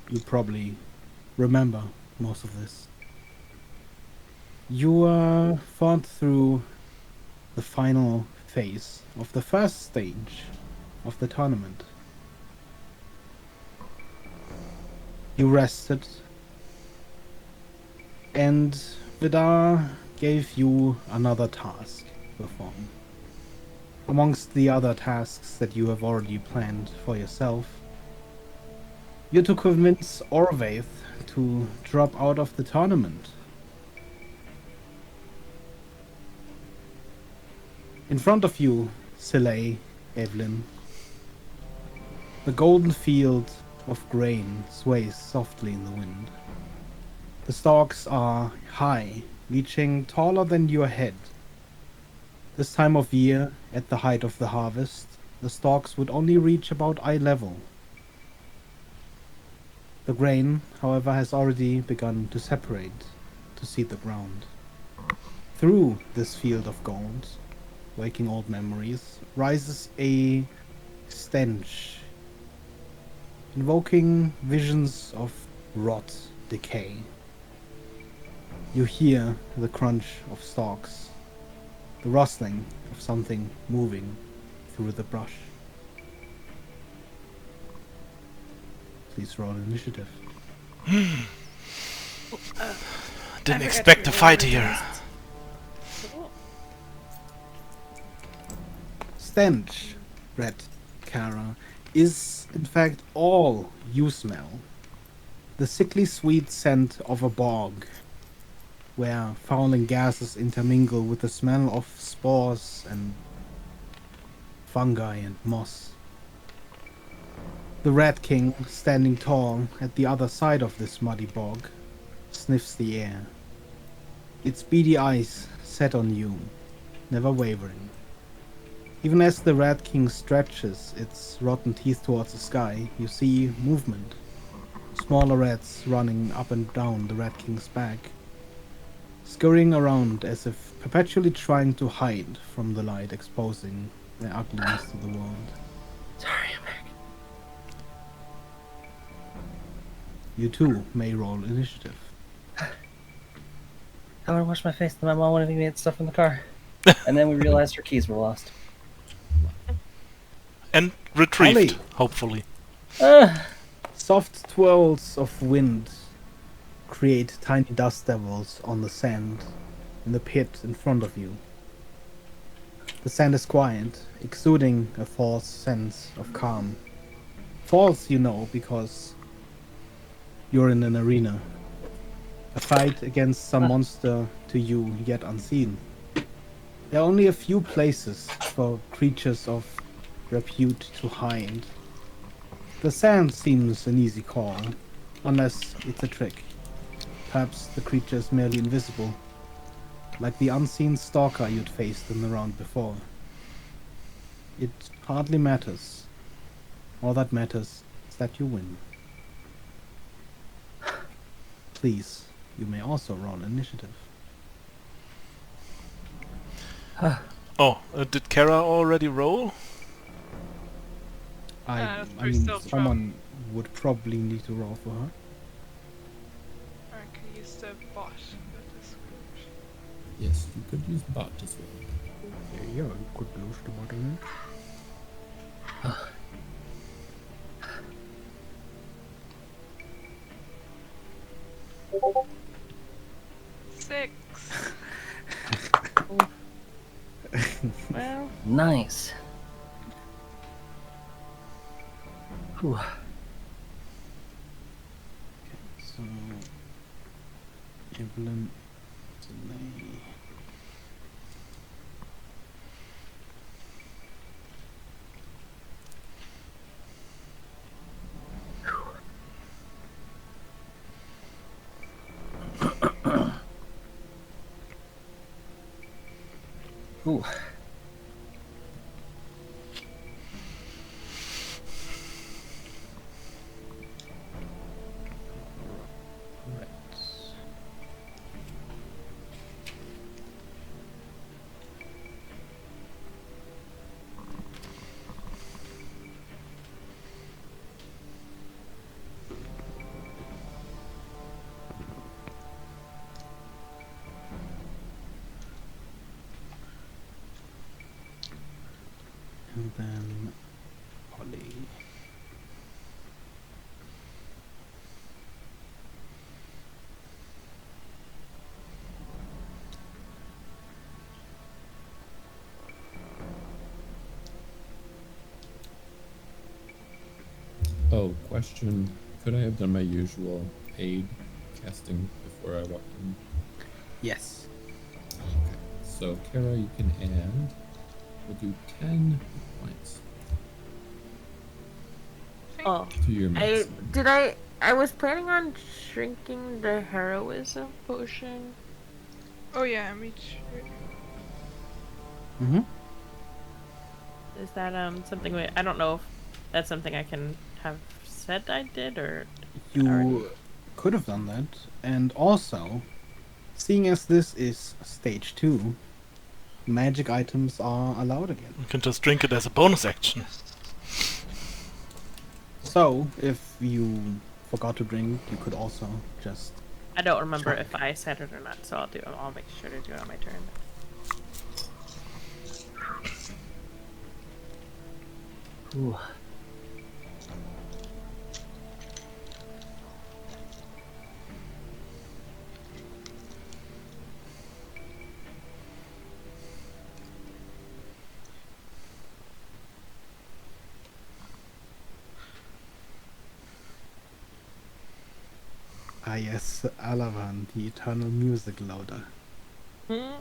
You probably remember most of this. You fought through the final phase of the first stage of the tournament. You rested, and Vidar gave you another task to perform. Amongst the other tasks that you have already planned for yourself, you're to convince Orvaith to drop out of the tournament. In front of you, Silay, Evelyn, the golden field of grain sways softly in the wind. The stalks are high, reaching taller than your head. This time of year, at the height of the harvest, the stalks would only reach about eye level. The grain, however, has already begun to separate, to seed the ground. Through this field of gold, waking old memories, rises a stench, invoking visions of rot, decay. You hear the crunch of stalks, the rustling of something moving through the brush. Please roll initiative. Didn't expect to fight here. Stench, Red Kara, is in fact all you smell. The sickly sweet scent of a bog, where fouling gases intermingle with the smell of spores and fungi and moss. The Rat King, standing tall at the other side of this muddy bog, sniffs the air. Its beady eyes set on you, never wavering. Even as the Rat King stretches its rotten teeth towards the sky, you see movement. Smaller rats running up and down the Rat King's back, scurrying around as if perpetually trying to hide from the light exposing their ugliness to the world. Sorry, I'm back. You too may roll initiative. I want to wash my face, and my mom wanted me to get stuff in the car. And then we realized her keys were lost. And retrieved, Ollie. hopefully. Soft twirls of wind create tiny dust devils on the sand in the pit in front of you. The sand is quiet, exuding a false sense of calm. False, you know, because you're in an arena. A fight against some monster to you yet unseen. There are only a few places for creatures of repute to hide. The sand seems an easy call, unless it's a trick. Perhaps the creature is merely invisible, like the unseen stalker you'd faced in the round before. It hardly matters. All that matters is that you win. Please, you may also roll initiative. Oh, did Kara already roll? I we're mean, still someone would probably need to roll for her. Or I could use the bot with this script. Yes, you could use bot as well. Yeah, you could lose the bottom. 6. Well, nice. Whew. So, Evelyn, delay. Ooh. then Polly. Oh, question. Could I have done my usual aid casting before I walked in? Yes. Okay. So, Kara, you can add. We'll do 10 points Oh, to your maximum. I was planning on shrinking the heroism potion. Oh yeah, me too. Mm-hmm. Is that something I don't know if that's something I can have said I did or You already. could have done that, and also, seeing as this is stage 2, magic items are allowed again. You can just drink it as a bonus action. So, if you forgot to drink, you could also just... I don't remember Sure. if I said it or not, so I'll make sure to do it on my turn. Ooh. Ah yes, Alavan, the eternal music louder. Hmm?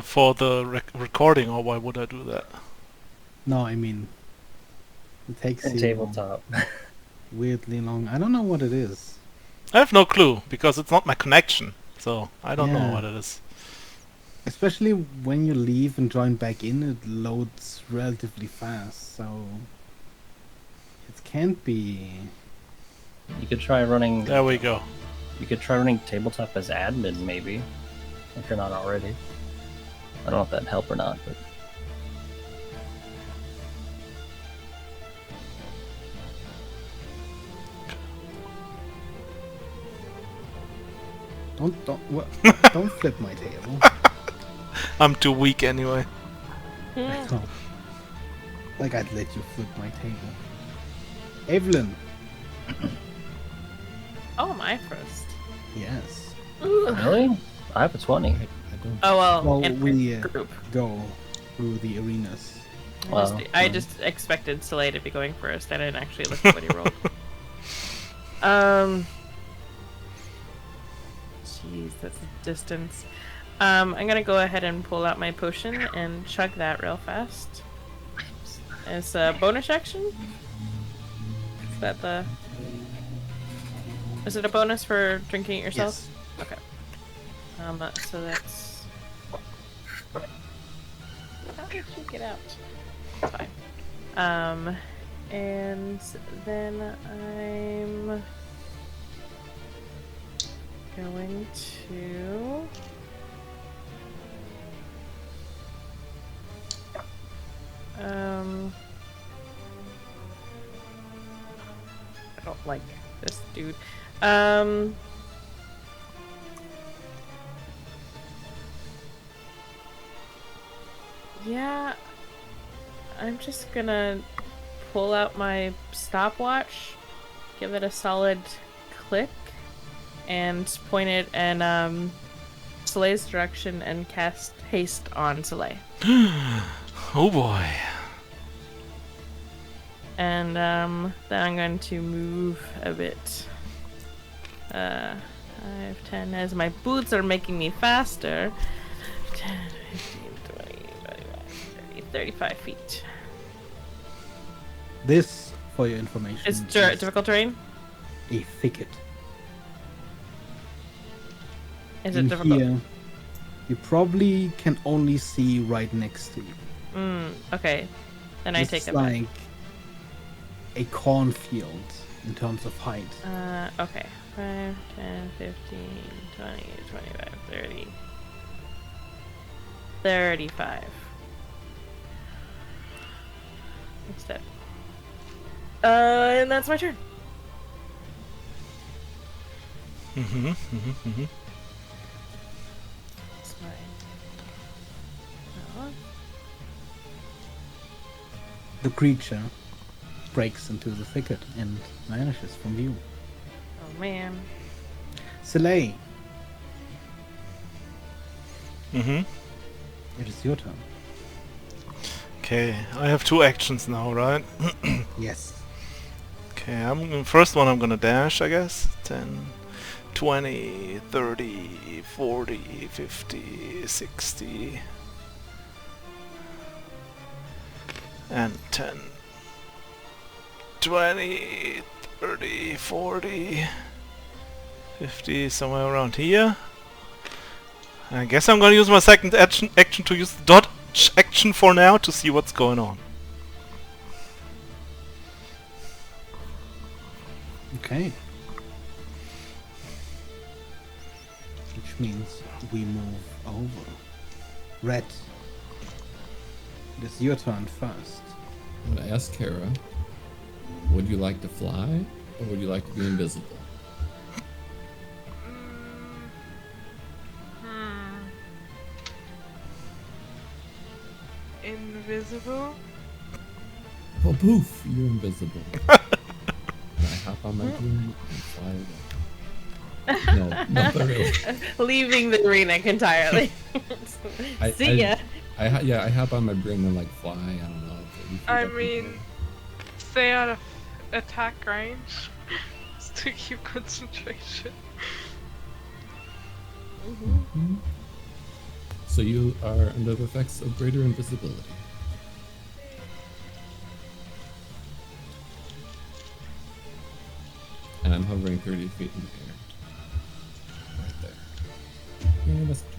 For the recording, or why would I do that? No, I mean, it takes And you tabletop. weirdly long. I don't know what it is. I have no clue, because it's not my connection, so I don't know Yeah. what it is. Especially when you leave and join back in, it loads relatively fast, so it can't be... You could try running. There we go. You could try running tabletop as admin, maybe, if you're not already. I don't know if that'd help or not, but Don't flip my table. I'm too weak anyway. Oh. Like I'd let you flip my table. Evelyn. Oh, my first. Yes. really, I have a 20. I don't. Oh well, Well, in we group. go through the arenas. Wow. I just expected Soleil to be going first. I didn't actually look at what he rolled. Jeez, that's a distance. I'm gonna go ahead and pull out my potion and chug that real fast. As a bonus action? Is that the... Is it a bonus for drinking it yourself? Yes. Okay. So that's... How did you get out? It's fine. And then I'm going to... I don't like this dude. Yeah, I'm just gonna pull out my stopwatch, give it a solid click, and point it in Soleil's direction and cast haste on Soleil. Oh boy. And then I'm going to move a bit. 5, 10, as my boots are making me faster. 10, 15, 20, 25, 30, 35 feet. This, for your information, It's is difficult terrain? a thicket. Is it In difficult? here, you probably can only see right next to you. Okay. Then I It's take it like a cornfield in terms of height. back. Okay. 5, 10, 15, 20, 25, 30. 35. Instead. And that's my turn. That's my The creature breaks into the thicket and vanishes from view. Oh man. Soleil, Mm-hmm. it is your turn. Okay, I have 2 actions now, right? Yes. Okay, first one I'm gonna dash, I guess. 10, 20, 30, 40, 50, 60. And 10, 20, 30, 40, 50, somewhere around here. I guess I'm gonna use my second action to use the dodge action for now to see what's going on. Okay. Which means we move over. Red, it is your turn first. I'm gonna ask Kara, would you like to fly or would you like to be invisible? Invisible? Oh, poof! You're invisible. Can I hop on my broom and fly away? No, not really. Leaving the arena entirely. See ya. I hop on my broom and like fly. I don't know. 30 feet I up in the mean, air. stay out of attack range. Just to keep concentration. Mhm. So you are under the effects of greater invisibility. And I'm hovering 30 feet in the air. Right there. Yeah, that's true.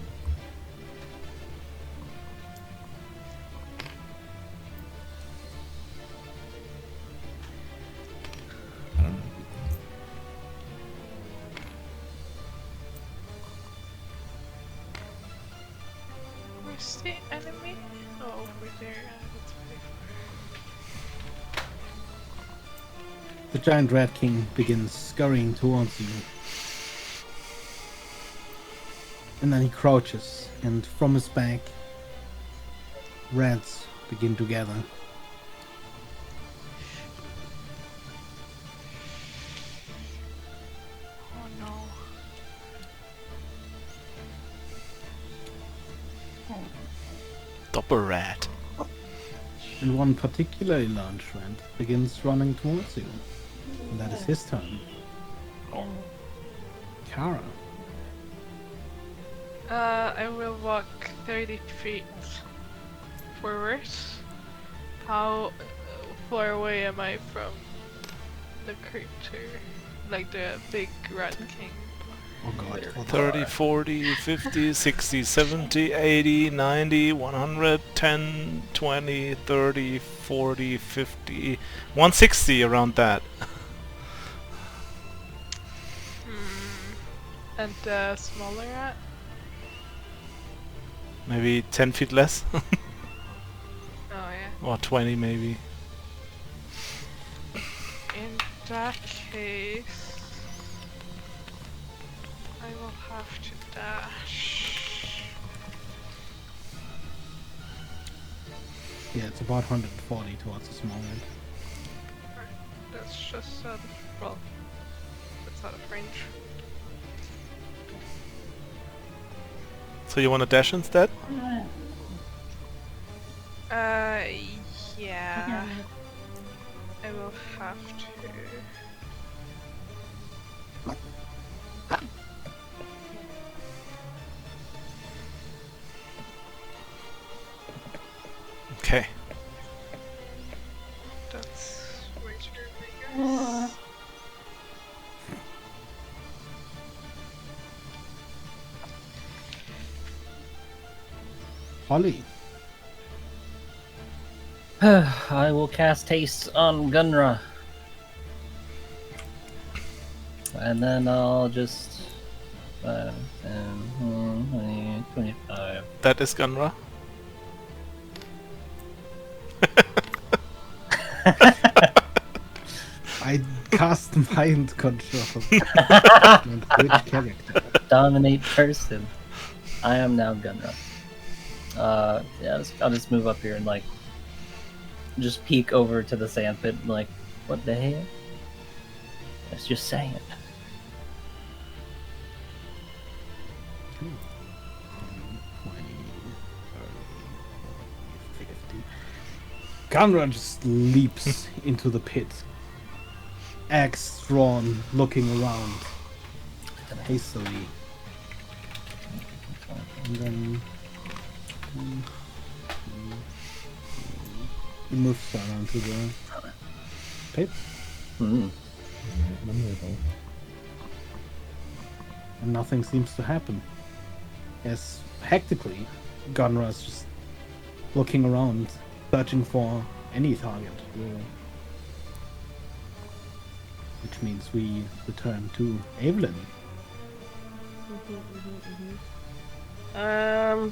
I don't know. Where's the enemy? Oh, over there. That's pretty far. The giant rat king begins scurrying towards you. And then he crouches, and from his back, rats begin to gather. Oh no. Doppel rat. And one particularly large rat begins running towards you. And that is his turn. Kara. I will walk 30 feet forward. How far away am I from the creature? Like the big rat king? Oh god. 30, 40, 50, 60, 70, 80, 90, 100, 10, 20, 30, 40, 50, 160 around that. And the smaller rat? Maybe 10 feet less? Oh yeah. Or 20 maybe. In that case, I will have to dash. Yeah, it's about 140 towards the small rat. That's just out of, well, that's out of range. So you want to dash instead? Yeah. I will have to. Okay. That's way too big. Holly. I will cast haste on Gunra. And then I'll just 5, 10, 20, 25. That is Gunra. I cast mind control. And which character? Dominate person. I am now Gunra. Yeah, I'll just move up here and like just peek over to the sand pit and like, what the hell? It's just sand. 20, 30, 50. Gunrun just leaps into the pit. Axe drawn, looking around hastily. And then he moves down onto the pit. Memorable. And nothing seems to happen. As hectically, Gunra is just looking around, searching for any target, really. Which means we return to Evelyn. I'm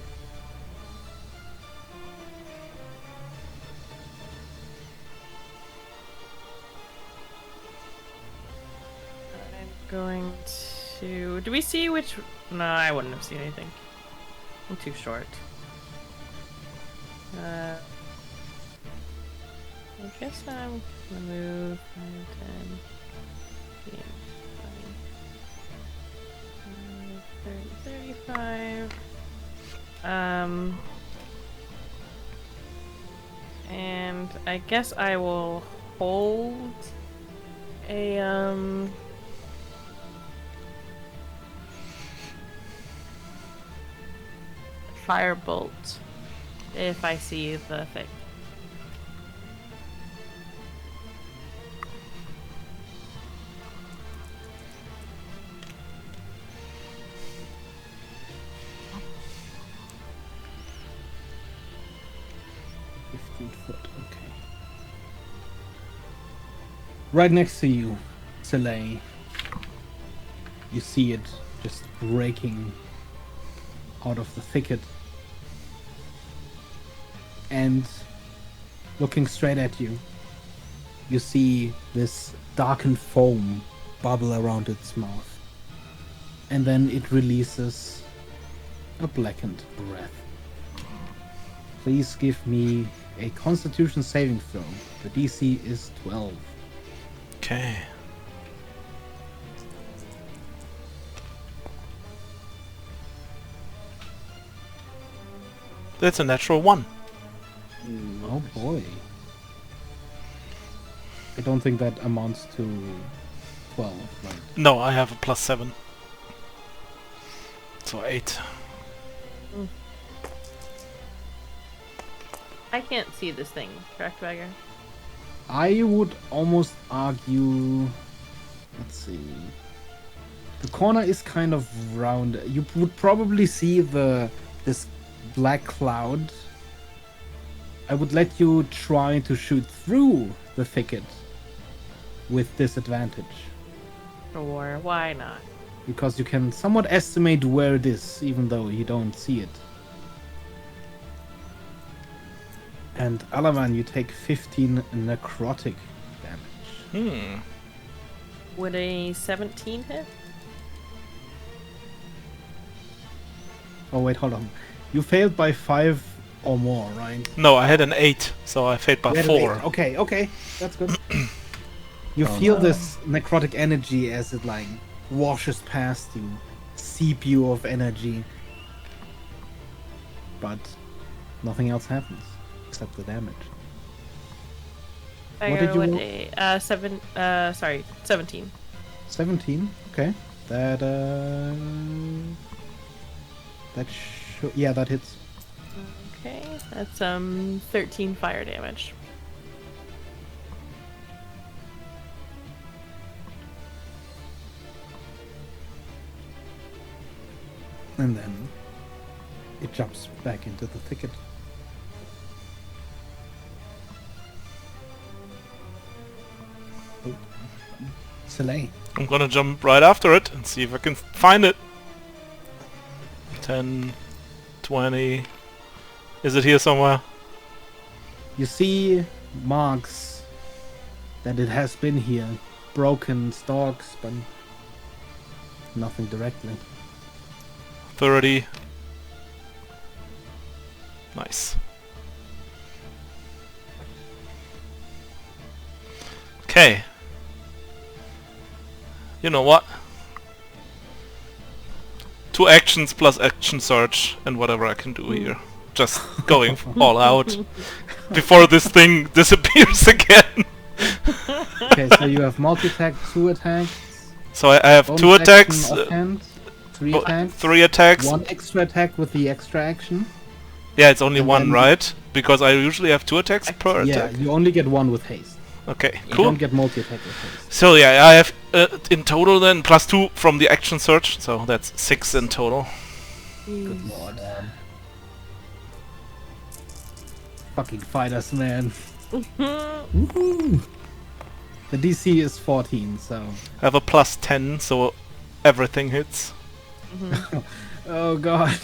going to... Do we see which... No, I wouldn't have seen anything. I'm too short. I guess I'm gonna move 5, 10, 15, 20, 35. And I guess I will hold a firebolt if I see the thing. Okay. Right next to you, Soleil. You see it just breaking out of the thicket. And looking straight at you, you see this darkened foam bubble around its mouth. And then it releases a blackened breath. Please give me a Constitution saving throw. The DC is 12. Okay. That's a natural 1. Oh boy. I don't think that amounts to 12, right? No, I have a +7. So 8. I can't see this thing, correct, Bagger? I would almost argue... Let's see... The corner is kind of round. You would probably see this black cloud. I would let you try to shoot through the thicket with disadvantage. Or why not? Because you can somewhat estimate where it is, even though you don't see it. And Alavan, you take 15 necrotic damage. Would a 17 hit? Oh wait, hold on. You failed by 5 or more, right? No, I had an 8, so I failed by You had an 4. 8. Okay, that's good. You feel this necrotic energy as it like washes past you, seep you of energy, but nothing else happens except the damage. Bagger did you would roll? 17. 17. Okay, that that hits. Okay, that's 13 fire damage. And then it jumps back into the thicket. Oh. Soleil. I'm gonna jump right after it and see if I can find it. 10, 20... Is it here somewhere? You see marks that it has been here. Broken stalks, but nothing directly. 30. Nice. Okay. You know what? 2 actions plus action search and whatever I can do here. Just going all out before this thing disappears again. Okay, so you have multi-attack, 2 attacks, So I have bonus 2 action attacks, offhand, 3 bo- attacks, 3 attacks. 1 extra attack with the extra action. Yeah, it's only and 1, then- right? Because I usually have 2 attacks per Yeah, attack. you only get 1 with haste. Okay, You cool. don't get multi-attack with haste. So yeah, I have in total then plus 2 from the action search, so that's 6 in total. Good lord. Fucking fighters, man. Woohoo! The DC is 14, so... I have a plus 10, so everything hits. Oh god.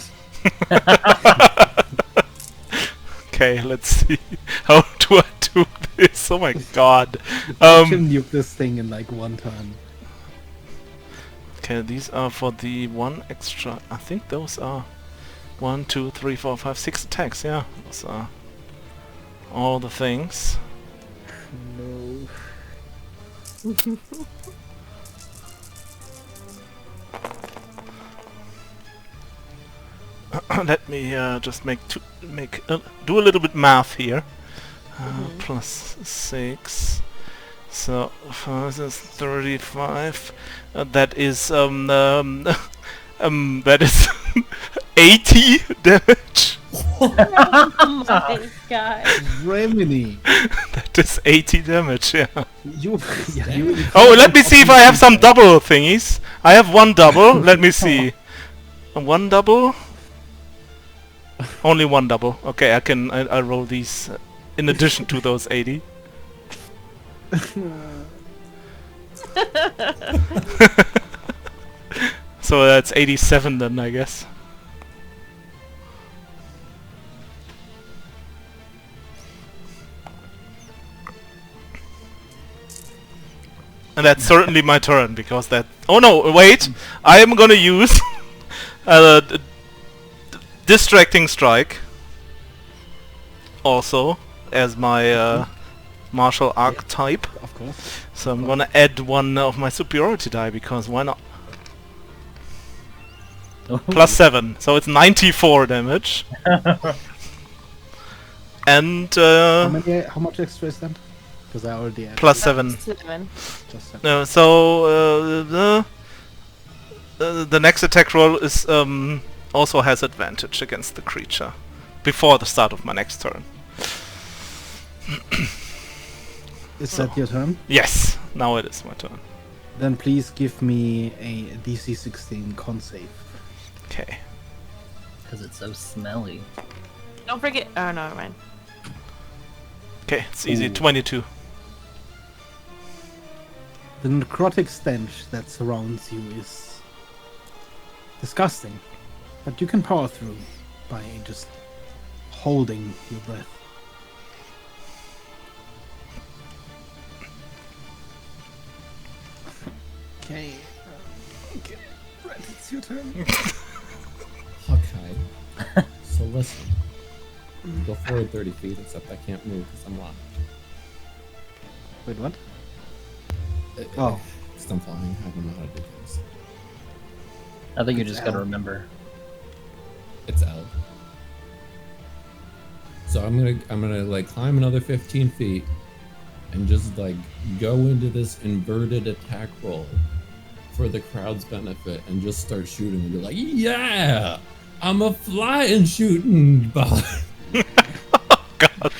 Okay, let's see. How do I do this? Oh my god. You can nuke this thing in like 1 turn. Okay, these are for the 1 extra. I think those are 1, 2, 3, 4, 5, 6 attacks. Yeah, those are all the things. No. Let me just do a little bit math here. Plus 6. So this is 35. That is that is 80 damage. Oh my god. Remini. That is 80 damage. Yeah. You, yeah, you Oh, let me see if I have some double thingies. I have 1 double. Let me see. 1 double. Only 1 double. Okay, I roll these in addition to those 80. So that's 87 then, I guess. And that's certainly my turn, because that... Oh no, wait! I am gonna use Distracting Strike also as my martial archetype. Of course. So I'm gonna add 1 of my superiority die, because why not? Plus 7, so it's 94 damage. And How much extra is that? Because I already added plus 7. 7. just 7. So the next attack roll is also has advantage against the creature before the start of my next turn. Is that your turn? Yes, now it is my turn. Then please give me a DC 16 con save. Okay. Because it's so smelly. Don't forget. Oh, no, never mind. Okay, it's easy. Ooh. 22. The necrotic stench that surrounds you is disgusting, but you can power through by just holding your breath. Okay. Okay. Right, it's your turn. Okay. So listen. Go forward 30 feet, except I can't move because I'm locked. Wait, what? Oh. Just I'm flying. I don't know how to do things. I think you just gotta L. remember. It's L. So I'm gonna like climb another 15 feet and just like go into this inverted attack roll for the crowd's benefit and just start shooting and be like, yeah, I'm a flying shooting bot. God.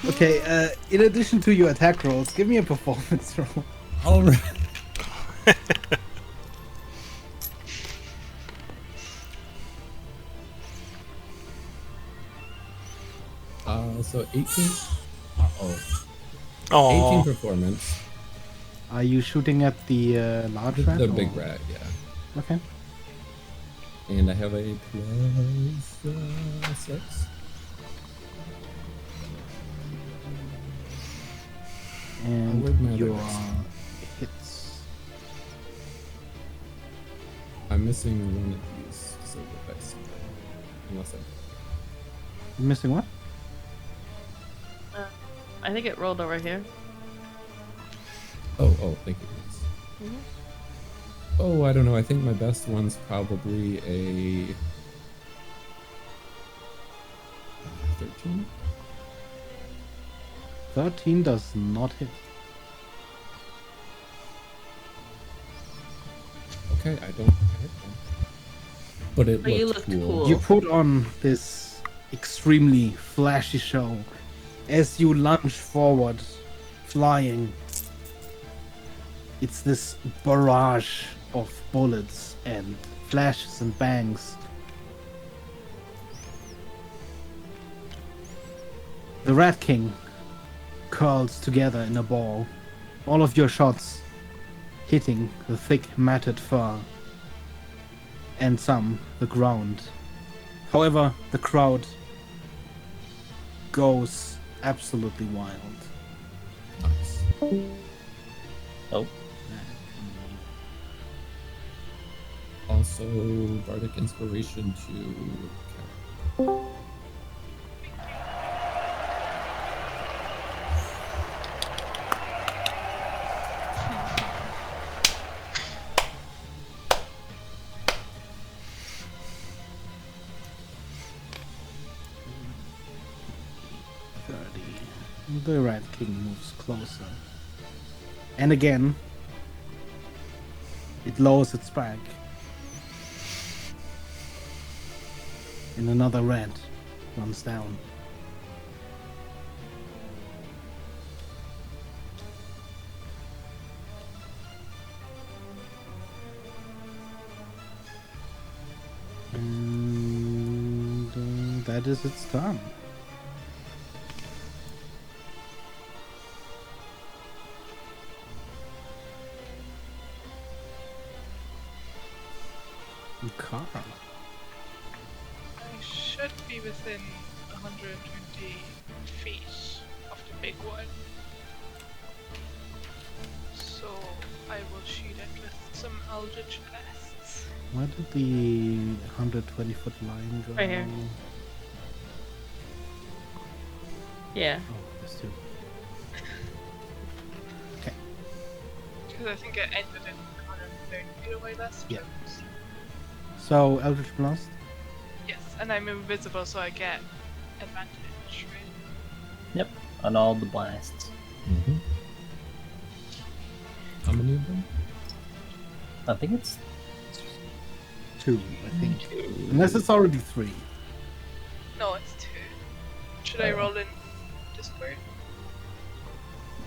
Okay, in addition to your attack rolls, give me a performance roll. All right. So 18. Uh-oh. 18 Oh, performance. Are you shooting at the large rat? The or- big rat, yeah. Okay. And I have a plus 6. And where'd my other your dice? hits. I'm missing one of these silver dice. Unless I'm... You missing what? I think it rolled over here. Oh, thank you. Yes. Mhm. Oh, I don't know. I think my best one's probably a 13. 13 does not hit. Okay, I don't hit them. But it But you looked looked cool. cool. You put on this extremely flashy show as you lunge forward, flying. It's this barrage of bullets and flashes and bangs. The Rat King curls together in a ball, all of your shots hitting the thick matted fur and some the ground. However, the crowd goes absolutely wild. Nice. Oh, Also, Bardic Inspiration to... The Rat King moves closer. And again, it lowers its back. And another rat runs down. And that is its turn. Carl. I should be within 120 feet of the big one. So I will shoot it with some Eldritch Blasts. Where did the 120-foot line go? Right here. Yeah. Oh, there's two. Okay. Because I think it ended in 130 feet away last Yeah. time. So, Eldritch Blast? Yes, and I'm invisible so I get advantage, right? yep, on all the blasts. Mm-hmm. How many of them? I think it's 2, I think. Unless it's already 3. No, it's 2. Should I roll in Discord?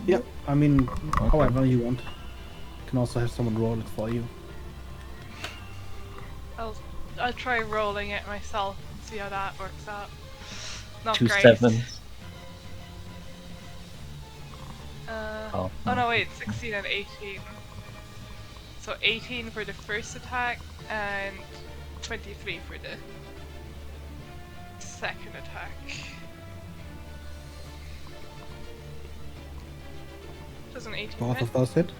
Yep, I mean, however you want. You can also have someone roll it for you. I'll try rolling it myself and see how that works out. Not 2 great. 7s. Oh no, wait, 16 and 18. So 18 for the first attack and 23 for the second attack. Does an 18 Both hit? of those hit?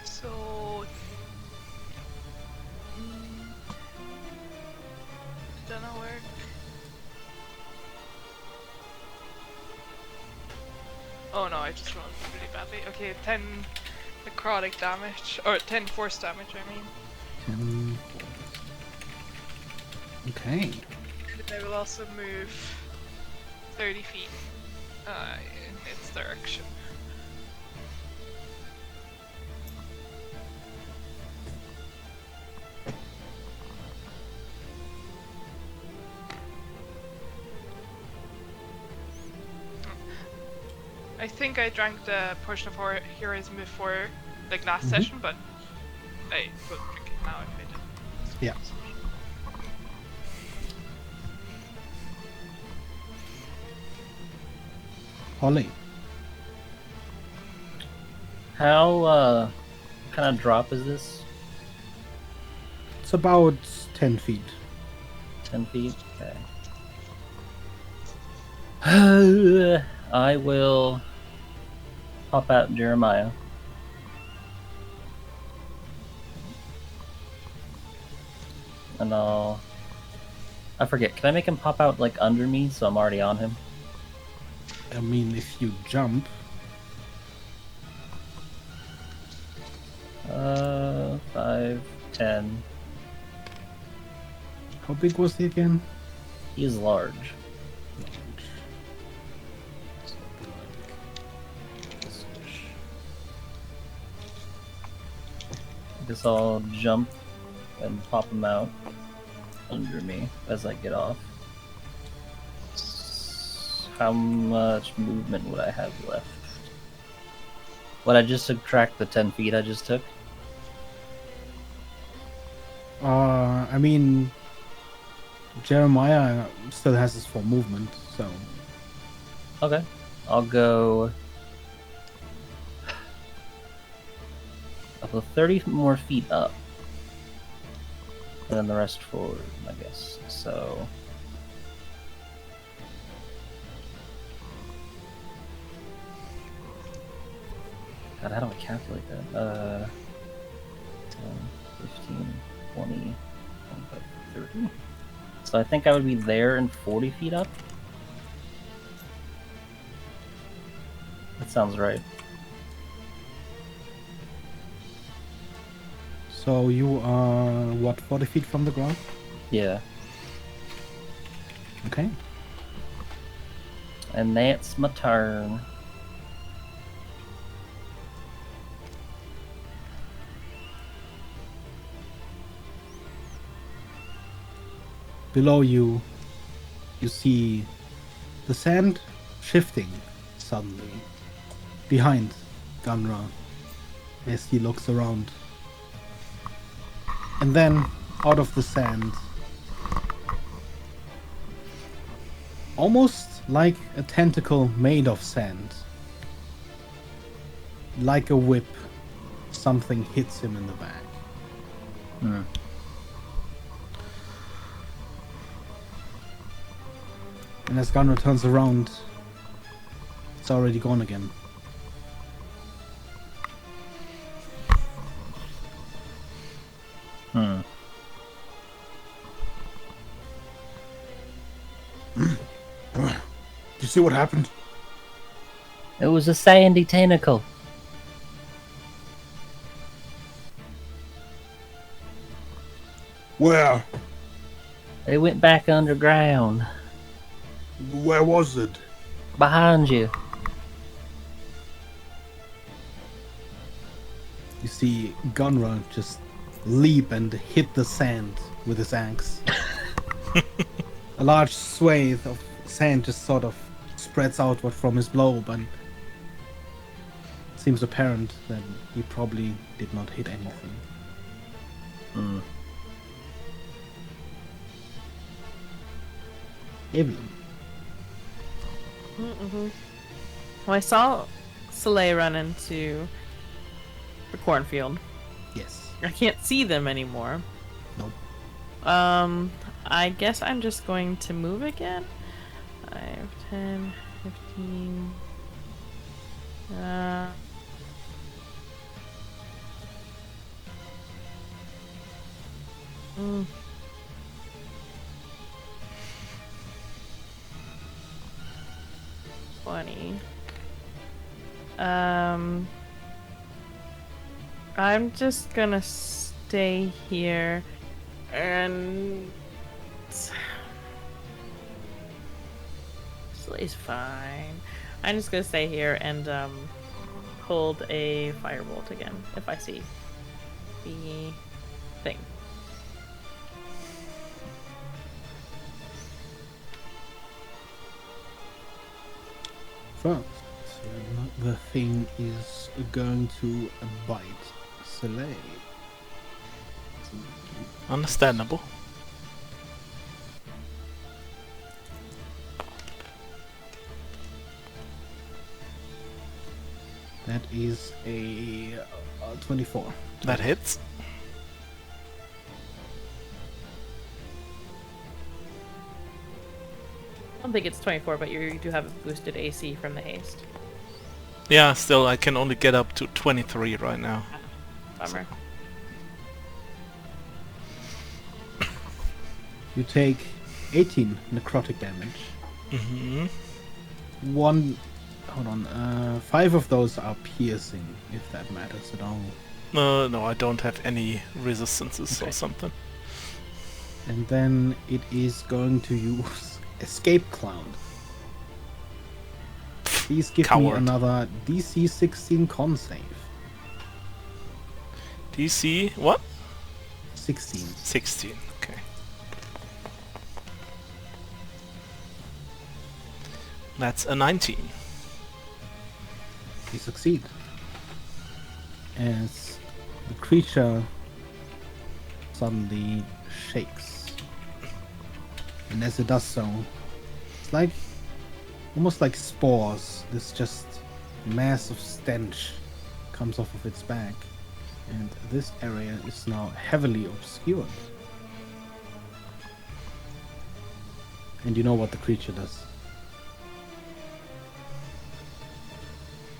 So don't know where. Oh no, I just rolled really badly. Okay, 10 necrotic damage, or 10 force damage, I mean. 10. Okay. And I will also move 30 feet in its direction. I think I drank the potion of heroism before, like last session, but I will drink it now if I did. Yeah. Holly. How kind of drop is this? It's about 10 feet. 10 feet? Okay. I will pop out Jeremiah. And I'll I forget. Can I make him pop out like under me so I'm already on him? I mean, if you jump, 5, 10. how big was he again? He is large. So it'd be like this-ish. I guess I'll jump and pop him out under me as I get off. How much movement would I have left? Would I just subtract the 10 feet I just took? I mean, Jeremiah still has his full movement, so Okay. I'll go... I'll go 30 more feet up. And then the rest forward, I guess. So... God, how do I calculate that? 10, 15, 20, 25, 30. So I think I would be there and 40 feet up. That sounds right. so you are what, 40 feet from the ground? Yeah. Okay. And that's my turn. Below you, you see the sand shifting suddenly behind Gunra as he looks around. And then, out of the sand, almost like a tentacle made of sand, like a whip, something hits him in the back. Hmm. And as Gunra turns around, it's already gone again. Hmm. You see what happened? It was a sandy tentacle. Where? It went back underground. Where was it? Behind you. You see Gunra just leap and hit the sand with his axe. A large swathe of sand just sort of spreads outward from his blow, but it seems apparent that he probably did not hit anything. Hmm. Evelyn. Well, I saw Soleil run into the cornfield. Yes. I can't see them anymore. Nope. I guess I'm just going to move again. 5, 10, 15. Mm. I'm just gonna stay here and Soleil's fine. I'm just gonna stay here and hold a firebolt again if I see the thing. First, the thing is going to bite Soleil. Understandable. That is a 24. That hits. I don't think it's 24, but you do have a boosted AC from the haste. Yeah, still I can only get up to 23 right now. Bummer. You take 18 necrotic damage. Mm-hmm. Hold on. 5 of those are piercing, if that matters at all. No, I don't have any resistances or Okay. something. And then it is going to use Escape Cloud. Please give me Coward. another DC 16 con save. DC, what? 16. 16, okay. That's a 19. You succeed. As the creature suddenly shakes. And as it does so, it's like almost like spores. This just mass of stench comes off of its back. And this area is now heavily obscured. And you know what the creature does.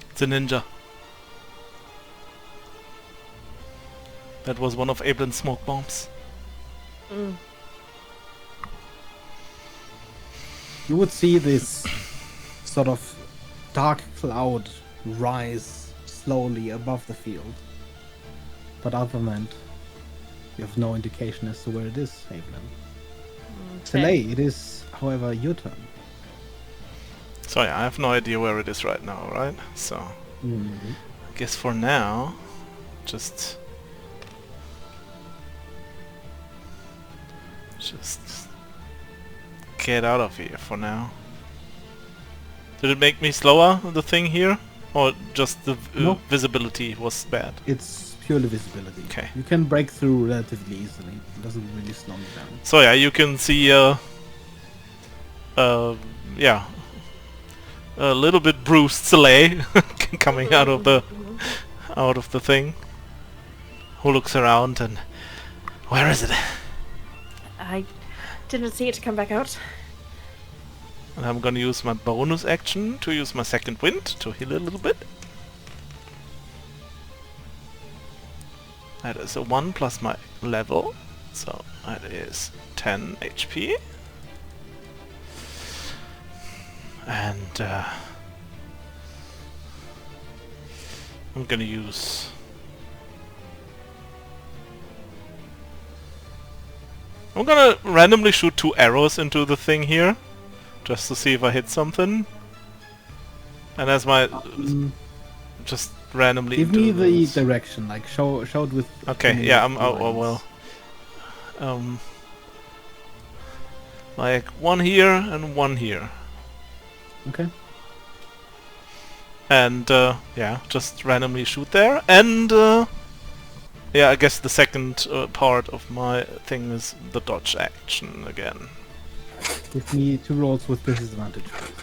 It's a ninja. That was one of Ablin's smoke bombs. Mm. You would see this sort of dark cloud rise slowly above the field. But other than that, you have no indication as to where it is, Evelyn. Delay, it is, however, your turn. So yeah, I have no idea where it is right now, right? So, I guess for now, just get out of here for now. Did it make me slower, the thing here? Or just the No. visibility was bad? It's purely visibility. Okay. You can break through relatively easily. It doesn't really slow you down. So yeah, you can see yeah, a little bit bruised Soleil coming out of the thing. Who looks around and where is it? I didn't see it to come back out. And I'm gonna use my bonus action to use my second wind to heal a little bit. That is a 1 plus my level, so that is 10 HP. And I'm gonna use I'm gonna randomly shoot 2 arrows into the thing here, just to see if I hit something. And as my just randomly. Give into me the those. direction, like show it with. Okay, yeah, I'm. with Oh, lines. well. Like 1 here and 1 here. Okay. And yeah, just randomly shoot there. And yeah, I guess the second part of my thing is the dodge action again. Give me 2 rolls with disadvantage, please.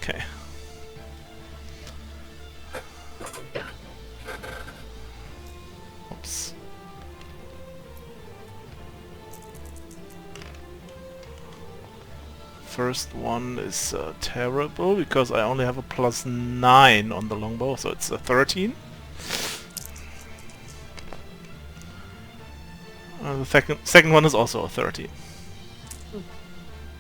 Okay. Oops. First one is terrible because I only have a +9 on the longbow, so it's a 13. The second one is also a 13.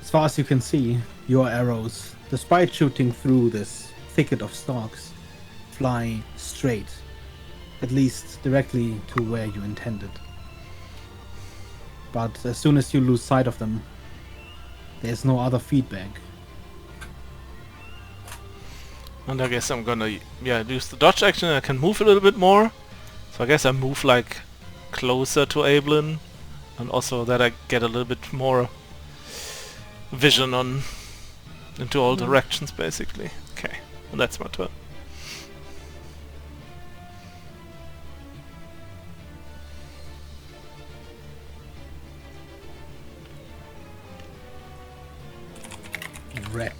As far as you can see, your arrows, despite shooting through this thicket of stalks, fly straight, at least directly to where you intended. But as soon as you lose sight of them, there's no other feedback. And I guess I'm gonna use the dodge action. I can move a little bit more, so I guess I move like closer to Ablin, and also that I get a little bit more vision on into all directions, basically. Okay, and that's my turn. Wreck.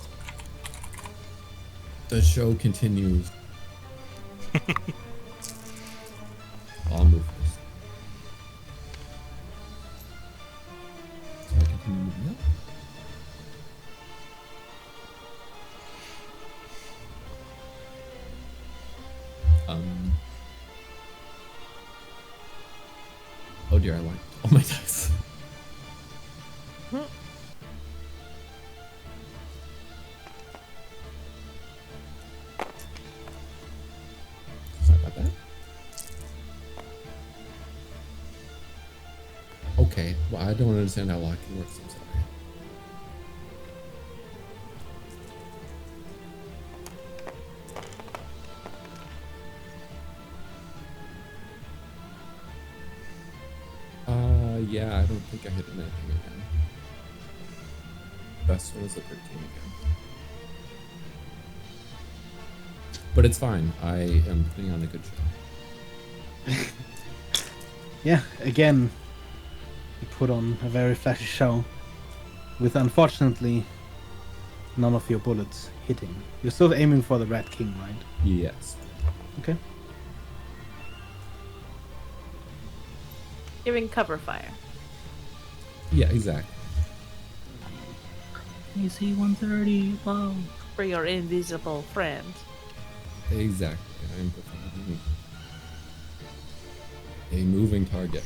The show continues. I'll move first. So I continue moving up. Oh dear, I wiped all my dice. Well, I don't understand how locking works. I'm sorry. Yeah, I don't think I hit anything again. Best one is a 13 again. But it's fine. I am putting on a good show. Yeah, again, you put on a very flashy show with, unfortunately, none of your bullets hitting. You're still aiming for the Rat King, right? Yes. Okay. Giving cover fire. Yeah, exactly. AC 130. Whoa. For your invisible friend. Exactly. I am providing a moving target.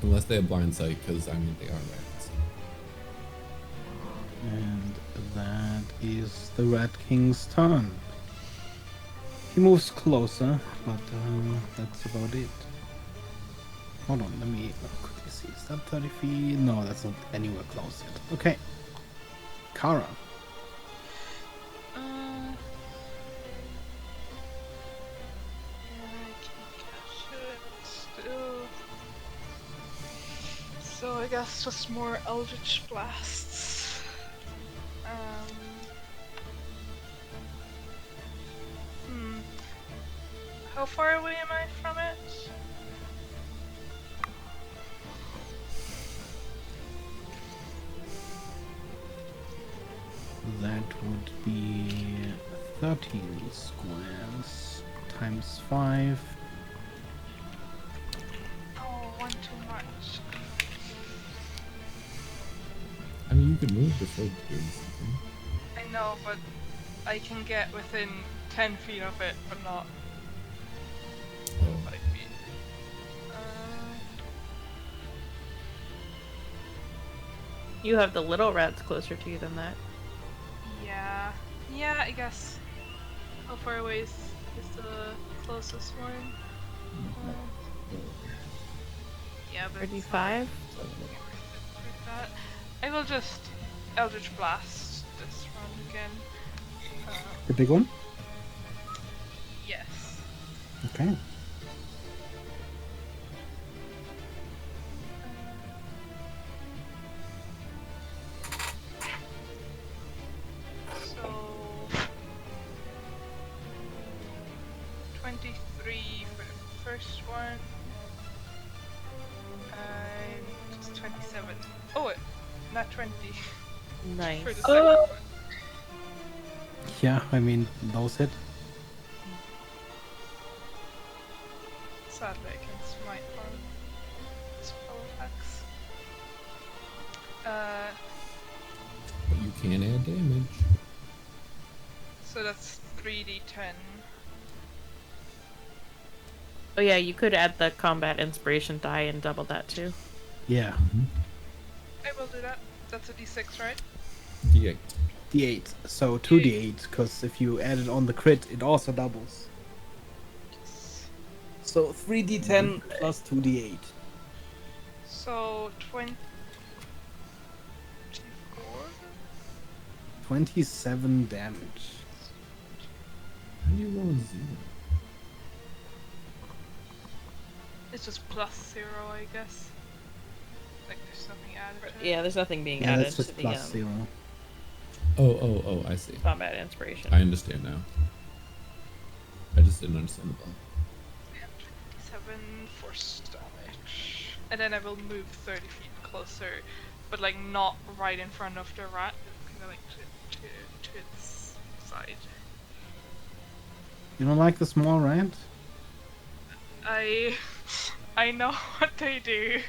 Unless they have blind sight, because I mean they are rats. And that is the Rat King's turn. He moves closer, but that's about it. Hold on, let me quickly see. Is that 30 feet? No, that's not anywhere close yet. Okay. Kara. Yeah, I can catch it still. So I guess just more Eldritch Blasts. How far away am I from it? That would be 13 squares times 5. Oh, one too much. I mean, you could move before doing something. I know, but I can get within 10 feet of it, but not Oh. 5 feet. You have the little rats closer to you than that. Yeah. Yeah, I guess. How far away is the closest one? Yeah, but it's not 35? like that. I will just Eldritch Blast this one again. The big one? Yes. Okay. So 23 for the first one, and just 27. Oh, wait, not 20 Nice. for the second one. Yeah, I mean, those hit. Sadly, I can smite on spell attacks. But you can add damage. So that's 3d10. Oh yeah, you could add the combat inspiration die and double that too. Yeah. I will do that. That's a d6, right? D8. D8. So 2d8, because if you add it on the crit, it also doubles. Yes. So 3d10 plus 2d8. So 24. 27 damage. How do you roll a 0? It's just plus 0, I guess. Like there's something added to it. Yeah, there's nothing being Yeah, added that's to just the plus 0. Oh, I see. combat inspiration. I understand now. I just didn't understand the ball. 7 force damage. And then I will move 30 feet closer, but like not right in front of the rat, kind of like to its side. You don't like the small rat? I know what they do.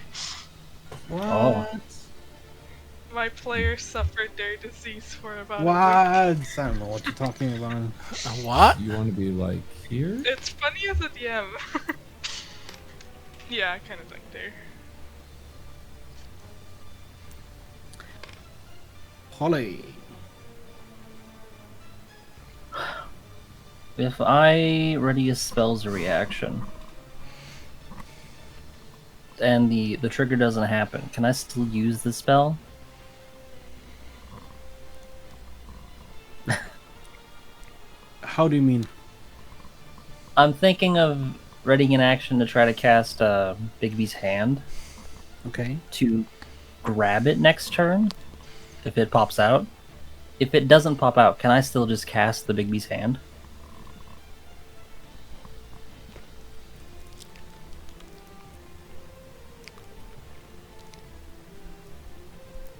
What? Oh. My players suffered their disease for about a What? week. I don't know what you're talking about. What? You want to be like here? It's funny as a DM. Yeah, kind of like there. Polly. If I ready a spell's reaction, and the trigger doesn't happen, can I still use the spell? How do you mean? I'm thinking of readying an action to try to cast Bigby's hand Okay. to grab it next turn if it pops out. If it doesn't pop out, can I still just cast the Bigby's hand?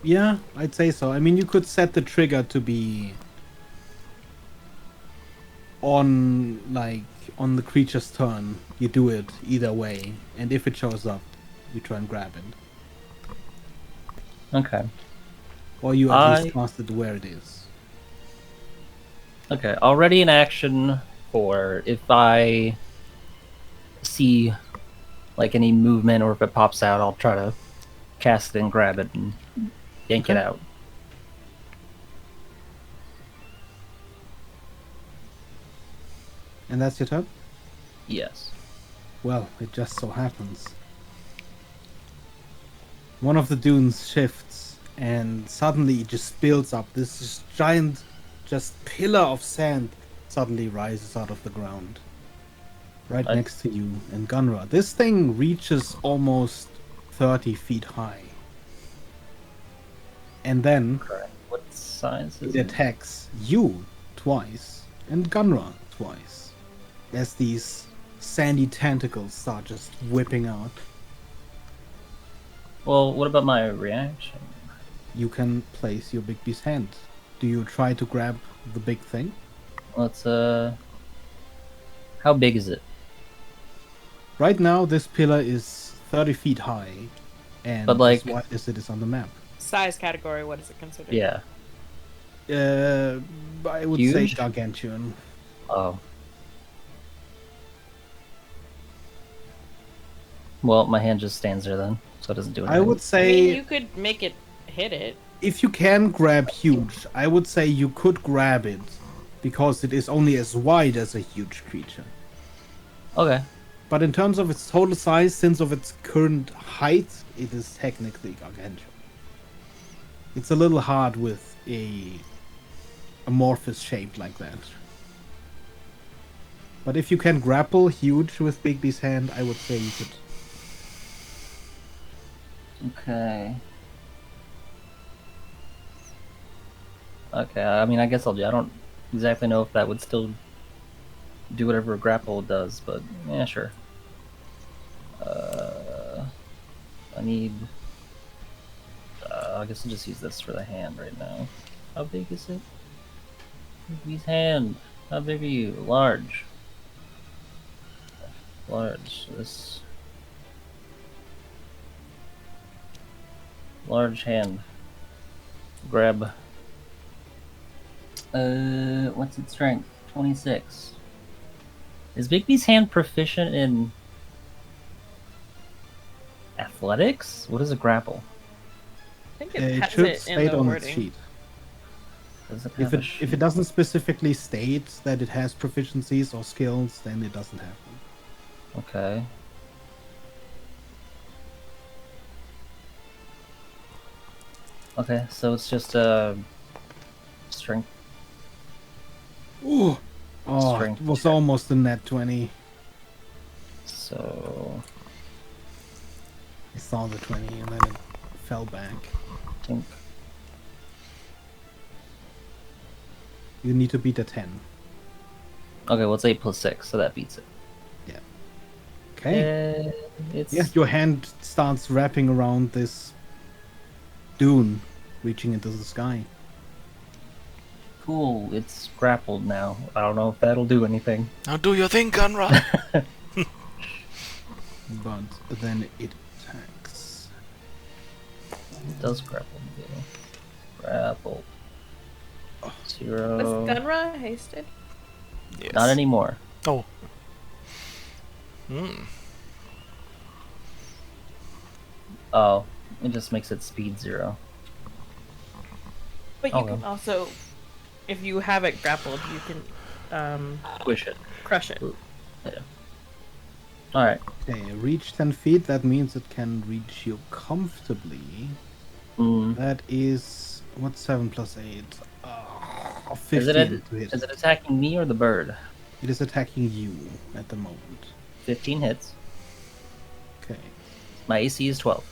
Yeah, I'd say so. I mean, you could set the trigger to be on, like, on the creature's turn. You do it either way, and if it shows up, you try and grab it. Okay. Or you at least cast it where it is. Okay, I'll ready an action for if I see like any movement or if it pops out, I'll try to cast it and grab it and yank it Okay. out. And that's your turn? Yes. Well, it just so happens. One of the dunes shifts, and suddenly it just builds up. This giant, just pillar of sand suddenly rises out of the ground. Right Nice. next to you and Gunra. This thing reaches almost 30 feet high. And then Correct. What size is it it? attacks you twice and Gunra twice. As these sandy tentacles start just whipping out. Well, what about my reaction? You can place your Big B's hand. Do you try to grab the big thing? Let's how big is it? Right now, this pillar is 30 feet high, and But, like- as wide as it is on the map. Size category, what is it considered? Yeah. I would say Huge? gargantuan. Oh. Well, my hand just stands there then, so it doesn't do anything. I would I say mean, you could make it hit it. if you can grab huge, I would say you could grab it because it is only as wide as a huge creature. Okay. But in terms of its total size, since of its current height, it is technically gargantuan. It's a little hard with a amorphous shape like that. But if you can grapple huge with Bigby's hand, I would say you could. Okay. Okay, I mean, I guess I'll do. I don't exactly know if that would still do whatever grapple does, but yeah, sure. I need. I guess I'll just use this for the hand right now. How big is it? Bigby's hand. How big are you? Large. Large. This. Large hand. Grab. What's its strength? 26. Is Bigby's hand proficient in athletics? What is a grapple? I think it It has should it in state the on its wording. sheet. Does it If have a it sheet? doesn't specifically state that it has proficiencies or skills, then it doesn't have them. Okay. Okay, so it's just strength. Ooh. Oh, Strength it was check. almost a net 20. So I saw the 20 and then it fell back. I think You need to beat a 10. okay. Well, it's 8 plus 6, so that beats it. Okay. It's Yeah, your hand starts wrapping around this dune, reaching into the sky. cool. It's grappled now. I don't know if that'll do anything. Now do your thing, Gunra. But then it attacks. It does grapple. Yeah. Grapple. Oh. 0. Was Gunra hasted? Yes. Not anymore. Oh. Hmm. Oh, it just makes it speed 0. But you Oh, can well. also, if you have it grappled, you can Squish it. crush it. Yeah. Alright. Okay, reach 10 feet. That means it can reach you comfortably. Mm. That is what's 7 plus 8? 15 Is it, to hit. is it attacking me or the bird? It is attacking you at the moment. 15 hits. Okay. My AC is 12.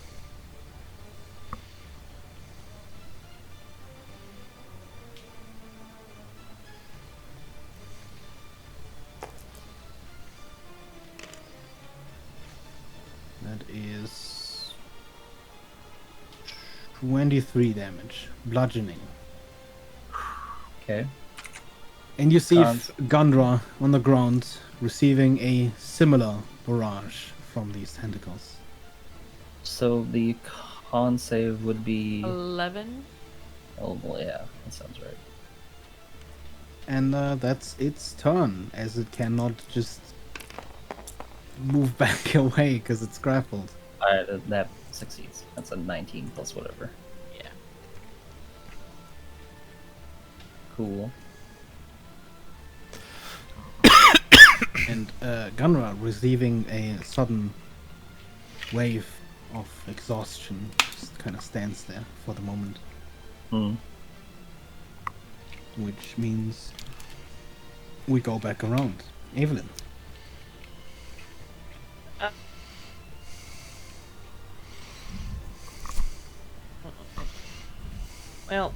That is 23 damage, bludgeoning. Okay. And you see Cons. Gundra on the ground receiving a similar barrage from these tentacles. So the con save would be... 11. Oh boy, yeah, that sounds right. And that's its turn, as it cannot just move back away because it's grappled. Alright, that succeeds. That's a 19 plus whatever. Yeah. Cool. And Gunra, receiving a sudden wave of exhaustion, just kind of stands there for the moment. Hmm. Which means we go back around. Evelyn. Well,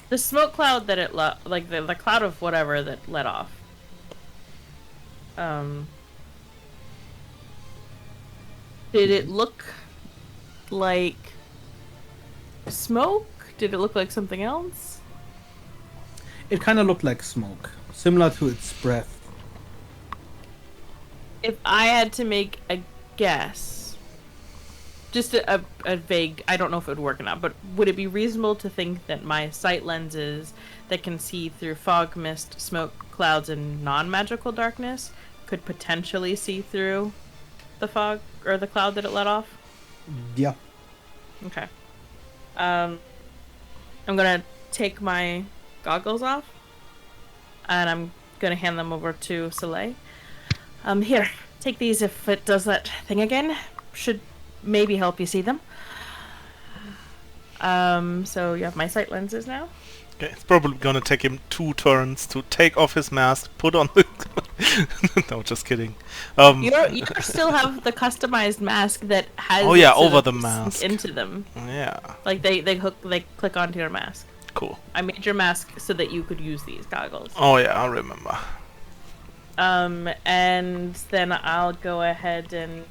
the smoke cloud that it like the cloud of whatever that let off. Did it look like smoke? Did it look like something else? It kind of looked like smoke, similar to its breath. If I had to make a guess, just a vague, I don't know if it would work or not, but would it be reasonable to think that my sight lenses that can see through fog, mist, smoke, clouds, and non-magical darkness could potentially see through the fog or the cloud that it let off? Yeah. Okay. I'm gonna take my goggles off, and I'm gonna hand them over to Soleil. Here, take these if it does that thing again. Should maybe help you see them. So you have my sight lenses now. Okay, it's probably gonna take him 2 turns to take off his mask, put on the... No, just kidding. You still have the customized mask that has. Oh yeah, it so over that the they sink mask. into them. Yeah, Like they click onto your mask. cool. I made your mask so that you could use these goggles. Oh yeah, I remember. And then I'll go ahead and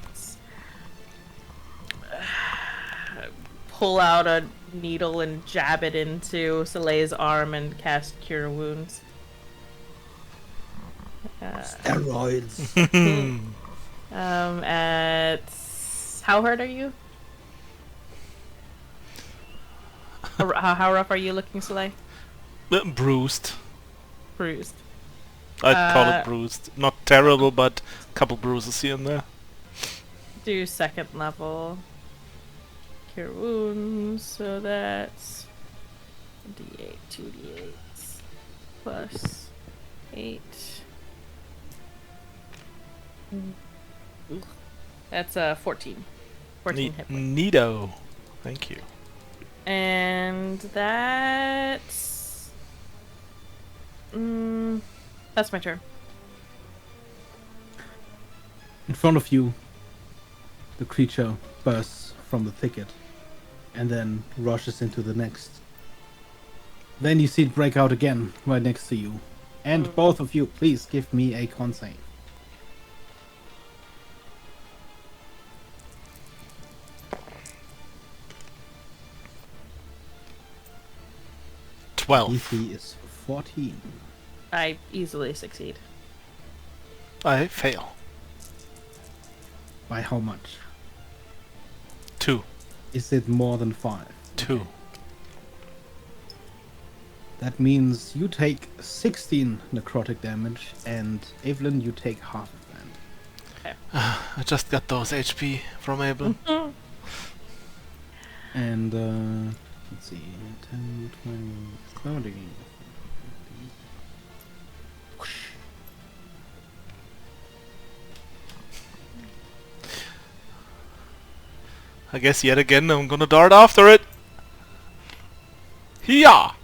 pull out a needle and jab it into Soleil's arm and cast Cure Wounds. Steroids. At how hurt are you? How rough are you looking, Soleil? Bruised. Bruised. I'd call it bruised. Not terrible, but a couple bruises here and there. Do 2nd level Cure Wounds, so that's D8, 2d8s plus 8. That's 14. 14 hit points. Neato. Thank you. And that's my turn. In front of you, the creature bursts from the thicket and then rushes into the next. Then you see it break out again right next to you. And both of you, please give me a con save. DC is 14. I easily succeed. I fail. By how much? 2. Is it more than 5? 2. That means you take 16 necrotic damage, and Evelyn, you take half of that. I just got those HP from Abel. And Let's see. 10, 20, 30. I guess yet again I'm gonna dart after it. Hiya!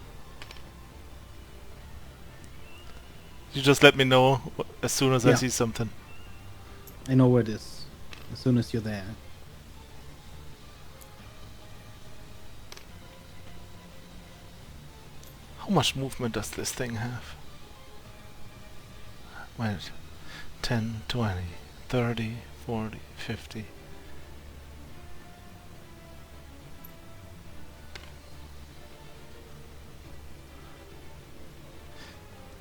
You just let me know as soon as I Yeah. see something. I know where it is. As soon as you're there. How much movement does this thing have? Wait. 10, 20, 30, 40, 50.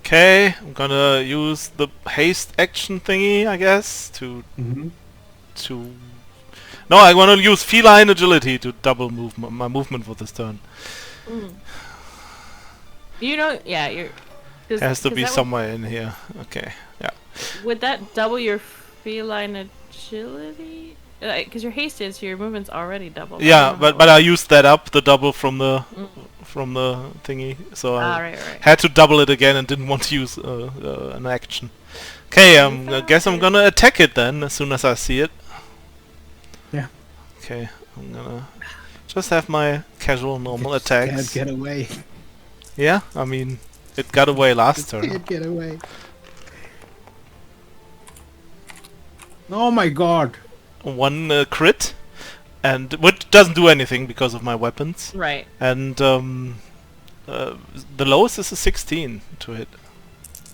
Okay, I'm gonna use the haste action thingy, I guess, to... No, I wanna use feline agility to double move my movement for this turn. You know, yeah, you're. Has to be that somewhere in here. Okay, yeah. Would that double your feline agility? Because your haste is, your movement's already double. Yeah, but I used that up, the double from the thingy, so I right. had to double it again and didn't want to use an action. Okay, I guess I'm gonna attack it then, as soon as I see it. Yeah. Okay, I'm gonna just have my casual normal attacks. Can't get away. Yeah, I mean, it got away last turn. Can't get away. Oh my god. One crit, and which doesn't do anything because of my weapons. Right. And the lowest is a 16 to hit.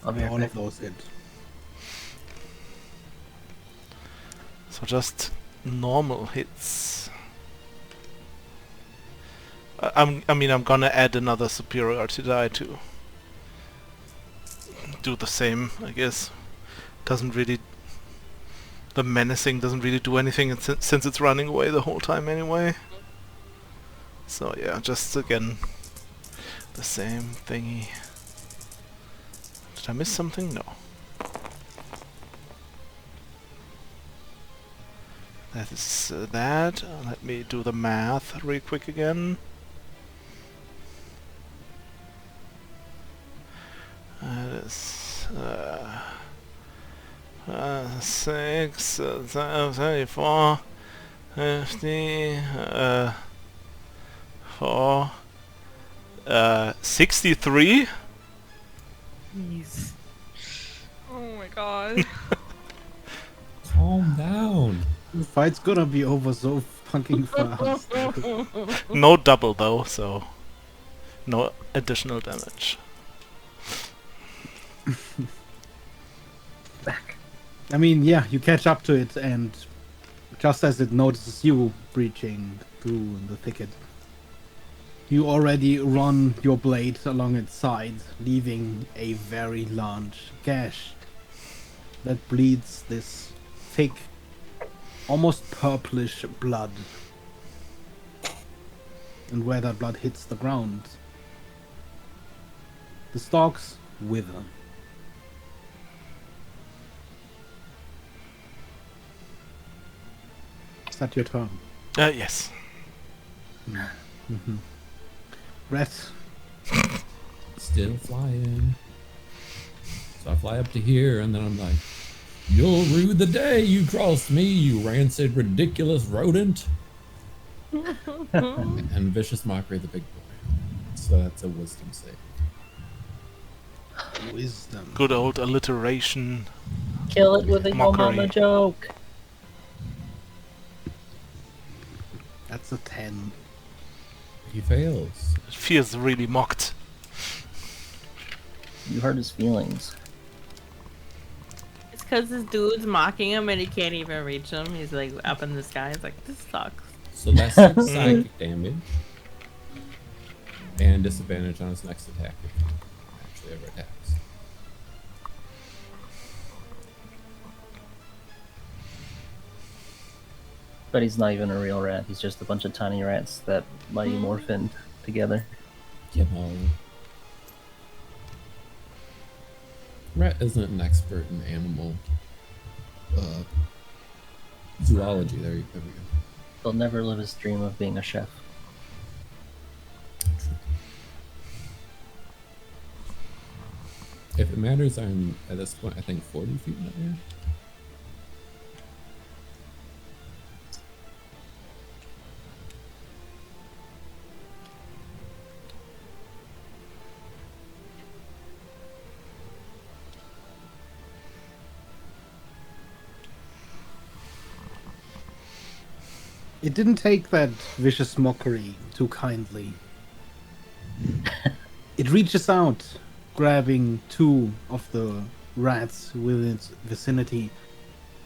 I'll be All right of those hit. So just normal hits. I mean, I'm gonna add another superiority die to do the same, I guess. Doesn't really... The menacing doesn't really do anything since it's running away the whole time anyway. So yeah, just again, the same thingy. Did I miss something? No. That is that. Let me do the math real quick again. That is 6, 34, 50, 4, 63. Jeez. Oh my god. Calm down. The fight's gonna be over so fucking fast. No double though, so no additional damage. back. I mean, yeah, you catch up to it, and just as it notices you breaching through the thicket, you already run your blade along its side, leaving a very large gash that bleeds this thick, almost purplish blood. And where that blood hits the ground, the stalks wither. Is that your turn? Yes. Ret. Still flying. So I fly up to here, and then I'm like, "You'll rue the day you crossed me, you rancid, ridiculous rodent." And vicious mockery of the big boy. So that's a wisdom save. Wisdom. Good old alliteration. Kill it with a yo Mockery. mama joke. That's a 10. He fails. It feels really mocked. You hurt his feelings. It's because this dude's mocking him and he can't even reach him. He's like up in the sky. He's like, this sucks. So that's 6 psychic damage. And disadvantage on his next attack if he actually ever attacks. But he's not even a real rat. He's just a bunch of tiny rats that mighty morphined together. You know. Rat isn't an expert in animal zoology. There we go. He'll never live his dream of being a chef. If it matters, I'm at this point, I think 40 feet in the air. It didn't take that vicious mockery too kindly. It reaches out, grabbing two of the rats within its vicinity,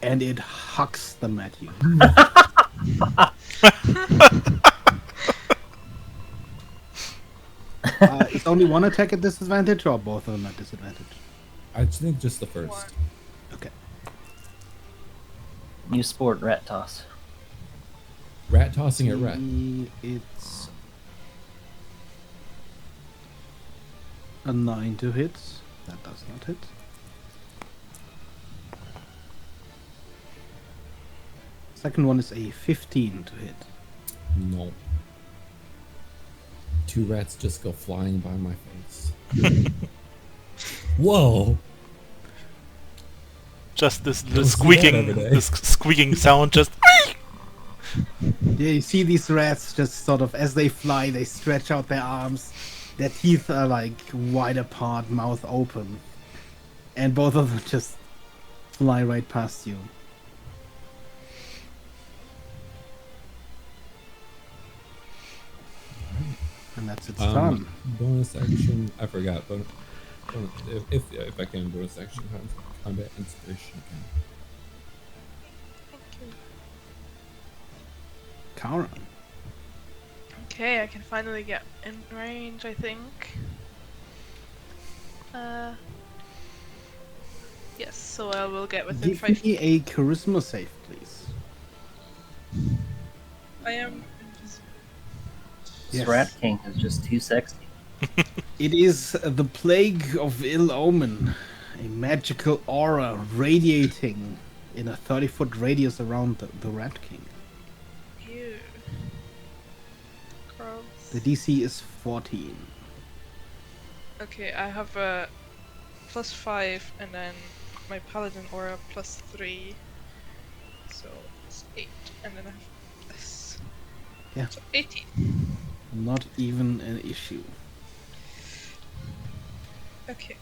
and it hucks them at you. Is only one attack at disadvantage, or both of them at disadvantage? I think just the first. Okay. New sport, rat toss. Rat tossing at rat. It's a 9 to hit. That does not hit. Second one is a 15 to hit. No. Two rats just go flying by my face. Whoa! Just this Don't see that every day. squeaking sound. Just Yeah, you see these rats just sort of, as they fly, they stretch out their arms. Their teeth are like wide apart, mouth open. And both of them just fly right past you. And that's its turn. Bonus action. I forgot. If I can, bonus action combat inspiration again. Kara. Okay, I can finally get in range, I think. Yes, so I will get within Give 5 me a charisma save, please. I am invisible. This Yes. rat king is just too sexy. It is the plague of ill omen, a magical aura radiating in a 30-foot radius around the Rat King. Ew. Gross. The DC is 14. Okay, I have a +5 and then my paladin aura +3. So it's 8. And then I have this. Yeah. So 18. Not even an issue. Okay.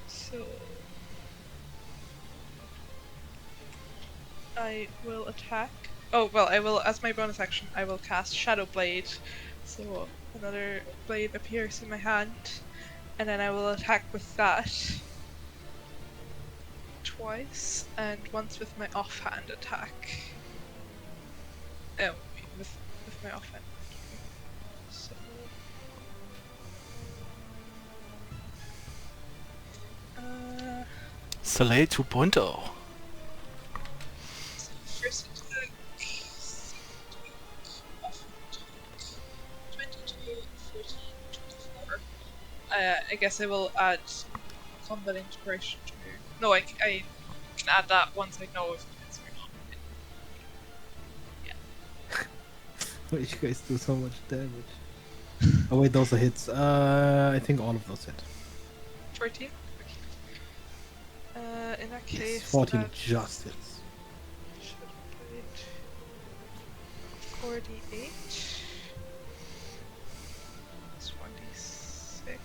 So I will attack. Oh, well, I will, as my bonus action, I will cast Shadow Blade. So another blade appears in my hand, and then I will attack with that twice, and once with my offhand attack. Oh, with my offhand. So. Soleil 2.0. First attack, offhand attack, 22, 14, 24. I guess I will add combat inspiration to. No, I can add that once I know if it hits or not. Yeah. Why you guys do so much damage? Oh wait, those are hits. I think all of those hit. 14? In that case, Yes, 14 that just hits. should be 48. That's 1d6.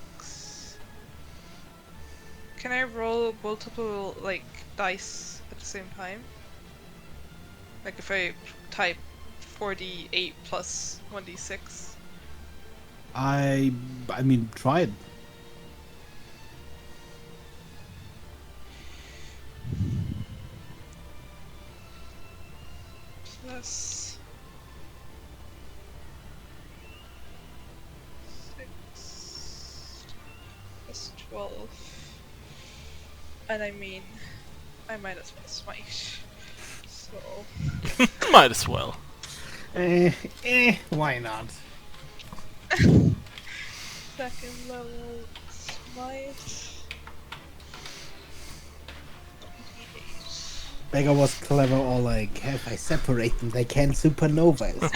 Can I roll multiple, like, dice at the same time? Like if I type 48 plus 1d6? I mean, try it. Plus 6 plus 12. And I mean, I might as well smite. So Might as well. Why not? second level smite. 28. Beggar was clever, or like, if I separate them, they can supernova as well.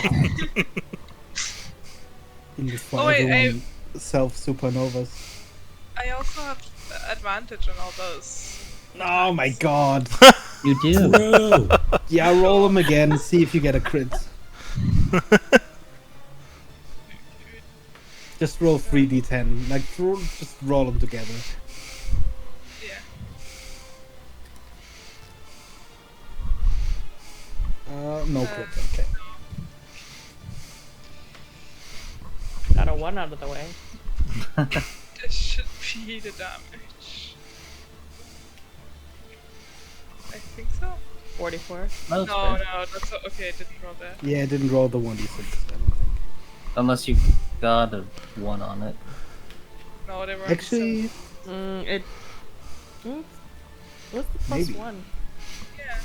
In before Oh, wait, everyone self-supernovas. I I also have advantage on all those. Oh my god. You do. Bro! Yeah, roll them again. See if you get a crit. Just roll 3d10. Like, just roll them together. Yeah. No crit. Okay. Got a 1 out of the way. This should be the damage. I think so. 44. No, No, that's okay. I didn't roll that. Yeah, it didn't roll the 1d6. I don't think. Unless you got a 1 on it. No, they were Actually, What's the plus Maybe. 1? Yeah.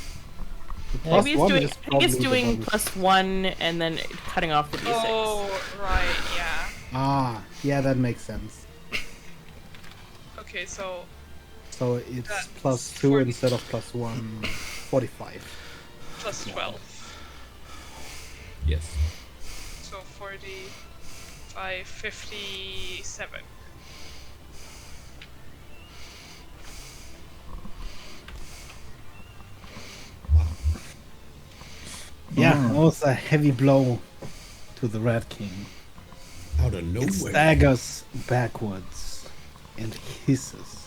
the plus Maybe it's one doing. is I think it's probably the doing bonus. plus 1 and then cutting off the d6. Oh, right. Yeah. Ah, yeah, that makes sense. Okay, so So it's That's plus 2 40. instead of plus 1. 45. plus 12. Yes. So 45, 57. Yeah, Mm. that was a heavy blow to the Red King. Out of nowhere. It staggers backwards and hisses.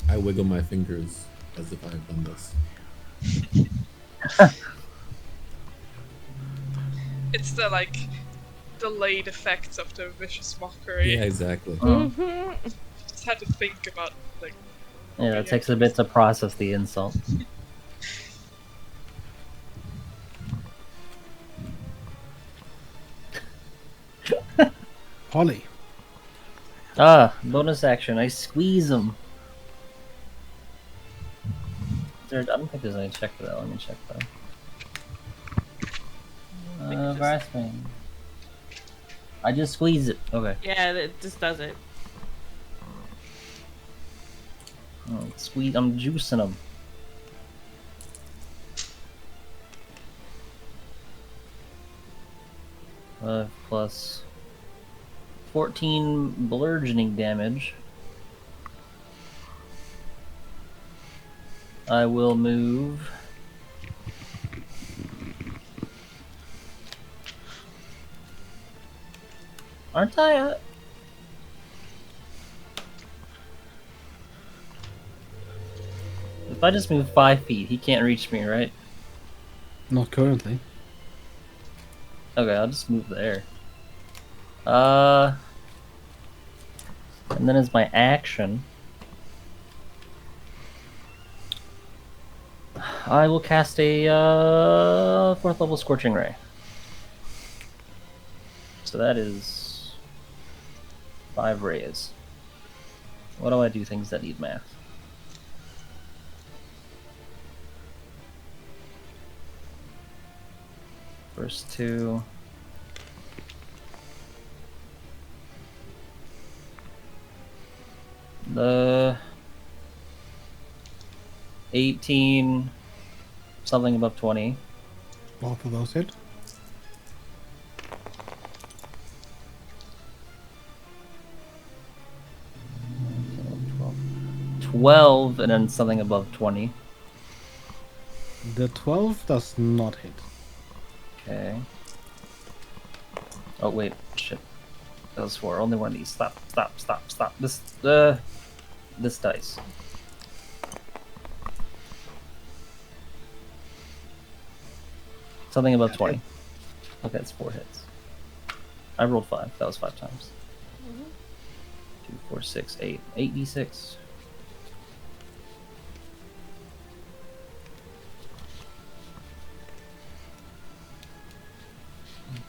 I wiggle my fingers as if I've done this. It's the like delayed effects of the vicious mockery. Yeah, exactly. Mm-hmm. Just had to think about like. Yeah, it takes a bit to process the insult. Polly. Ah, bonus action. I squeeze him. I don't think there's any check for that. Let me check though. Grasping. I just squeeze it. Okay. Yeah, it just does it. Oh, squeeze. I'm juicing him. Plus 14 bludgeoning damage. I will move. Aren't I? If I just move 5 feet, he can't reach me, right? Not currently. Okay, I'll just move there. And then as my action, I will cast a 4th level Scorching Ray. So that is 5 rays. What do I do? Things that need math. First 2. The 18, something above 20. Both of those hit. So 12, and then something above 20. The 12 does not hit. Okay. Oh wait, shit. That was 4. Only one of these. Stop, stop, stop, stop. This dice. Something above 20. Okay, it's 4 hits. I rolled 5. That was 5 times. 2, 4, 6, 8. 8d6.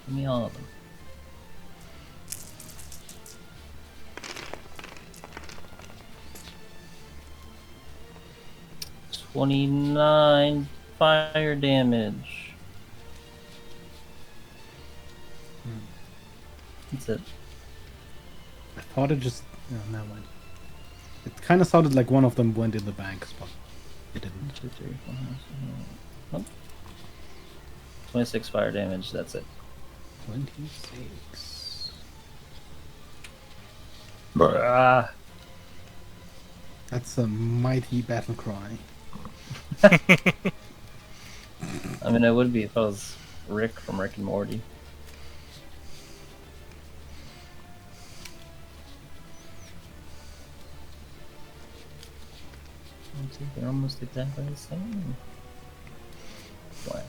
Give me all of them. 29 fire damage. That's it. I thought it just... No, never mind. It kind of sounded like one of them went in the banks, but it didn't. 1, 2, 3, 4, 5, 6, 7, 8. 26 fire damage, that's it. 26. Ah, That's a mighty battle cry. I mean, it would be if I was Rick from Rick and Morty. They're almost exactly the same. Wow.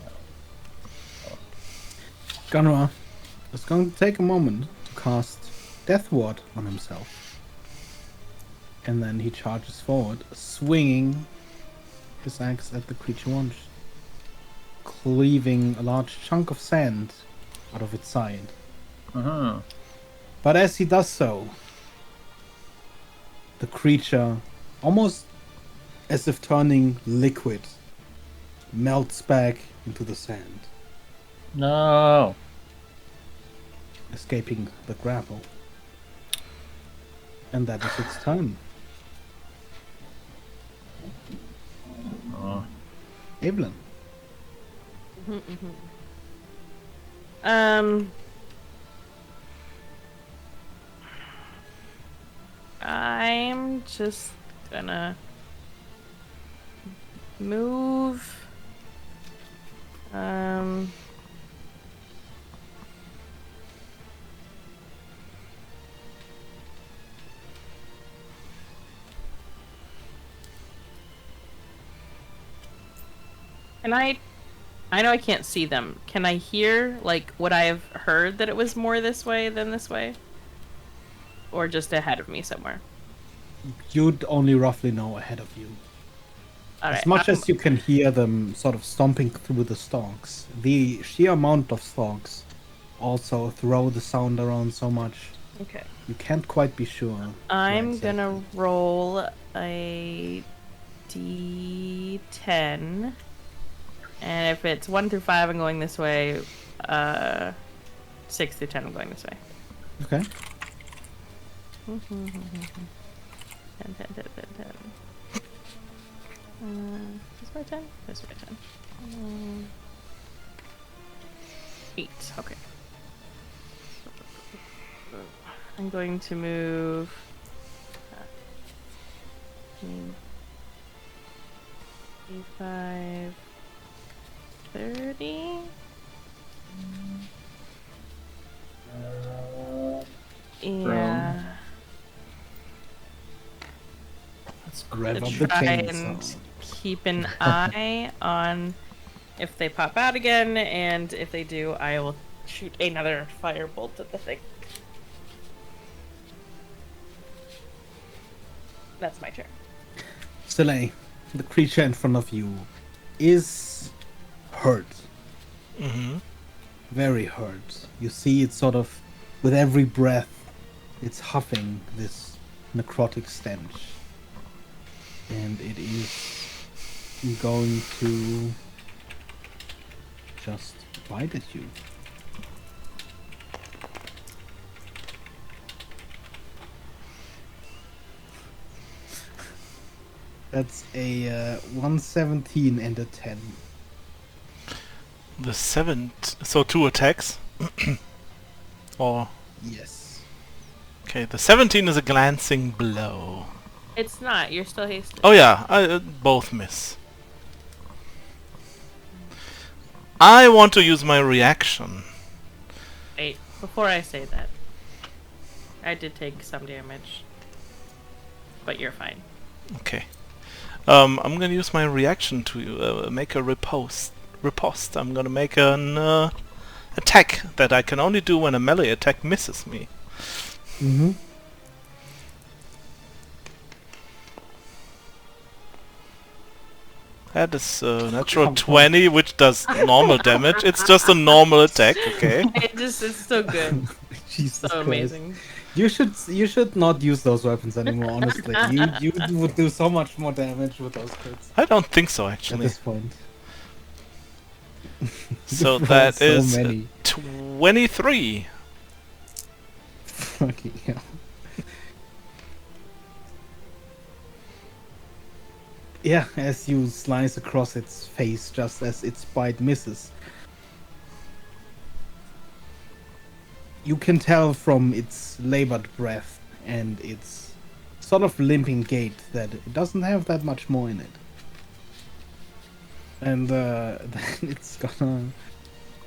Gunra is going to take a moment to cast Death Ward on himself. And then he charges forward, swinging his axe at the creature once, cleaving a large chunk of sand out of its side. But as he does so, the creature, almost as if turning liquid, melts back into the sand, No. escaping the grapple. And that is its turn. Oh. Evelyn. I'm just gonna move. And I know I can't see them. Can I hear, like, would I have heard that it was more this way than this way? Or just ahead of me somewhere? You'd only roughly know ahead of you. As much as you can hear them sort of stomping through the stalks, the sheer amount of stalks also throw the sound around so much. Okay. You can't quite be sure. I'm where gonna exactly. roll a d10. And if it's 1 through 5, I'm going this way. 6 through 10, I'm going this way. Okay. 10, 10, 10, 10, 10. This way 10? This way 10. 8, okay. I'm going to move 25, 30. Yeah. Let's grab To up the try and chainsaw. keep an eye on if they pop out again, and if they do, I will shoot another firebolt at the thing. That's my turn. Soleil, the creature in front of you is hurt. Mm-hmm. Very hurt. You see it sort of, with every breath, it's huffing this necrotic stench. And it is going to just bite at you. That's a 117 and a 10. The 7, so 2 attacks. Or Yes. okay, the 17 is a glancing blow. It's not. You're still hasted. Oh yeah, both miss. I want to use my reaction. Wait, before I say that, I did take some damage, but you're fine. Okay. I'm gonna use my reaction to make a riposte. I'm gonna make an attack that I can only do when a melee attack misses me. Mm-hmm. That is natural 20, which does normal damage. It's just a normal attack, okay? It's so good. Jesus So Christ. amazing. You should not use those weapons anymore, honestly. you would do so much more damage with those crits I don't think so, at actually. this point. So You've rolled that so is many. 23. Fucking hell. Yeah, as you slice across its face just as its bite misses. You can tell from its labored breath and its sort of limping gait that it doesn't have that much more in it. And then it's gonna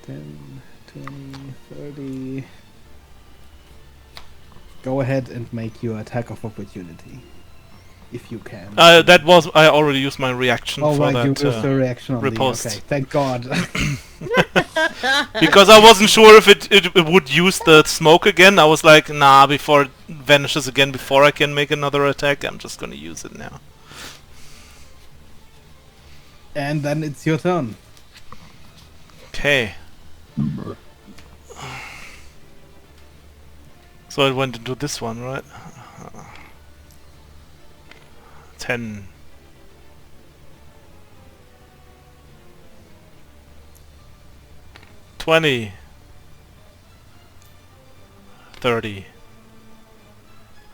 10, 20, 30. Go ahead and make your attack of opportunity, if you can. That was I already used my reaction Oh, for right, that. you used the reaction on riposte. Okay, thank God. Because I wasn't sure if it would use the smoke again. I was like, nah, before it vanishes again, before I can make another attack, I'm just gonna use it now. And then it's your turn. Okay. So it went into this one, right? 10. 20. 30.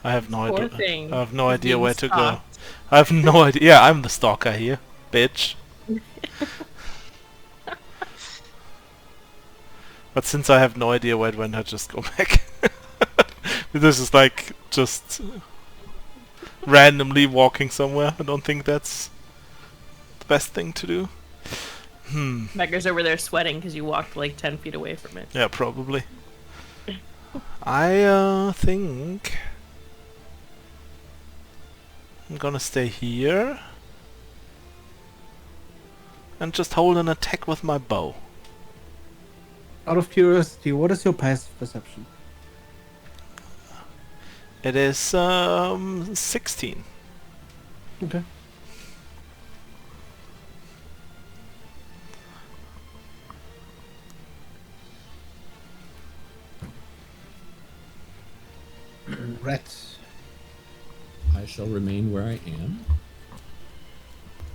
I have no Poor idea. thing. I have no He's idea being where to go. stalked. I have no idea. Yeah, I'm the stalker here, bitch. But since I have no idea where it went, I just go back. This is like just randomly walking somewhere. I don't think that's the best thing to do. Megger's over there sweating because you walked like 10 feet away from it. Yeah, probably. I think I'm gonna stay here and just hold an attack with my bow. Out of curiosity, what is your passive perception? It is 16. Okay. Rat. I shall remain where I am.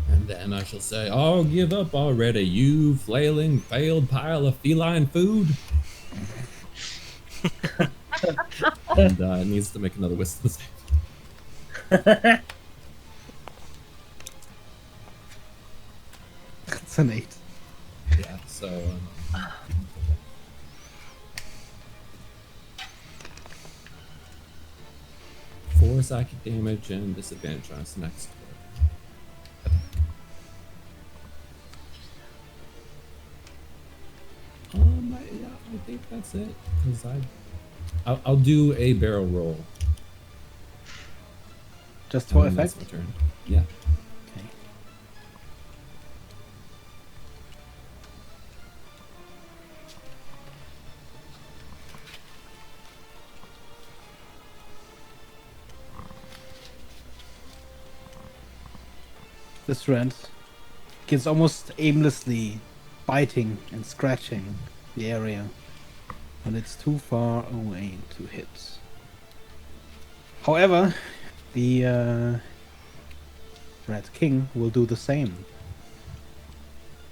And then I shall say, oh, give up already, you flailing, failed pile of feline food. And it needs to make another wisdom save. That's an 8. Yeah, so... 4 psychic damage and disadvantage on its next I think that's it. Because I'll do a barrel roll. Just for and then effect? that's my turn. Yeah. Okay. This rat gets almost aimlessly biting and scratching the area, but it's too far away to hit. However, the Rat King will do the same.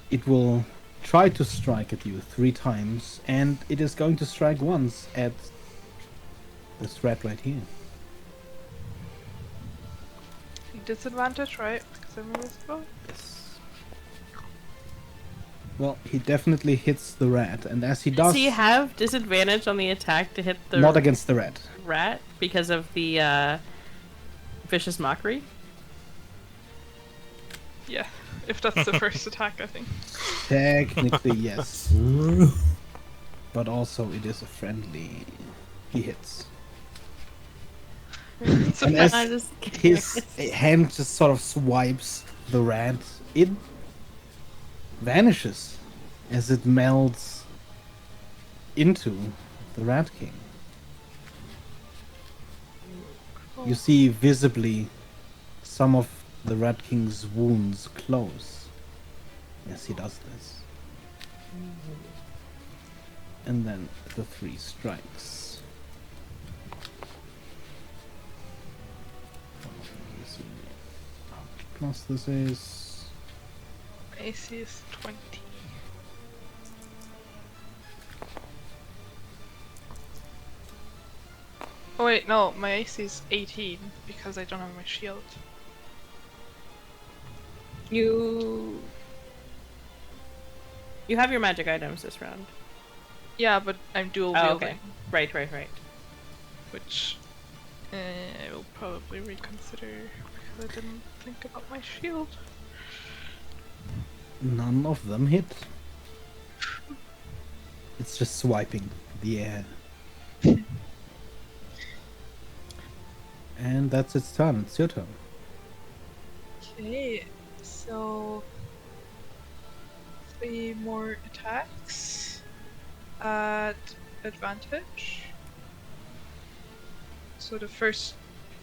It will try to strike at you 3 times, and it is going to strike once at this rat right here. Disadvantage, right? Because I'm invisible. Yes. Well, he definitely hits the rat, and as he Does does, he have disadvantage on the attack to hit the not against the rat. rat because of the vicious mockery? Yeah, if that's the first attack, I think. Technically, yes, but also it is a friendly. He hits. And as I'm just his hand just sort of swipes the rat, it vanishes as it melts into the Rat King. You see visibly some of the Rat King's wounds close as he does this. And then the 3 strikes. Plus this is AC is 20. Oh wait, no, my AC is 18 because I don't have my shield. You have your magic items this round. Yeah, but I'm dual Oh, wielding. okay. Right. which I will probably reconsider because I didn't think about my shield. None of them hit. It's just swiping the air. And that's its turn. It's your turn. Okay, so 3 more attacks at advantage. So the first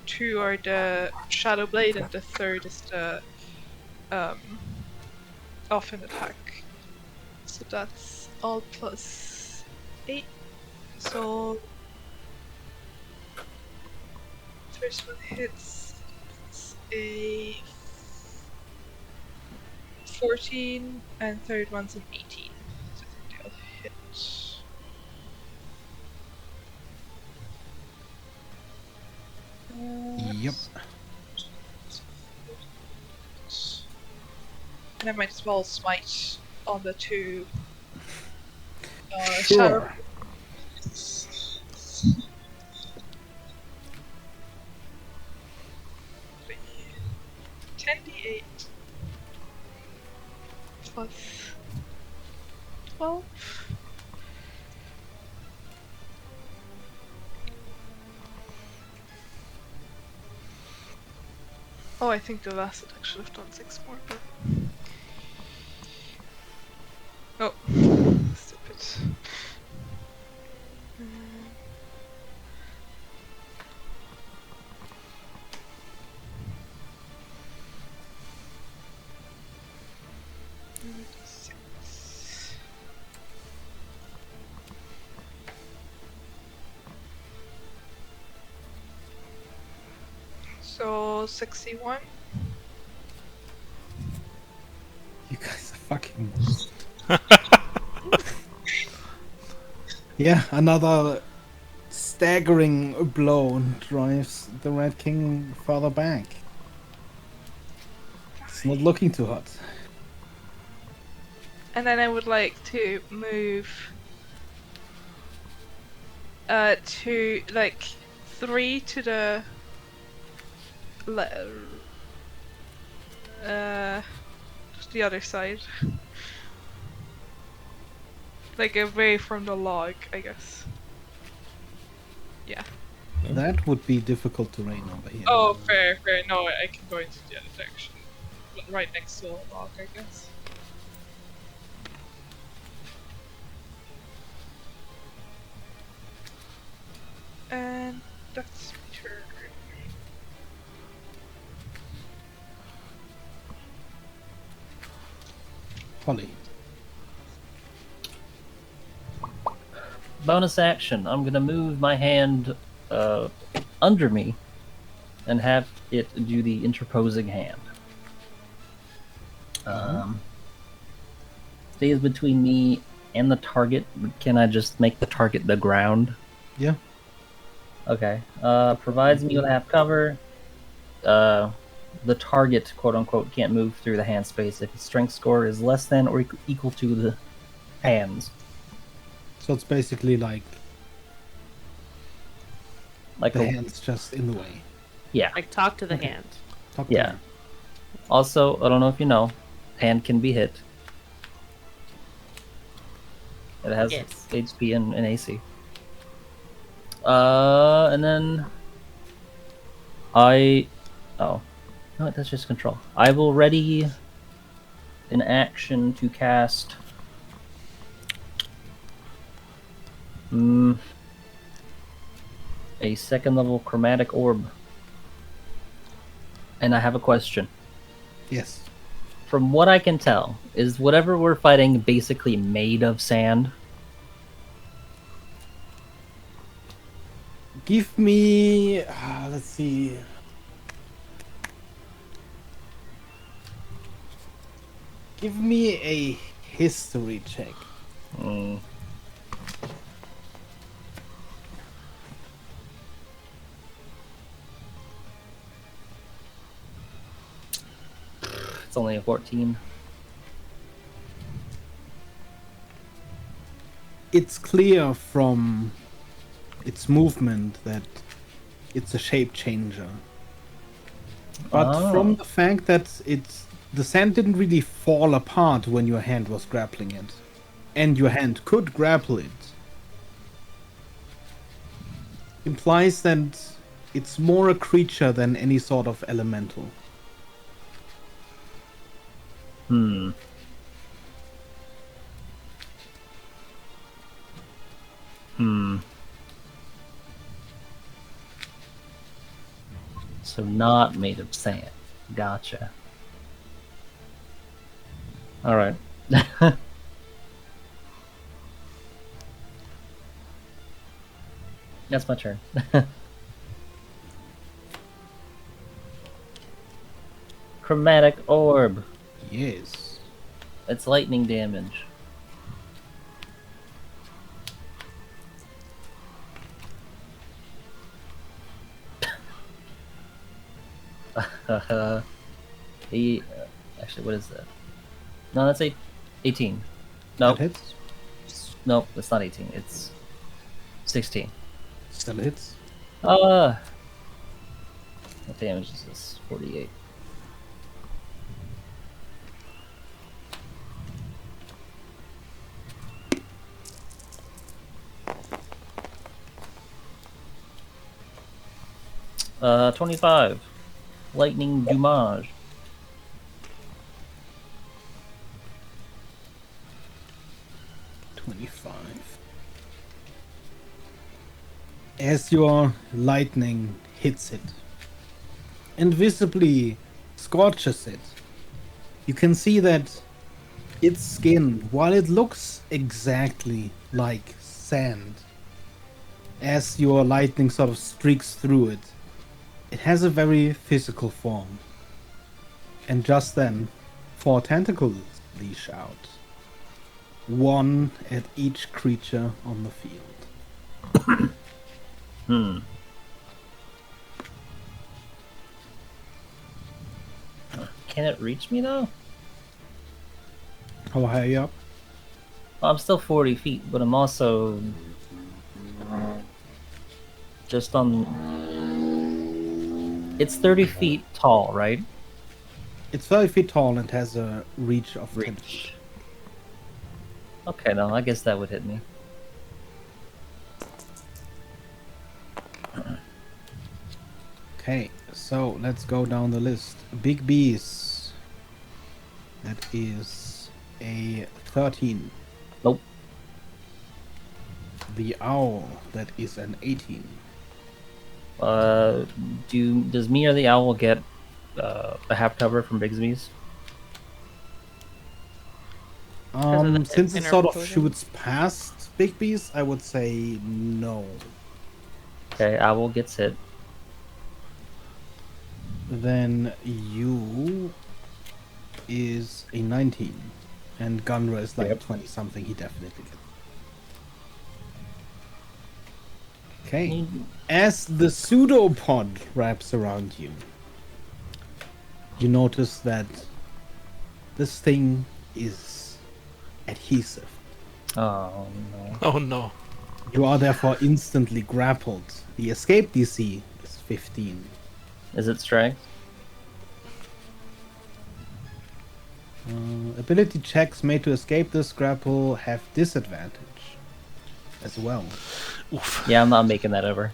2 are the Shadow Blade, and the third is the offhand attack. So that's all plus 8. So first one hits, it's a 14, and third one's an 18. So I think they'll hit. Yep. And I might as well smite on the 2 shadow. Sure. 10d8 plus 12. Oh, I think the last attack should have done 6 more, but... Oh, stupid. So 61. You guys are fucking. Yeah, another staggering blow drives the Red King further back. It's not looking too hot. And then I would like to move to like 3 to the just the other side. Like away from the log, I guess. Yeah. That would be difficult terrain over here. Oh, fair. No, I can go into the other direction. Right next to the log, I guess. And that's my turn. Polly. Bonus action. I'm gonna move my hand under me and have it do the interposing hand. Stays between me and the target. Can I just make the target the ground? Yeah. Okay. Provides me with half cover. The target, quote unquote, can't move through the hand space if its strength score is less than or equal to the hands. So it's basically like Like the a, hand's just in the way. yeah. Like talk to the Okay. hand. Talk to Yeah. me. Also, I don't know if you know, hand can be hit. It has Yes. HP and AC. And then oh, no, that's just control. I will ready an action to cast a second level chromatic orb. And I have a question. Yes. From what I can tell, is whatever we're fighting basically made of sand? Give me. Let's see. Give me a history check. It's only a 14. It's clear from its movement that it's a shape changer. But from the fact that the sand didn't really fall apart when your hand was grappling it, and your hand could grapple it, implies that it's more a creature than any sort of elemental. Hmm. So not made of sand. Gotcha. Alright. That's my turn. Chromatic orb. Yes. It's lightning damage. Actually, what is that? No, that's 18. Nope. That hits. Nope, it's not 18. It's 16. Still hits. What damage is this? 48. Uh, 25. Lightning Dumage. As your lightning hits it and visibly scorches it, you can see that its skin, while it looks exactly like sand, as your lightning sort of streaks through it, it has a very physical form. And just then, 4 tentacles leash out, one at each creature on the field. Can it reach me though? How high are you up? Well, I'm still 40 feet, but I'm also just on. It's 30 feet tall, right? It's 30 feet tall and has a reach of 10 feet. Reach. Okay, no, I guess that would hit me. Okay, so let's go down the list. Big Bees. That is a 13. Nope. The Owl. That is an 18. Does me or the owl get a half cover from Bigsby's? Since it inner sort of potion? shoots past Big Bees, I would say no. Okay, owl gets hit. Then you is a 19. And Gunra is like Yep. 20 something. He definitely gets. Okay. As the pseudopod wraps around you, you notice that this thing is adhesive. Oh no. Oh no. You are therefore instantly grappled. The escape DC is 15. Is it strength? Ability checks made to escape this grapple have disadvantage as well. Oof. Yeah, I'm not making that over.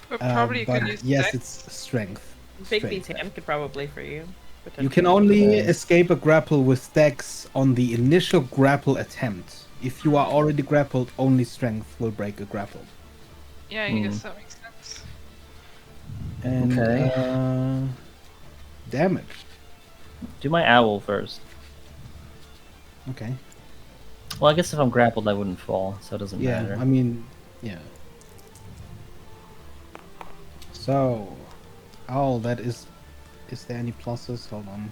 But probably you But can use yes, dex. it's strength. Big Strength. B10 could probably for you. You can potentially. only Okay. escape a grapple with dex on the initial grapple attempt. If you are already grappled, only strength will break a grapple. Yeah, I guess that makes sense. And Okay. damage. Do my owl first. Okay. Well, I guess if I'm grappled, I wouldn't fall, so it doesn't Yeah, matter. I mean, yeah. So, Owl, that is there any pluses? Hold on.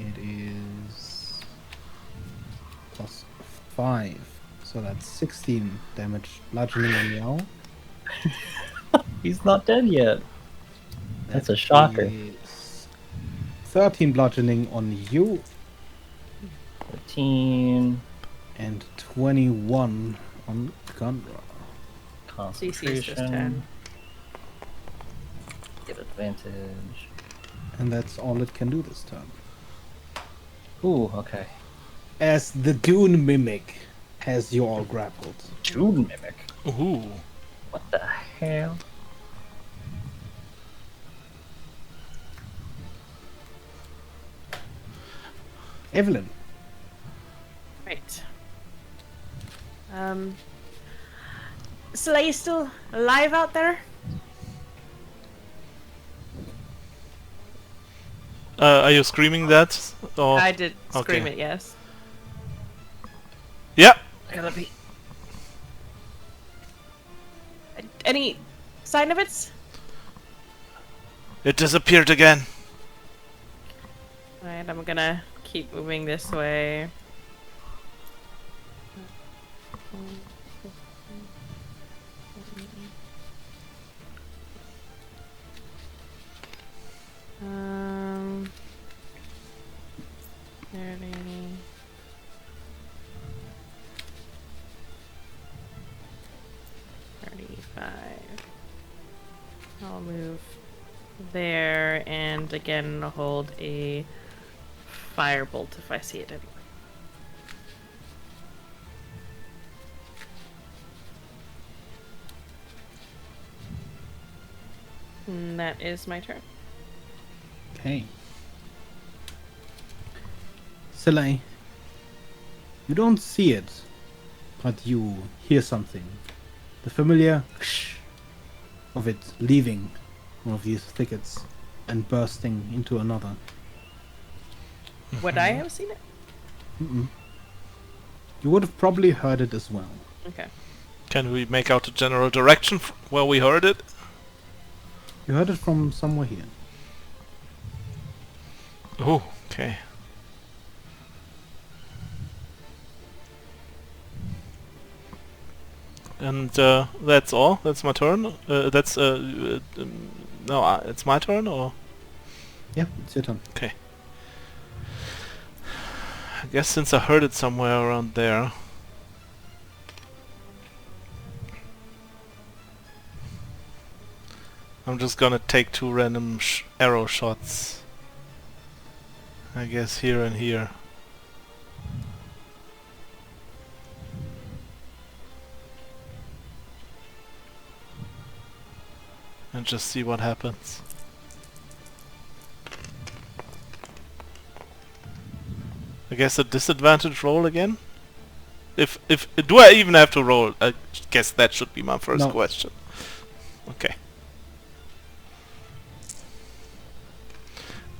It is plus 5. So that's 16 damage bludgeoning on the Owl. He's not dead yet. That's That a shocker. is 13 bludgeoning on you 13. and 21 on Gundra. CC is just 10. Concentration. Get advantage. And that's all it can do this turn. Ooh, okay. As the Dune Mimic has you all grappled. Dune Mimic. Ooh. What the hell? Evelyn. Right. Slay still alive out there? Are you screaming that? Or I did scream okay. it, yes. Yeah. I gotta be. Any sign of it? It disappeared again. Alright, I'm gonna keep moving this way. Um, 30. 35. I'll move there and again hold a firebolt if I see it anywhere. And that is my turn. Okay. Selay, you don't see it, but you hear something. The familiar of it leaving one of these thickets and bursting into another. Would I have seen it? Mm-mm. You would have probably heard it as well. Okay. Can we make out the general direction where we heard it? You heard it from somewhere here. Oh, okay. And that's all? That's my turn? No, it's my turn, or? Yeah, it's your turn. Okay. I guess since I heard it somewhere around there... I'm just gonna take 2 random arrow shots. I guess here and here. And just see what happens. I guess a disadvantage roll again? If do I even have to roll? I guess that should be my first question. Okay.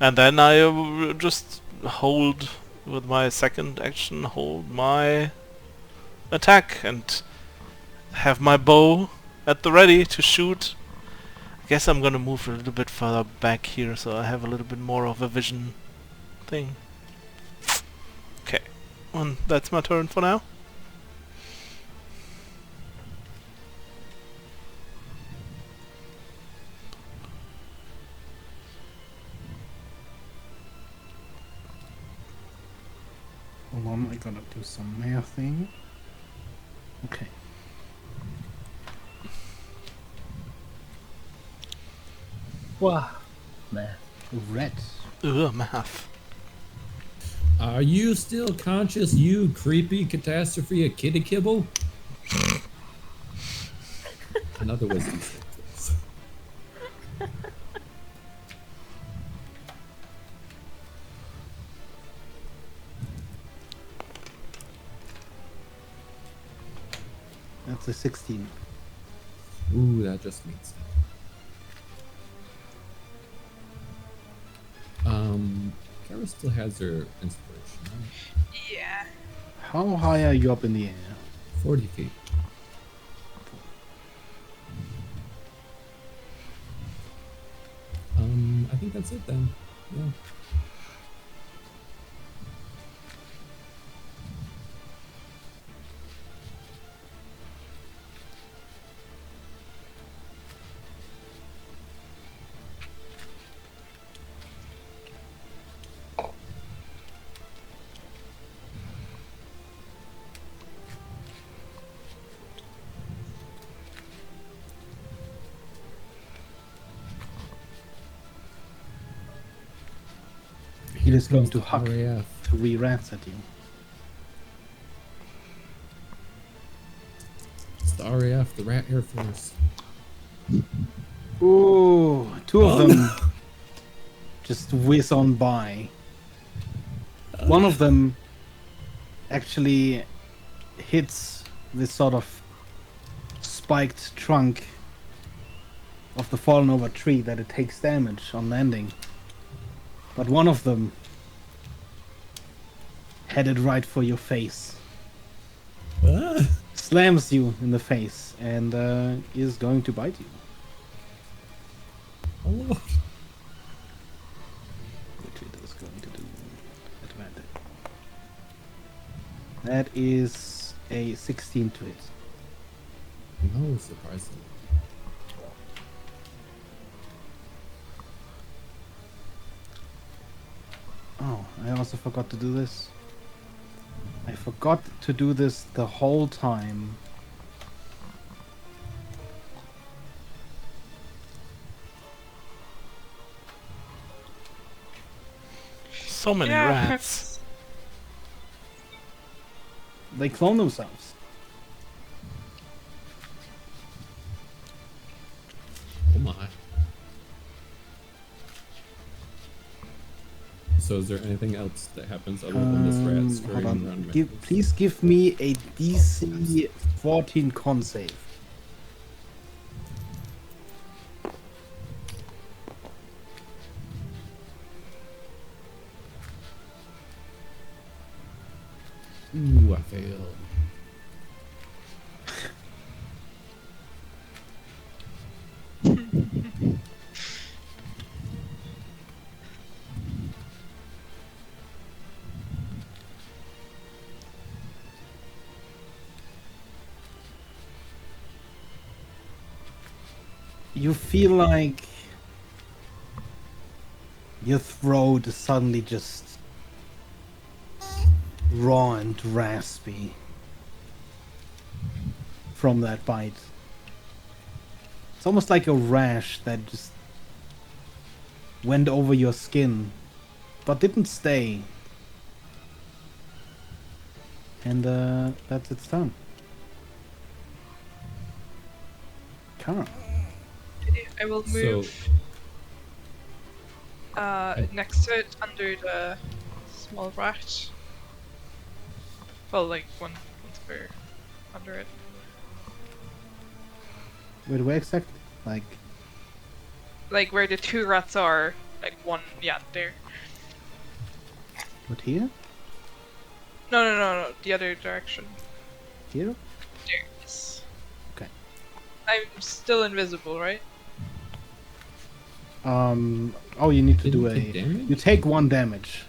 And then I just hold with my second action, hold my attack and have my bow at the ready to shoot. I guess I'm gonna move a little bit further back here so I have a little bit more of a vision thing. Okay, and that's my turn for now. Hold on, I gotta do some mathing. Okay. Wow. Math. Red. Ugh, math. Are you still conscious, you creepy catastrophe of kitty kibble? Another wisdom save, please. That's a 16. Ooh, that just means it. Kara still has her inspiration, right? Yeah. How high are you up in the air? 40 feet. I think that's it then. Yeah. It is going comes to the huck RAF. to re-rats at you. It's the RAF, the Rat Air Force. Ooh, two of Oh, them no. just whiz on by. One of them actually hits this sort of spiked trunk of the fallen over tree that it takes damage on landing. But one of them headed right for your face. Ah. Slams you in the face and is going to bite you. Oh, Lord. Which it is going to do advantage. That is a 16 to hit. No, surprisingly. Oh, I also forgot to do this. I forgot to do this the whole time. So many Yeah. rats. They clone themselves. Oh my. So is there anything else that happens other than this rat Hold scurrying on. around? Please give me a DC 14 con save. Ooh, I failed. You feel like your throat is suddenly just raw and raspy from that bite. It's almost like a rash that just went over your skin, but didn't stay. And that's its turn. Kara. I will So- move next to it under the small rat. Well, like one square under it. Wait, where exactly? Like where the two rats are. Like one, yeah, there. What, here? No, the other direction. Here? There, yes. Okay. I'm still invisible, right? Oh, you need to Didn't do take a... damage? You take 1 damage.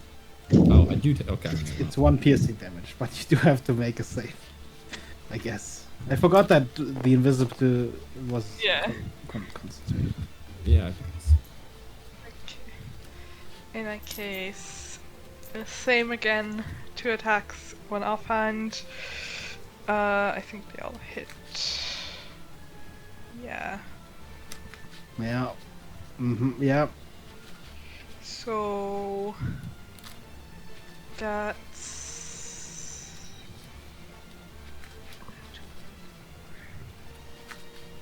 Oh, I do. Okay. It's 1 piercing damage, but you do have to make a save. I guess. I forgot that the invisible was Yeah. concentrated. Yeah. I think it's- Okay. In that case, same again. 2 attacks, 1 offhand. I think they all hit. Yeah. Yeah. Yeah. So that's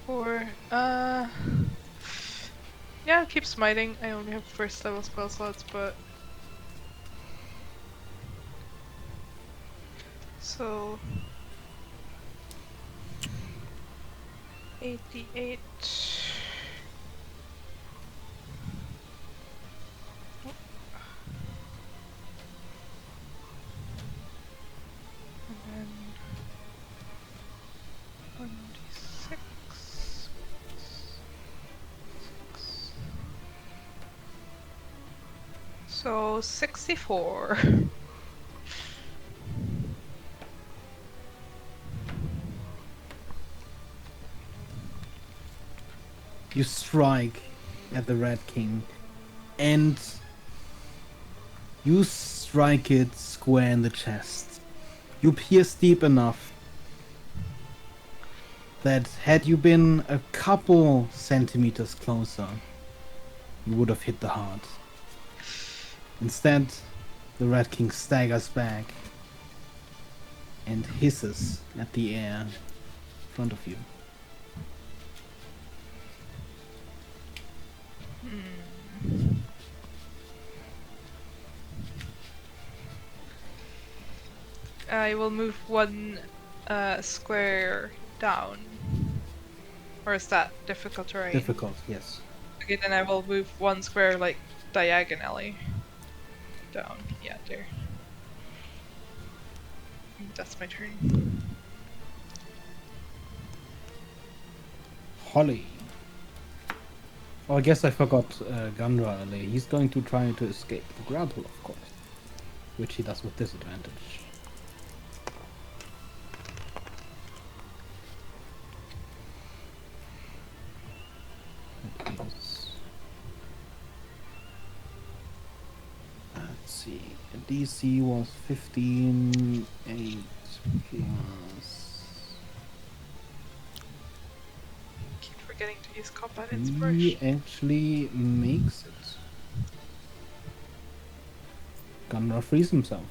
4. Yeah, I'll keep smiting. I only have 1st level spell slots, but so 88. And then 1d6. So 64. You strike at the Rat King, and you strike it square in the chest. You pierce deep enough that had you been a couple centimeters closer, you would have hit the heart. Instead, the Red King staggers back and hisses at the air in front of you. I will move one square down. Or is that difficult terrain? Difficult, yes. Okay, then I will move one square like diagonally down. Yeah, there. That's my turn. Holly. Oh, I guess I forgot Gunra earlier. He's going to try to escape the grapple, of course. Which he does with disadvantage. Let's see. DC was 15, 8 plus. Keep forgetting to use combat He inspiration. actually makes it. Gunra frees himself.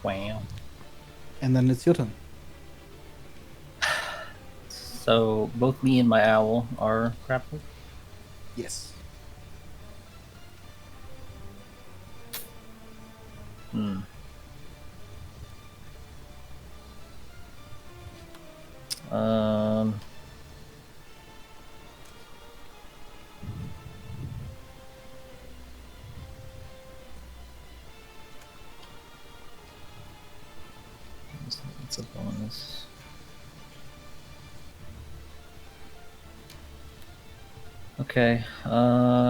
Wow. And then it's your turn. So both me and my owl are grappled. Yes. Hmm. Um. It's a bonus. Okay. 10,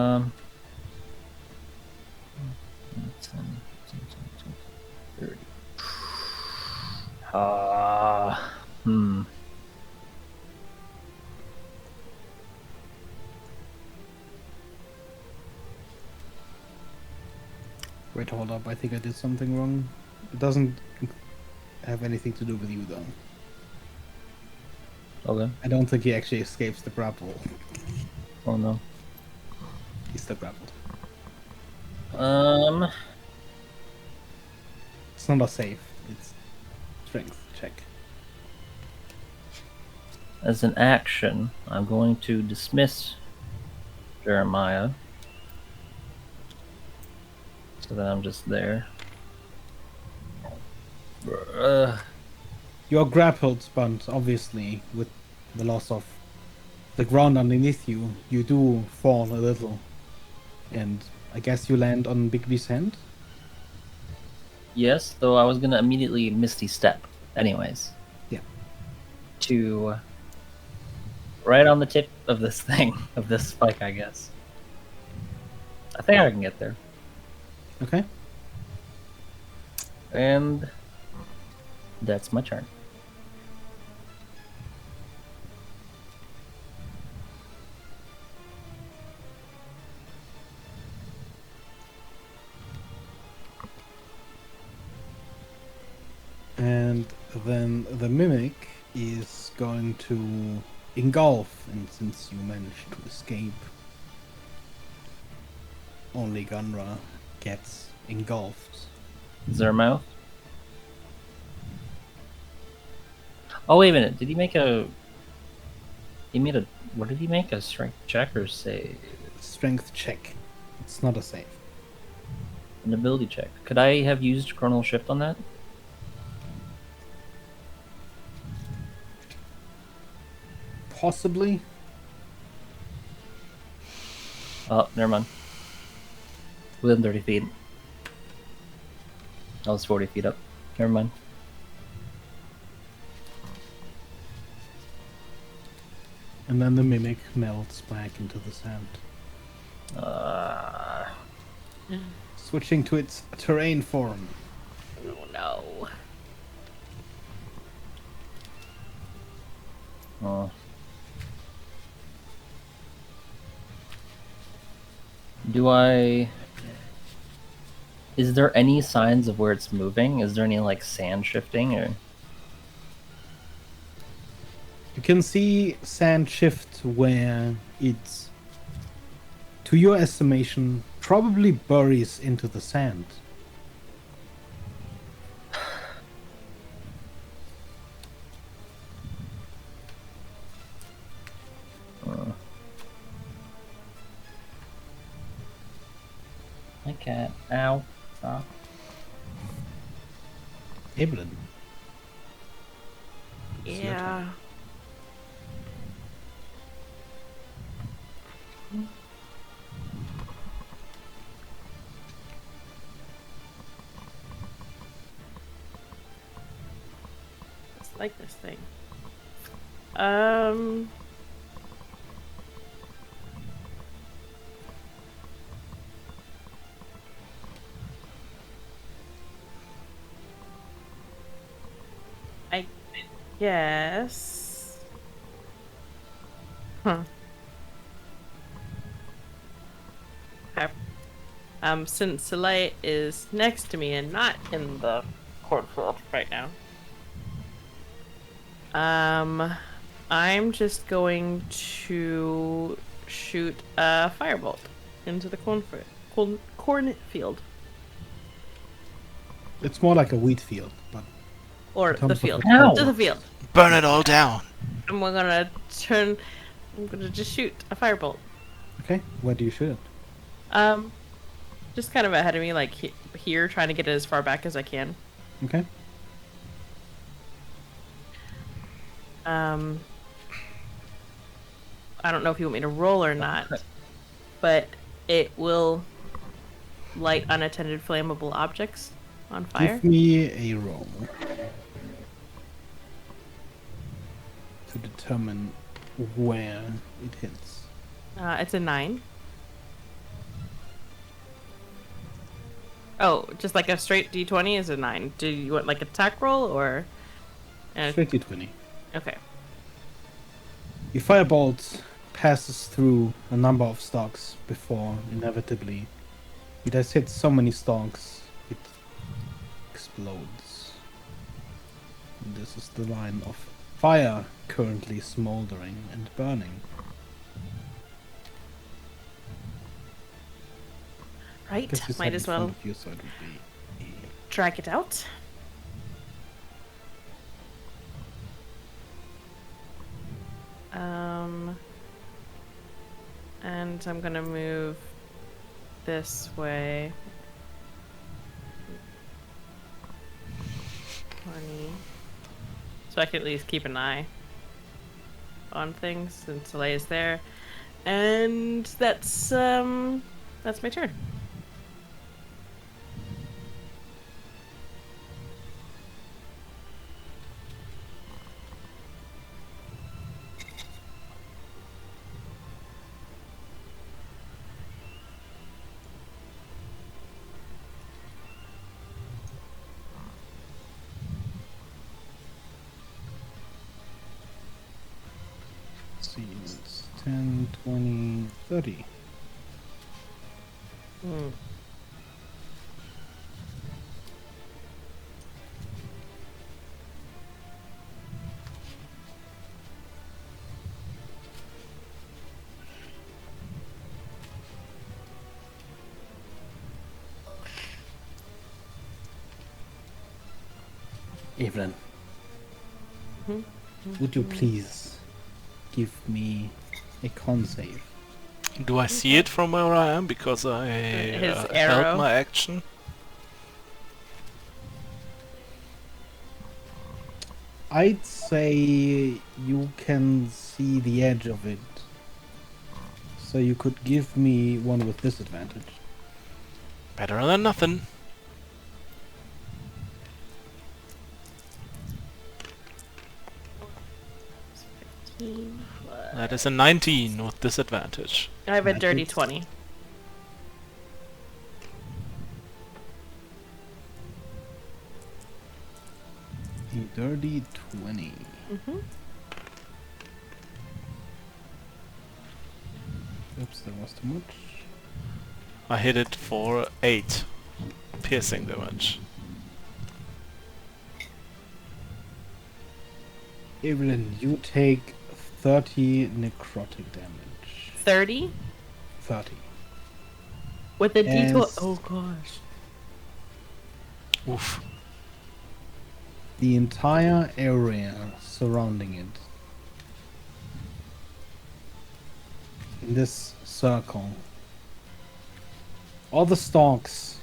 30. Hmm. Wait, hold up. I think I did something wrong. It doesn't have anything to do with you, though. Okay. I don't think he actually escapes the grapple. Oh no. He's still grappled. It's not a save. It's strength check. As an action, I'm going to dismiss Jeremiah. So that I'm just there. You're grappled, but obviously, with the loss of the ground underneath you, you do fall a little. And I guess you land on Bigby's hand? Yes, though I was gonna immediately Misty Step, anyways. Yeah. To right on the tip of this thing, of this spike, I guess. I think I can get there. Okay. And that's my turn. And then the Mimic is going to engulf, and since you managed to escape, only Gunra gets engulfed. Is there a mouth? Oh, wait a minute. Did he make a... He made a... What did he make? A strength check or save? Strength check. It's not a save. An ability check. Could I have used Chronal Shift on that? Possibly. Oh, never mind. Within 30 feet. I was 40 feet up. Never mind. And then the Mimic melts back into the sand. Switching to its terrain form. Oh no. Oh. Do I... Is there any signs of where it's moving? Is there any, like, sand shifting, or... You can see sand shift where it to your estimation, probably buries into the sand. My cat. Ow. Stop. Evelyn. It's your turn. Yeah. Just like this thing. I guess. Huh. Okay. Since Soleil is next to me and not in the cornfield right now, I'm just going to shoot a firebolt into the cornfield. It's more like a wheat field, but Or In the terms of field. the Ow. To the field. Burn it all down. And we're gonna turn. I'm gonna just shoot a firebolt. okay. Where do you shoot it? Just kind of ahead of me, like here, trying to get it as far back as I can. Okay. I don't know if you want me to roll or not, but it will light unattended flammable objects on fire. Give me a roll to determine where it hits. It's a 9. Oh, just like a straight D20 is a 9. Do you want like attack roll or? Straight D20. Okay. Your firebolt passes through a number of stalks before, inevitably, it has hit so many stalks, it explodes. And this is the line of fire currently smoldering and burning. Right. Guess it's Might like as in front well of you, so it would be drag it out. And I'm gonna move this way. 20. So I can at least keep an eye on things since Soleil is there. And that's my turn. Let's see, it's 10, 20, 30. Evelyn, would you please give me a con save? Do I see it from where I am because I His held arrow. my action? I'd say you can see the edge of it. So you could give me one with disadvantage. Better than nothing. That is a 19 with disadvantage. I have a That dirty hits. 20. A dirty 20. Oops, that was too much. I hit it for 8 piercing damage. Evelyn, you take 30 necrotic damage. 30? 30. With a D12. As Oh gosh. Oof. the entire area surrounding it, in this circle, all the stalks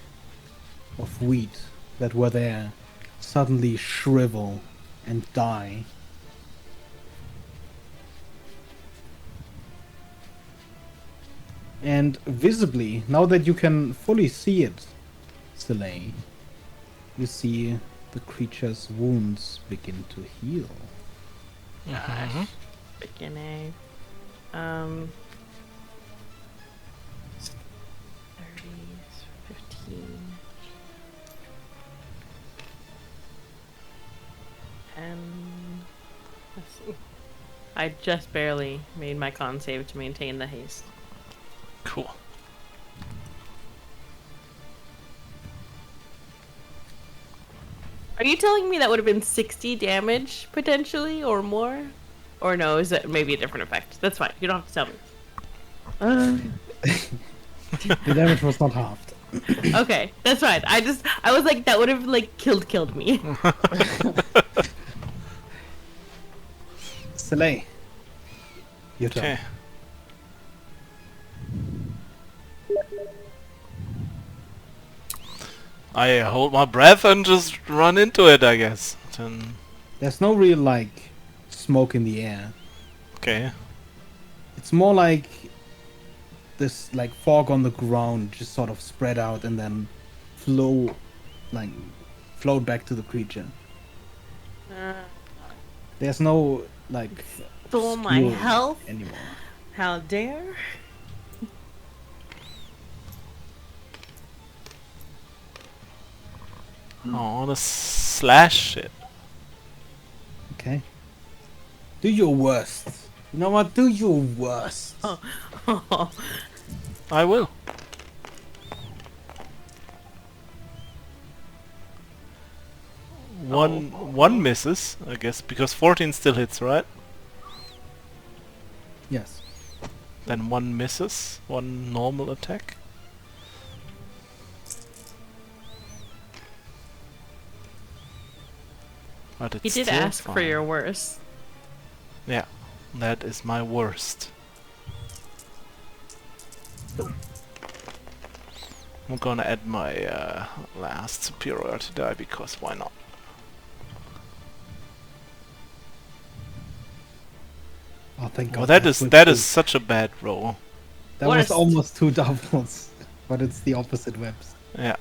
of wheat that were there suddenly shrivel and die. And visibly, now that you can fully see it, Soleil, you see the creature's wounds begin to heal. Gosh. Beginning. 30, 15. And let's see. I just barely made my con save to maintain the haste. Cool. Are you telling me that would have been 60 damage potentially or more? Or no, is it maybe a different effect? That's fine. You don't have to tell me. The damage was not halved. Okay, that's fine. I was like, that would have like killed me. Soleil, your turn. Okay. I hold my breath and just run into it, I guess. Then, There's no real like smoke in the air. okay. It's more like this like fog on the ground just sort of spread out and then float back to the creature. There's no like Stole my fuel health? anymore. How dare? I wanna slash it. Okay. Do your worst. You know what? Do your worst. I will. One misses, I guess, because 14 still hits, right? Yes. Then one misses, one normal attack. But it's He did still ask for fine. your worst. Yeah, that is my worst. I'm gonna add my last superiority die because why not? Oh, thank God. Well, that that's is with such a bad roll. That was Worst. almost 2 doubles, but it's the opposite webs. Yeah.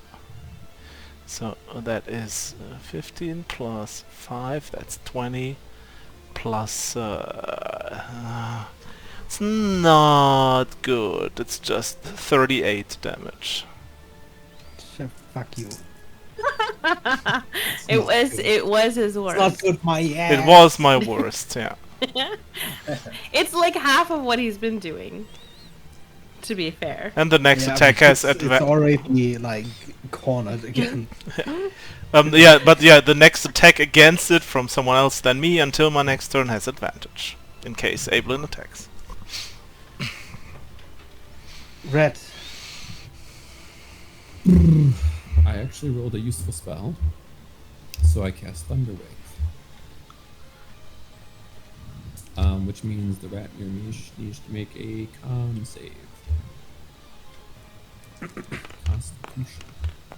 So that is 15 plus 5. That's 20 plus. It's not good. It's just 38 damage. Fuck you. It was his It's not worst. good, my ass. It was my worst. Yeah. It's like half of what he's been doing. To be fair. And the next Yeah, attack but has it's advantage. already like cornered again. Yeah, but yeah, the next attack against it from someone else than me until my next turn has advantage, in case Abelin attacks. Red. I actually rolled a useful spell, so I cast Thunderwave. Which means the rat near me needs to make a con save. Constitution.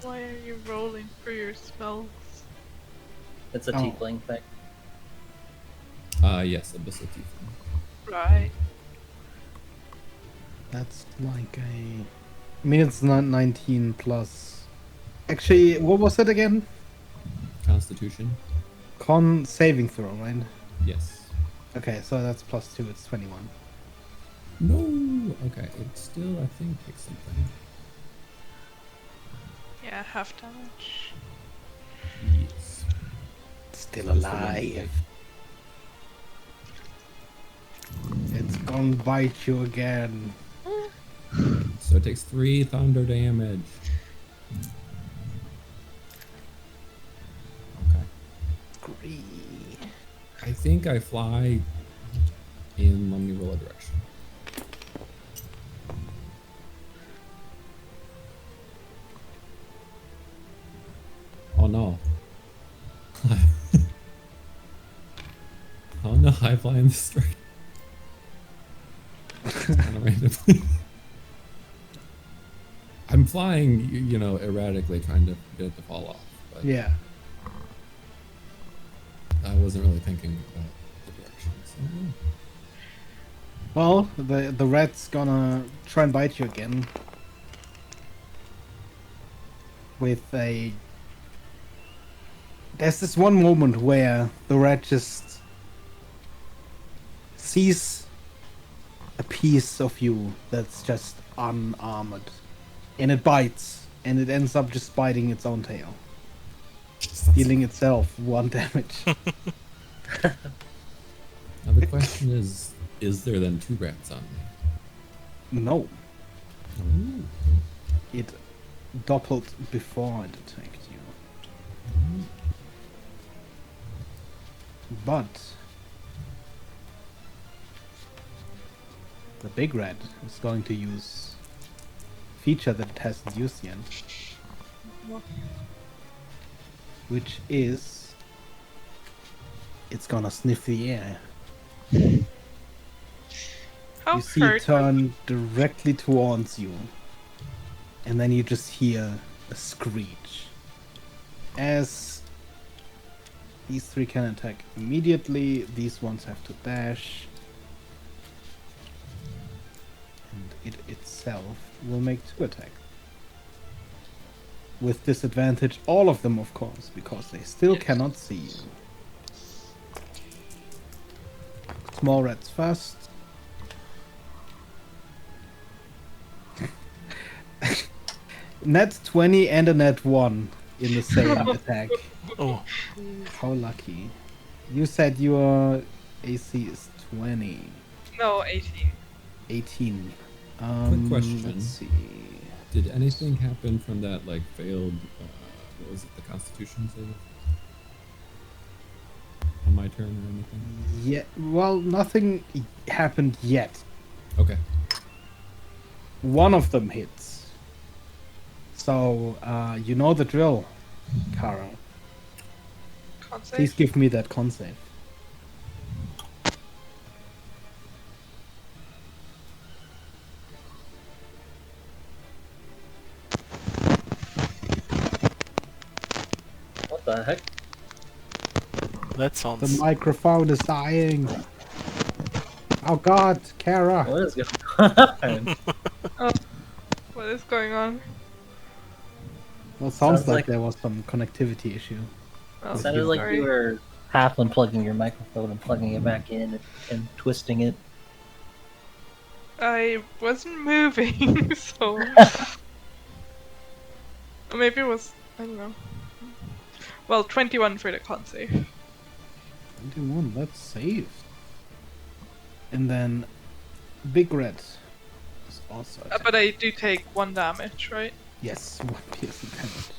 Why are you rolling for your spells? It's a Oh. tiefling thing. Yes, Abyssal Tiefling. Right. That's like a... I mean, it's not 19 plus... Actually, what was it again? Constitution. Con saving throw, right? Yes. Okay, so that's plus 2, it's 21. No. Okay, it still I think takes something. Yeah, half damage. Yes. Still So it's the one alive. It's gonna bite you again. So it takes 3 thunder damage. Okay. I think I fly in. Let me roll a direction. Oh no, I fly in the straight. Kind of randomly. I'm flying, you know, erratically, trying to get it to fall off. But Yeah. I wasn't really thinking about the direction. So, yeah. Well, the rat's gonna try and bite you again. With a... There's this one moment where the rat just sees a piece of you that's just unarmored. And it bites, and it ends up just biting its own tail. Dealing itself 1 damage. Now the question is there then 2 rats on me? No, Ooh. it doppeled before it attacked you. But the big rat is going to use a feature that it hasn't used yet, which is it's gonna sniff the air. How You see it hurt? turn directly towards you, and then you just hear a screech. As these 3 can attack immediately, these ones have to dash. And it itself will make 2 attacks. With disadvantage, all of them, of course, because they still Yes. cannot see you. Small rats first. Net 20 and a net 1 in the same attack. Oh, How lucky. You said your AC is 20. No, 18. 18. Quick question. Let's see. Did anything happen from that like failed? What was it? The Constitution save on my turn or anything? Yeah, well, nothing happened yet. Okay. One of them hits. So, you know the drill, Kara. Can't say. Please give me that con save. What the heck? that The sounds... microphone is dying. Oh god, Kara. What is going on? What is going on? Well, sounds Sounds like like- there was some connectivity issue. Oh, With Sounded you. like sorry. you were half unplugging your microphone and plugging it back in and twisting it. I wasn't moving, so... Or maybe it was... I don't know. Well, 21 for the con save. 21, that's saved. And then Big Red is also But I do take 1 damage, right? yes, 1 piercing damage.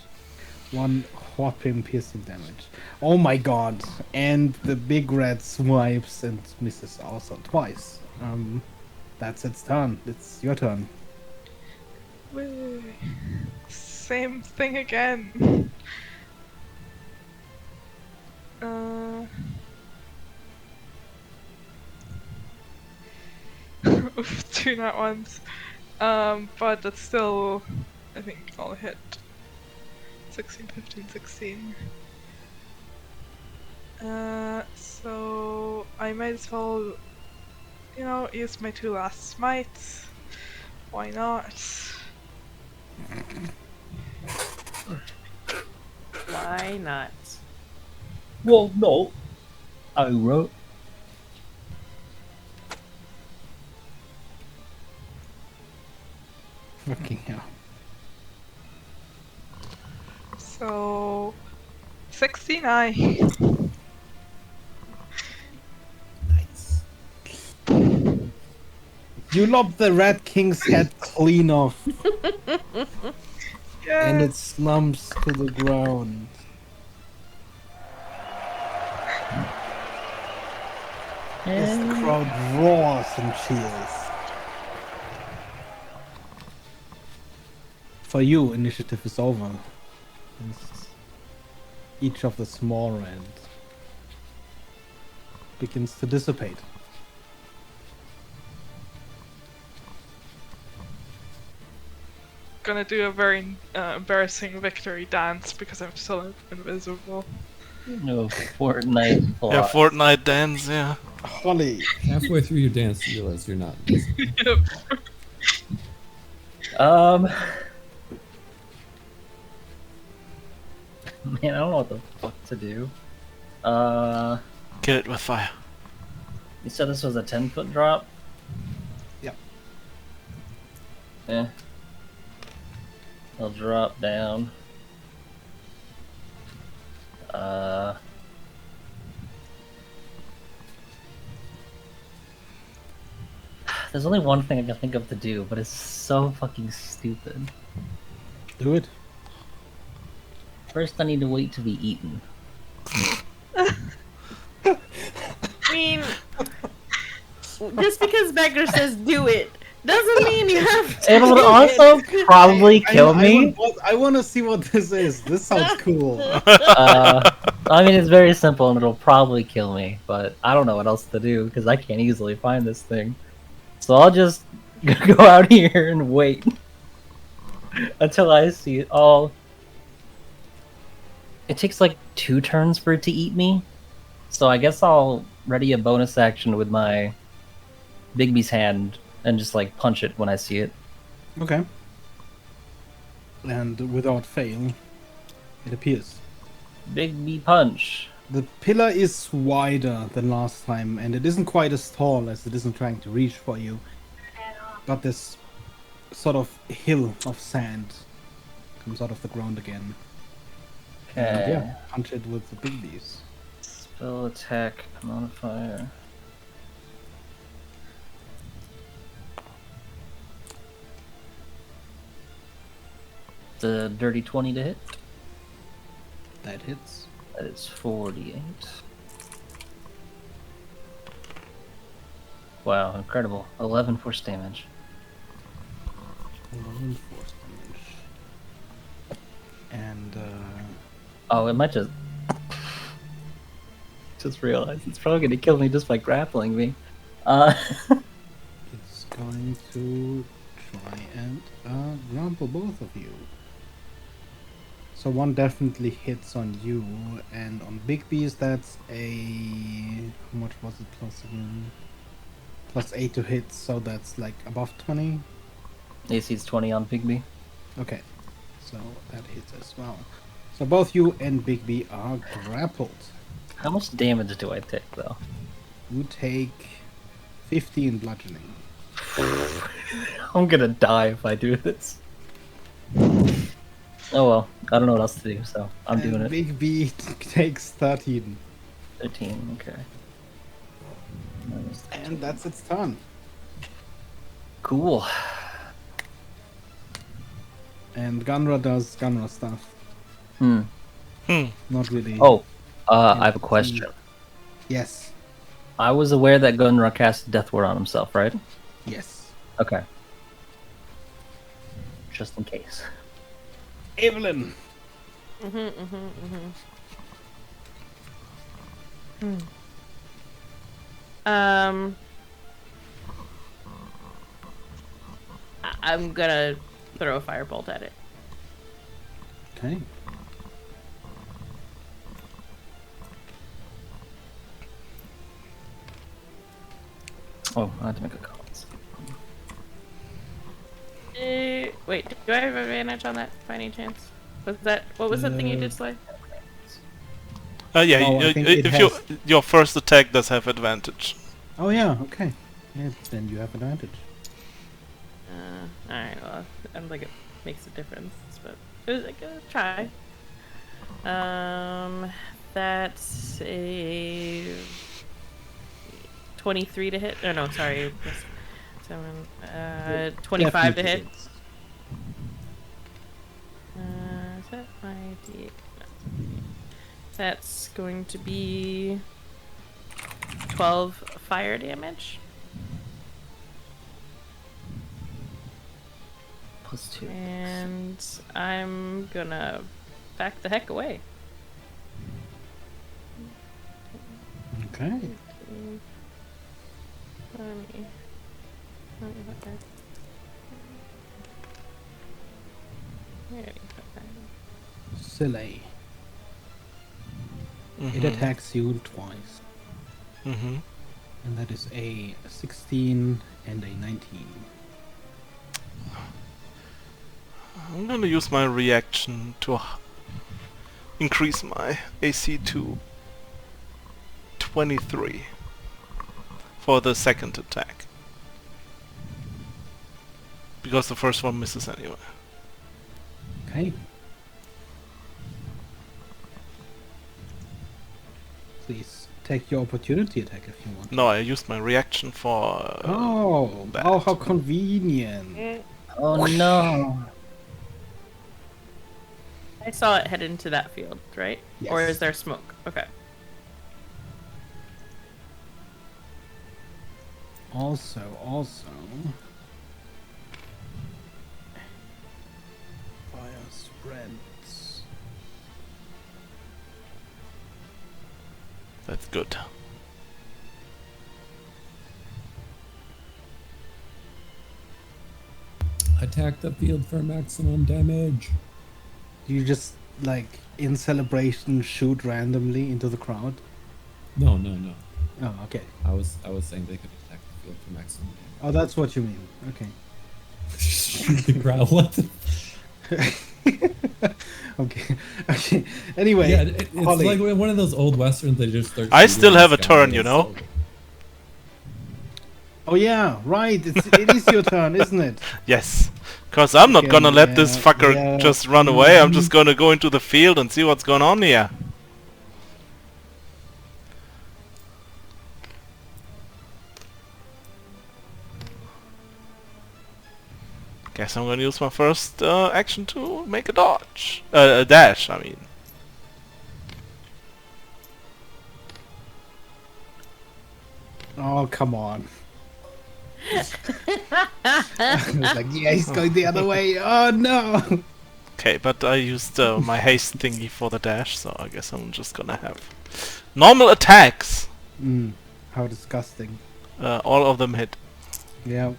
1 whopping piercing damage. Oh my god. And the Big Red swipes and misses also twice. That's its turn. It's your turn. Whee. Same thing again. Oof, 2 nat ones. But that's still, I think I'll hit 16, 15, 16. So I might as well, you know, use my 2 last smites. Why not? Why not? Well, no. I wrote. Fucking hell. So 69. Nice. You lob the Rat King's head clean off, Yeah. and it slumps to the ground. As the crowd roars and cheers. For you, initiative is over. It's each of the small rats begins to dissipate. Gonna do a very embarrassing victory dance because I'm still invisible. No, Fortnite Yeah, plot. Fortnite dance, yeah. Holly. Halfway through your dance, you realize you're not invisible. Man, I don't know what the fuck to do. Kill it with fire. You said this was a 10-foot drop? Yep. Yeah. I'll drop down. There's only one thing I can think of to do, but it's so fucking stupid. Do it. First, I need to wait to be eaten. I mean, just because Becker says do it doesn't mean you have to. It would do also it. probably kill me. I want to see what this is. This sounds cool. I mean, it's very simple and it'll probably kill me, but I don't know what else to do because I can't easily find this thing. So I'll just go out here and wait until I see it all. It takes like 2 turns for it to eat me, so I guess I'll ready a bonus action with my Bigby's hand and just like punch it when I see it. Okay. And without fail, it appears. Bigby punch. The pillar is wider than last time, and it isn't quite as tall as it isn't trying to reach for you. But this sort of hill of sand comes out of the ground again. And Okay. yeah, punch it with the big bees. Spell attack modifier. The dirty 20 to hit. That hits. That is 48. Wow, incredible. 11 force damage. 11 force damage. And Oh, it might just... just realized it's probably gonna kill me just by grappling me. it's going to try and grapple both of you. So one definitely hits on you, and on Big Bees that's a... how much was it plus again? Plus 8 to hit, so that's like above 20. AC's 20 on Bigby. Okay, so that hits as well. So both you and Big B are grappled. How much damage do I take, though? You take 15 bludgeoning. I'm gonna die if I do this. Oh well, I don't know what else to do, so I'm doing it. Big B takes 13. 13, okay. And that's its turn. Cool. And Gunra does Gunra stuff. Not really. Oh, I have a question. Yes. I was aware that Gunra cast Death Ward on himself, right? Yes. Okay. Just in case. Evelyn. I'm gonna throw a firebolt at it. Okay. Oh, I have to make a call. Wait, do I have advantage on that by any chance? What was the thing you did, Slay? Yeah, Oh, I think it if your first attack does have advantage. Oh yeah, okay. Yeah, then you have advantage. Alright, well, I don't think it makes a difference, but it was like a try. That's a 23 to hit. Oh no, sorry. 25 to hit. Hits. Is that my D8? No. That's going to be 12 fire damage. Plus 2. And I'm gonna back the heck away. Okay. Silly. It Mhm. attacks you twice. Mhm. And that is a 16 and a 19. I'm gonna use my reaction to increase my AC to 23 for the second attack. Because the first one misses anyway. Okay. Please take your opportunity attack if you want. No, I used my reaction for Oh, that. oh, how convenient. Oh no. I saw it head into that field, right? Or Yes. is there smoke? Okay. Also, fire spreads. That's good. Attack the field for maximum damage. You just like in celebration shoot randomly into the crowd. No. Oh, okay. I was saying they could attack the field for maximum damage. Oh, that's what you mean. Okay. Shoot the crowd. What the? Okay. Okay. Anyway, Yeah, it's Holly. like one of those old westerns. They just start. I shooting still at have a this turn, guy, you know? so- Oh yeah, right. It is your turn, isn't it? Yes. Cause I'm not Okay, gonna let this yeah, fucker yeah. just run away. I'm Mhm. just gonna go into the field and see what's going on here. Guess I'm gonna use my first action to make a dodge. A dash, I mean. Oh, come on. I was like, yeah, he's going the other way. Oh no. Okay, but I used my haste thingy for the dash, so I guess I'm just gonna have normal attacks. How disgusting. All of them hit. Yeah.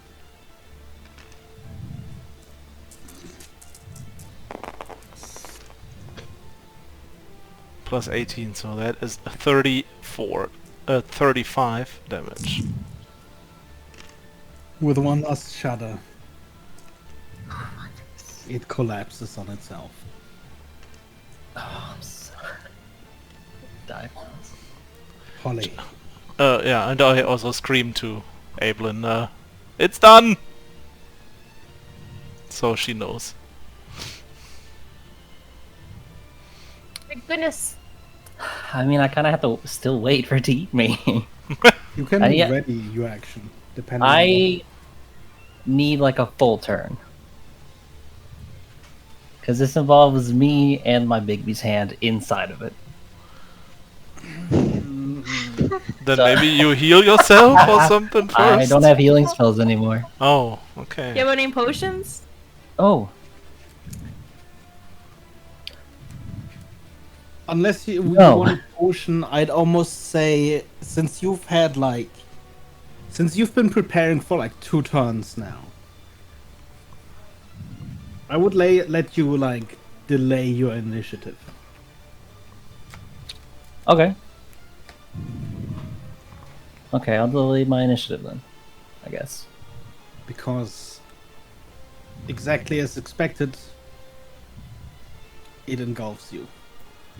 Plus 18, so that is 35 damage. With one last shudder, it collapses on itself. Oh, I'm sorry. Die. Holly. Yeah, and I also scream to Ablin, it's done! So she knows. Thank goodness. I mean, I kind of have to still wait for it to eat me. You can yeah. ready your action, depending on I need like a full turn. Because this involves me and my Bigby's hand inside of it. Then So- maybe you heal yourself or something first? I don't have healing spells anymore. Oh, okay. You have any potions? Oh, Unless you No. want a potion, I'd almost say since you've been preparing for like 2 turns now, I would let you like delay your initiative. okay. Okay, I'll delay my initiative then, I guess. Because exactly as expected, it engulfs you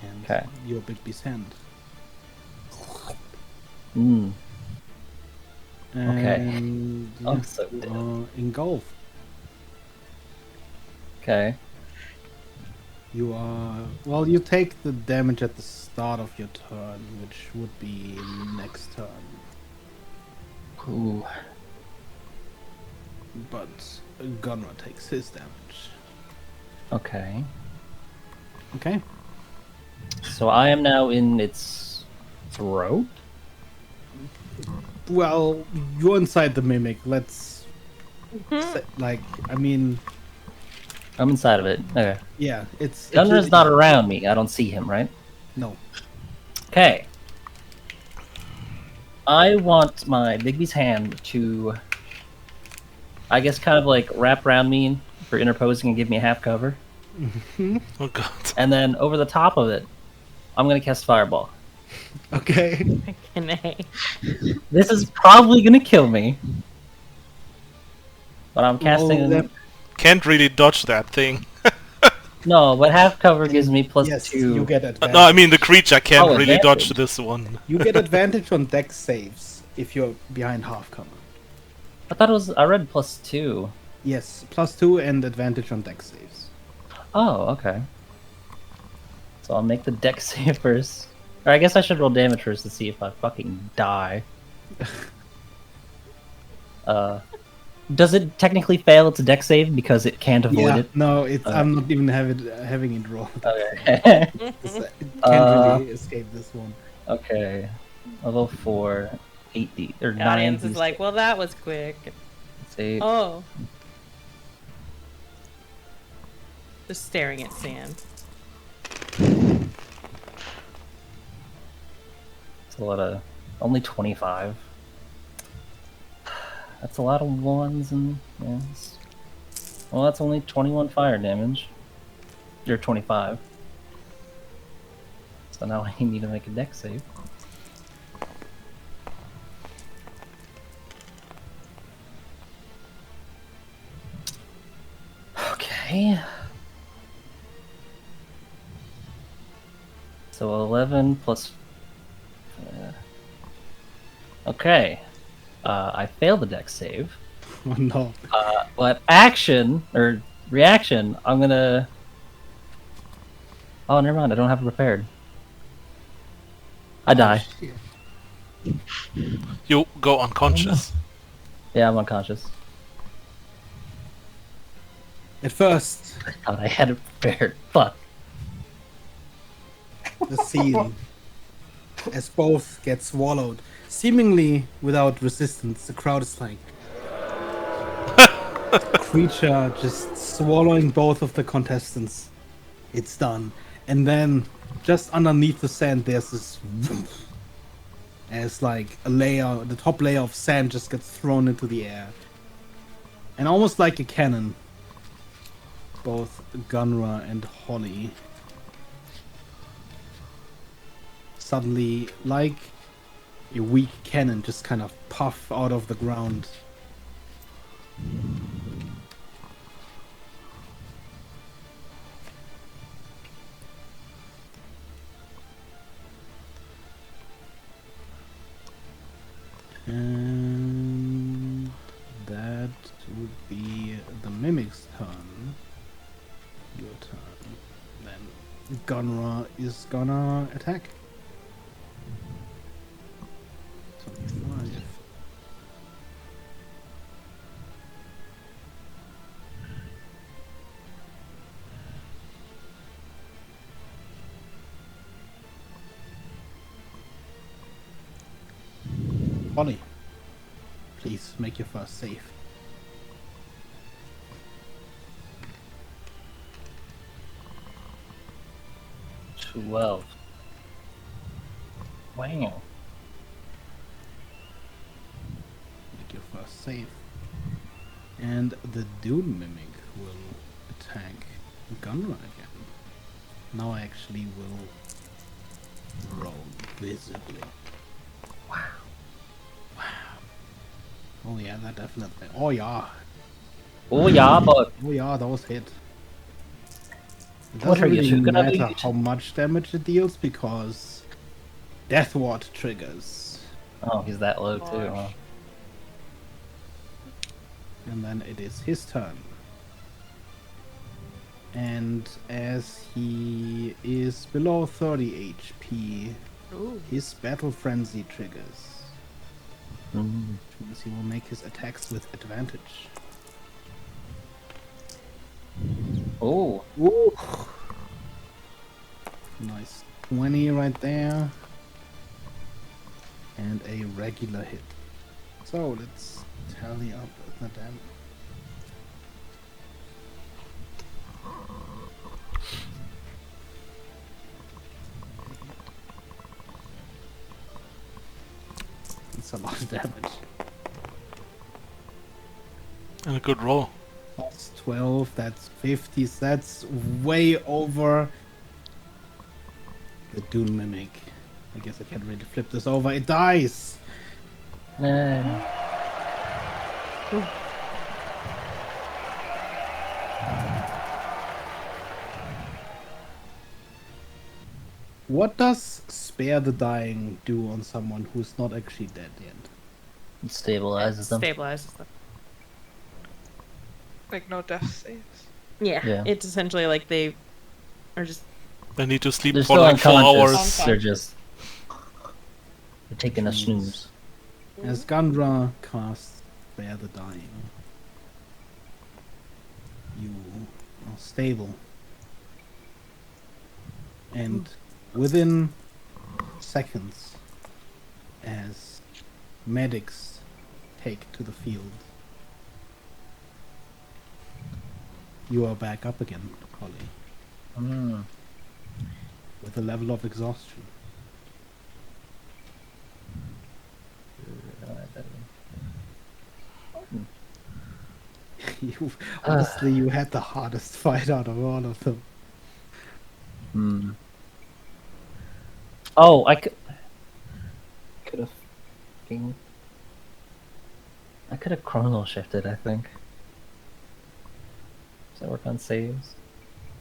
and Okay. your Bigby's hand. Mm. Okay. And I'm so you dead. are engulfed. Okay. You are well. You take the damage at the start of your turn, which would be next turn. Ooh. But Gunra takes his damage. Okay. Okay. So I am now in its throat? Well, you're inside the mimic. Let's like. I mean, I'm inside of it. Okay. yeah. It's Gunner's not around me. I don't see him, right? No. Okay. I want my Bigby's hand to, I guess, kind of like wrap around me for interposing and give me a half cover. Oh god. And then over the top of it, I'm gonna cast Fireball. Okay. Can I? This is probably gonna kill me. But I'm casting... Well, that- Can't really dodge that thing. No, but half cover gives me plus yes, 2. you get advantage. No, I mean the creature can't Oh, really dodge advantage. this one. You get advantage on dex saves if you're behind half cover. I thought it was... I read plus 2. Yes, +2 and advantage on dex saves. Oh, okay. So I'll make the deck save first. Or I guess I should roll damage first to see if I fucking die. Does it technically fail its deck save because it can't avoid it? No, it's Okay. I'm not even having it roll. Okay. It can't really escape this one. Okay. Level 4, 8D or The 9. audience is like, well, that was quick. Save. Oh. Just staring at sand. It's a lot of... Only 25. That's a lot of ones and... Yeah, well, that's only 21 fire damage. You're 25. So now I need to make a deck save. Okay. So 11 plus... okay. I failed the deck save. Oh no. But action, or reaction, I'm gonna... Oh, never mind, I don't have it prepared. I die. Shit. You go unconscious. Yeah, I'm unconscious. At first, I thought I had it prepared. Fuck. the scene as both get swallowed, seemingly without resistance. The crowd is like, creature just swallowing both of the contestants. It's done. And then just underneath the sand there's this as like a layer, the top layer of sand just gets thrown into the air. And almost like a cannon, both Gunra and Holly suddenly, like a weak cannon, just kind of puff out of the ground. And that would be the Mimic's turn. Your turn. Then Gunra is gonna attack. 25. Polly, please make your first save. Wow. Make your first save. And the Dune Mimic will attack Gunra again. Now I actually will roll visibly. Wow. Oh yeah, that definitely. Oh yeah. Oh yeah, but Oh yeah, those hit. It What doesn't are you really two gonna matter do? how much damage it deals because Death Ward triggers. oh, he's that low too. Huh? And then it is his turn. And as he is below 30 HP, Ooh. his Battle Frenzy triggers. Mm. Which means he will make his attacks with advantage. Oh, Ooh. Nice. 20 right there. And a regular hit. So let's tally up the damage. That's a lot of damage. And a good roll. Plus 12, that's 50. That's way over the Dune Mimic. I guess I can't really flip this over. It dies! What does Spare the Dying do on someone who's not actually dead yet? It stabilizes them. Stabilizes them. Like no death saves. Yeah. It's essentially like they are just They need to sleep They're for still like 4 unconscious. hours. They're just they're taking a snooze. As Gundra casts Spare the Dying, you are stable. And within seconds, as medics take to the field, you are back up again, Holly, with a level of exhaustion. Honestly, you had the hardest fight out of all of them. Oh, I could have chrono shifted, I think. Does that work on saves?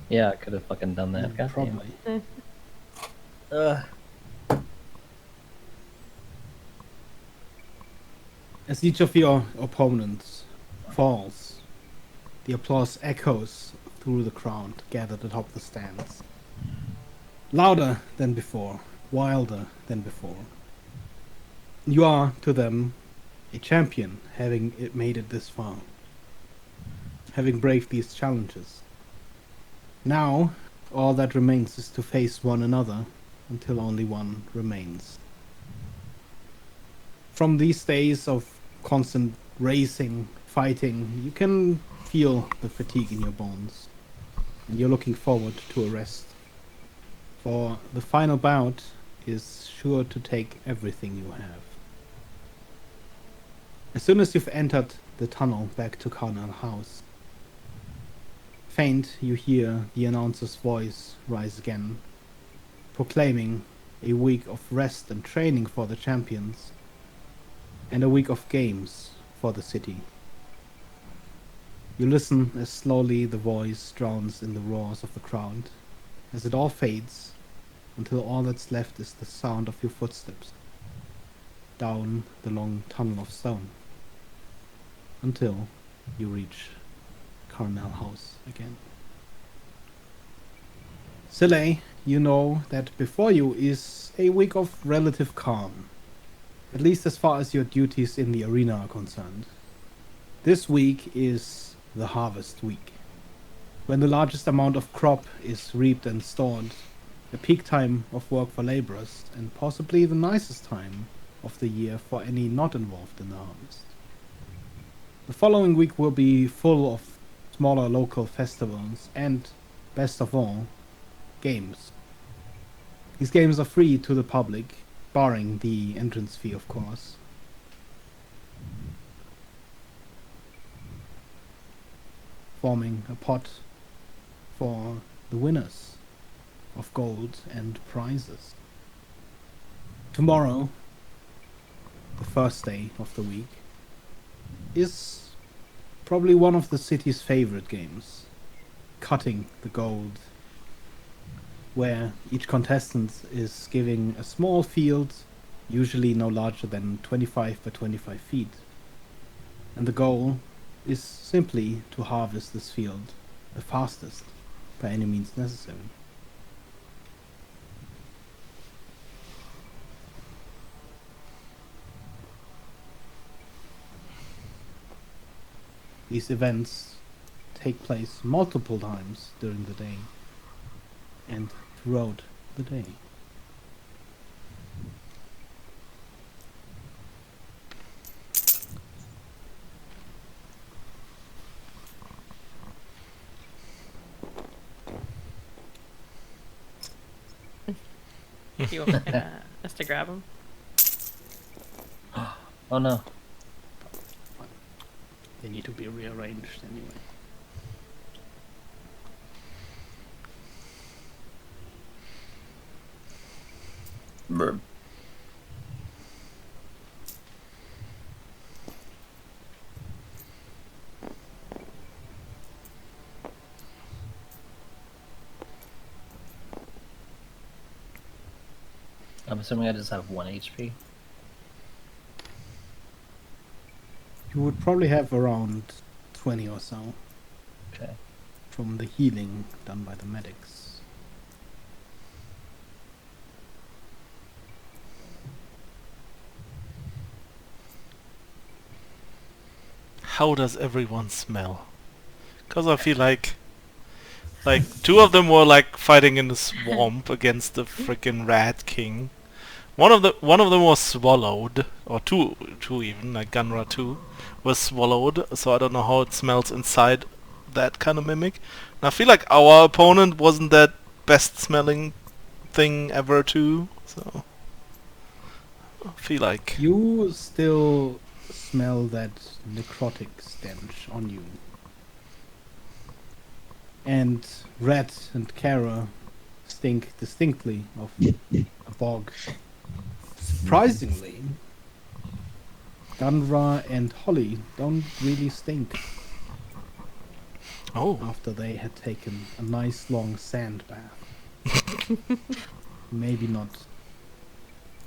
Yeah, I could have fucking done that. God damn it. Probably. As each of your opponents falls, the applause echoes through the crowd gathered atop the stands. Louder than before, wilder than before. You are, to them, a champion, having made it this far. Having braved these challenges. Now, all that remains is to face one another, until only one remains. From these days of constant racing, fighting, you can feel the fatigue in your bones. And you're looking forward to a rest. For the final bout is sure to take everything you have. As soon as you've entered the tunnel back to Carnal House, faint you hear the announcer's voice rise again, proclaiming a week of rest and training for the champions, and a week of games for the city. You listen as slowly the voice drowns in the roars of the crowd, as it all fades, until all that's left is the sound of your footsteps down the long tunnel of stone, until you reach Carmel House again. Silay, you know that before you is a week of relative calm, at least as far as your duties in the arena are concerned. This week is the harvest week, when the largest amount of crop is reaped and stored, a peak time of work for laborers, and possibly the nicest time of the year for any not involved in the harvest. The following week will be full of smaller local festivals and, best of all, games. These games are free to the public, barring the entrance fee, of course. Forming a pot for the winners of gold and prizes. Tomorrow, the first day of the week, is probably one of the city's favorite games, Cutting the Gold, where each contestant is giving a small field, usually no larger than 25 by 25 feet. And the goal is simply to harvest this field the fastest by any means necessary. These events take place multiple times during the day and throughout the day. Do you want us to grab him? Oh no. They need to be rearranged anyway. I'm assuming I just have 1 HP. You would probably have around 20 or so Okay. from the healing done by the medics. How does everyone smell? Because I feel like two of them were like fighting in the swamp against the freaking Rat King. One of them was swallowed, or two even, like Gunra 2 was swallowed. So I don't know how it smells inside that kind of mimic. And I feel like our opponent wasn't that best smelling thing ever too. So I feel like You still smell that necrotic stench on you. And Rat and Kara stink distinctly of a bog. Surprisingly, Gunra and Holly don't really stink oh. after they had taken a nice long sand bath. Maybe not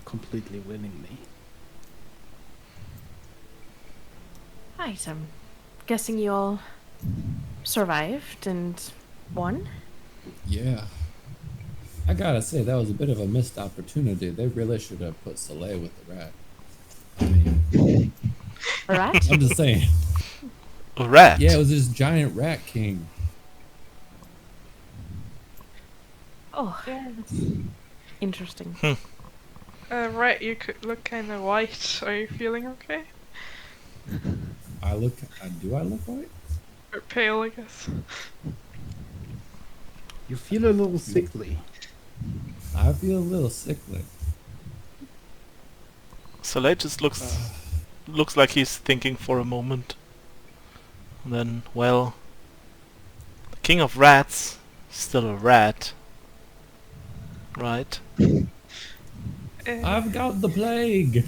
completely willingly. Right, I'm guessing you all survived and won? Yeah. I gotta say, that was a bit of a missed opportunity. They really should have put Soleil with the rat. I mean, Alright? I'm just saying. A rat? Yeah, it was this giant rat king. Oh, that's interesting. Right, you could look kind of white. Are you feeling okay? Do I look white? Or pale, I guess. You feel a little sickly. I feel a little sickly. Soleil just looks like he's thinking for a moment. And then, well, the king of rats is still a rat, right? I've got the plague.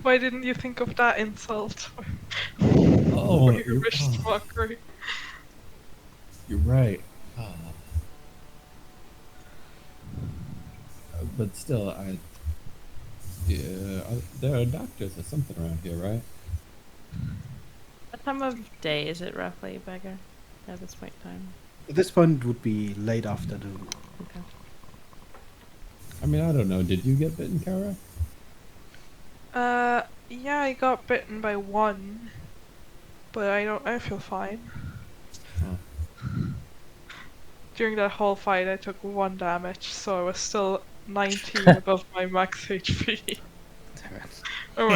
Why didn't you think of that insult? Oh, Your wished mockery. you're right. But still, there are doctors or something around here, right? What time of day is it roughly, Beggar? At this point in time. At this point, it would be late afternoon. Okay. I mean, I don't know. Did you get bitten, Kara? Yeah, I got bitten by one, but I feel fine. Oh. During that whole fight, I took 1 damage, so I was still 19 above my max HP. Damn it. Or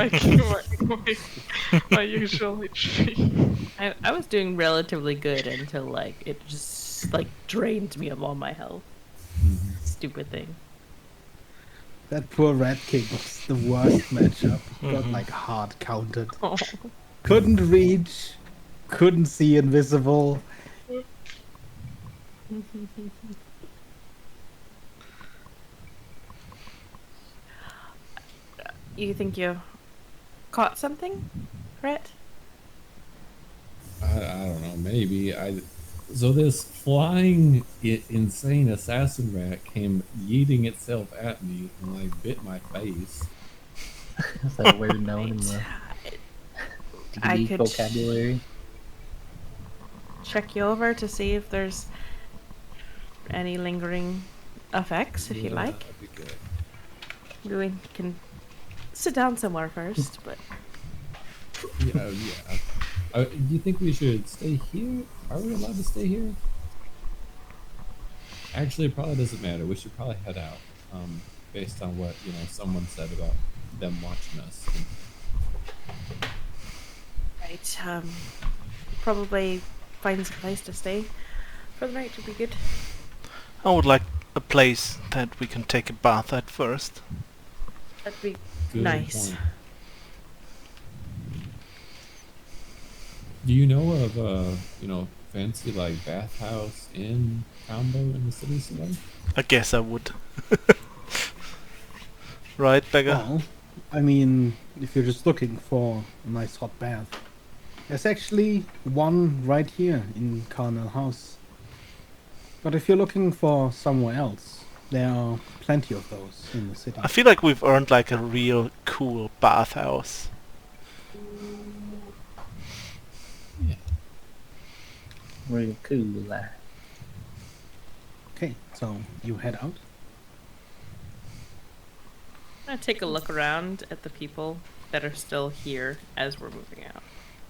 my usual HP. I was doing relatively good until, like, it just, like, drained me of all my health. Stupid thing. That poor Rat King was the worst matchup. Got like hard counted. Oh. Couldn't reach. Couldn't see invisible. You think you caught something, Rhett? I don't know. Maybe So this flying, insane assassin rat came yeeting itself at me and like bit my face. Is that a weird note in the I geek could vocabulary? check you over to see if there's any lingering effects, if you like. That'd be good. We can sit down somewhere first, but Yeah. Do you think we should stay here? Are we allowed to stay here? Actually, it probably doesn't matter. We should probably head out, based on what someone said about them watching us. right. Probably find some place to stay for the night would be good. I would like a place that we can take a bath at first. That'd be Good nice. point. Do you know of fancy like bathhouse inn combo in the city somewhere? I guess I would. Right, Beggar? Well, I mean, if you're just looking for a nice hot bath, there's actually one right here in Carnell House. But if you're looking for somewhere else, there are plenty of those in the city. I feel like we've earned like a real cool bathhouse. Yeah. Real cool. Okay, so you head out. I'm gonna take a look around at the people that are still here as we're moving out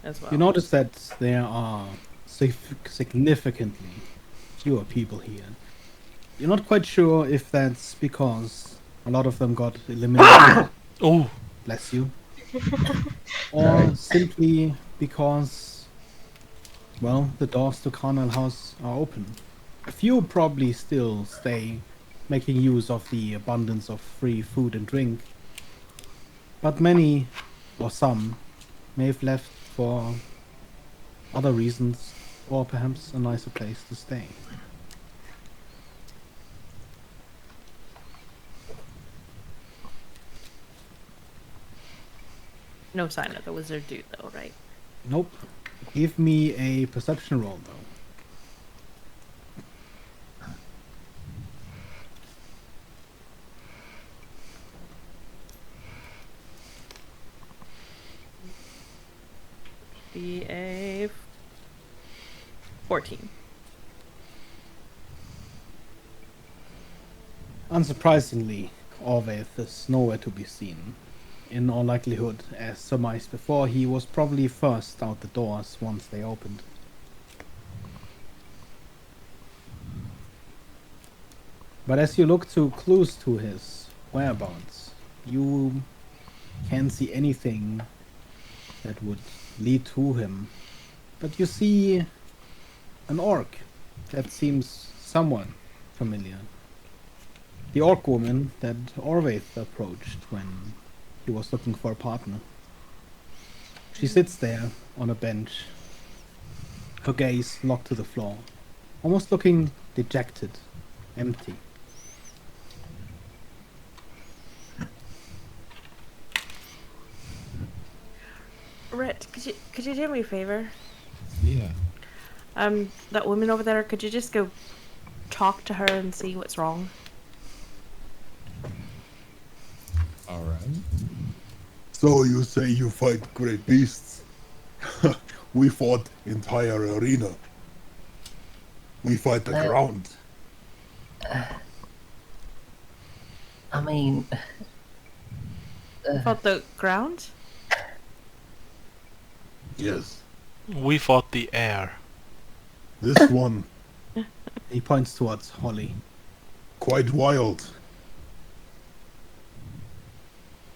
as well. You notice that there are significantly fewer people here. You're not quite sure if that's because a lot of them got eliminated, Oh, bless you, or simply because, well, the doors to Carnell House are open. A few probably still stay, making use of the abundance of free food and drink, but many, or some, may have left for other reasons, or perhaps a nicer place to stay. No sign of the wizard dude though, right? Nope. Give me a perception roll, though. Be a 14. Unsurprisingly, Orvaith is nowhere to be seen. In all likelihood, as surmised before, he was probably first out the doors once they opened. But as you look to clues to his whereabouts, you can't see anything that would lead to him. But you see an orc that seems somewhat familiar. The orc woman that Orvaith approached when he was looking for a partner. She sits there on a bench, her gaze locked to the floor, almost looking dejected, empty. Rhett, could you do me a favor? Yeah. That woman over there, could you just go talk to her and see what's wrong? All right. So you say you fight great beasts? We fought entire arena. We fight the ground. I mean, About the ground? Yes. we fought the air. This one, He points towards Holly. quite wild.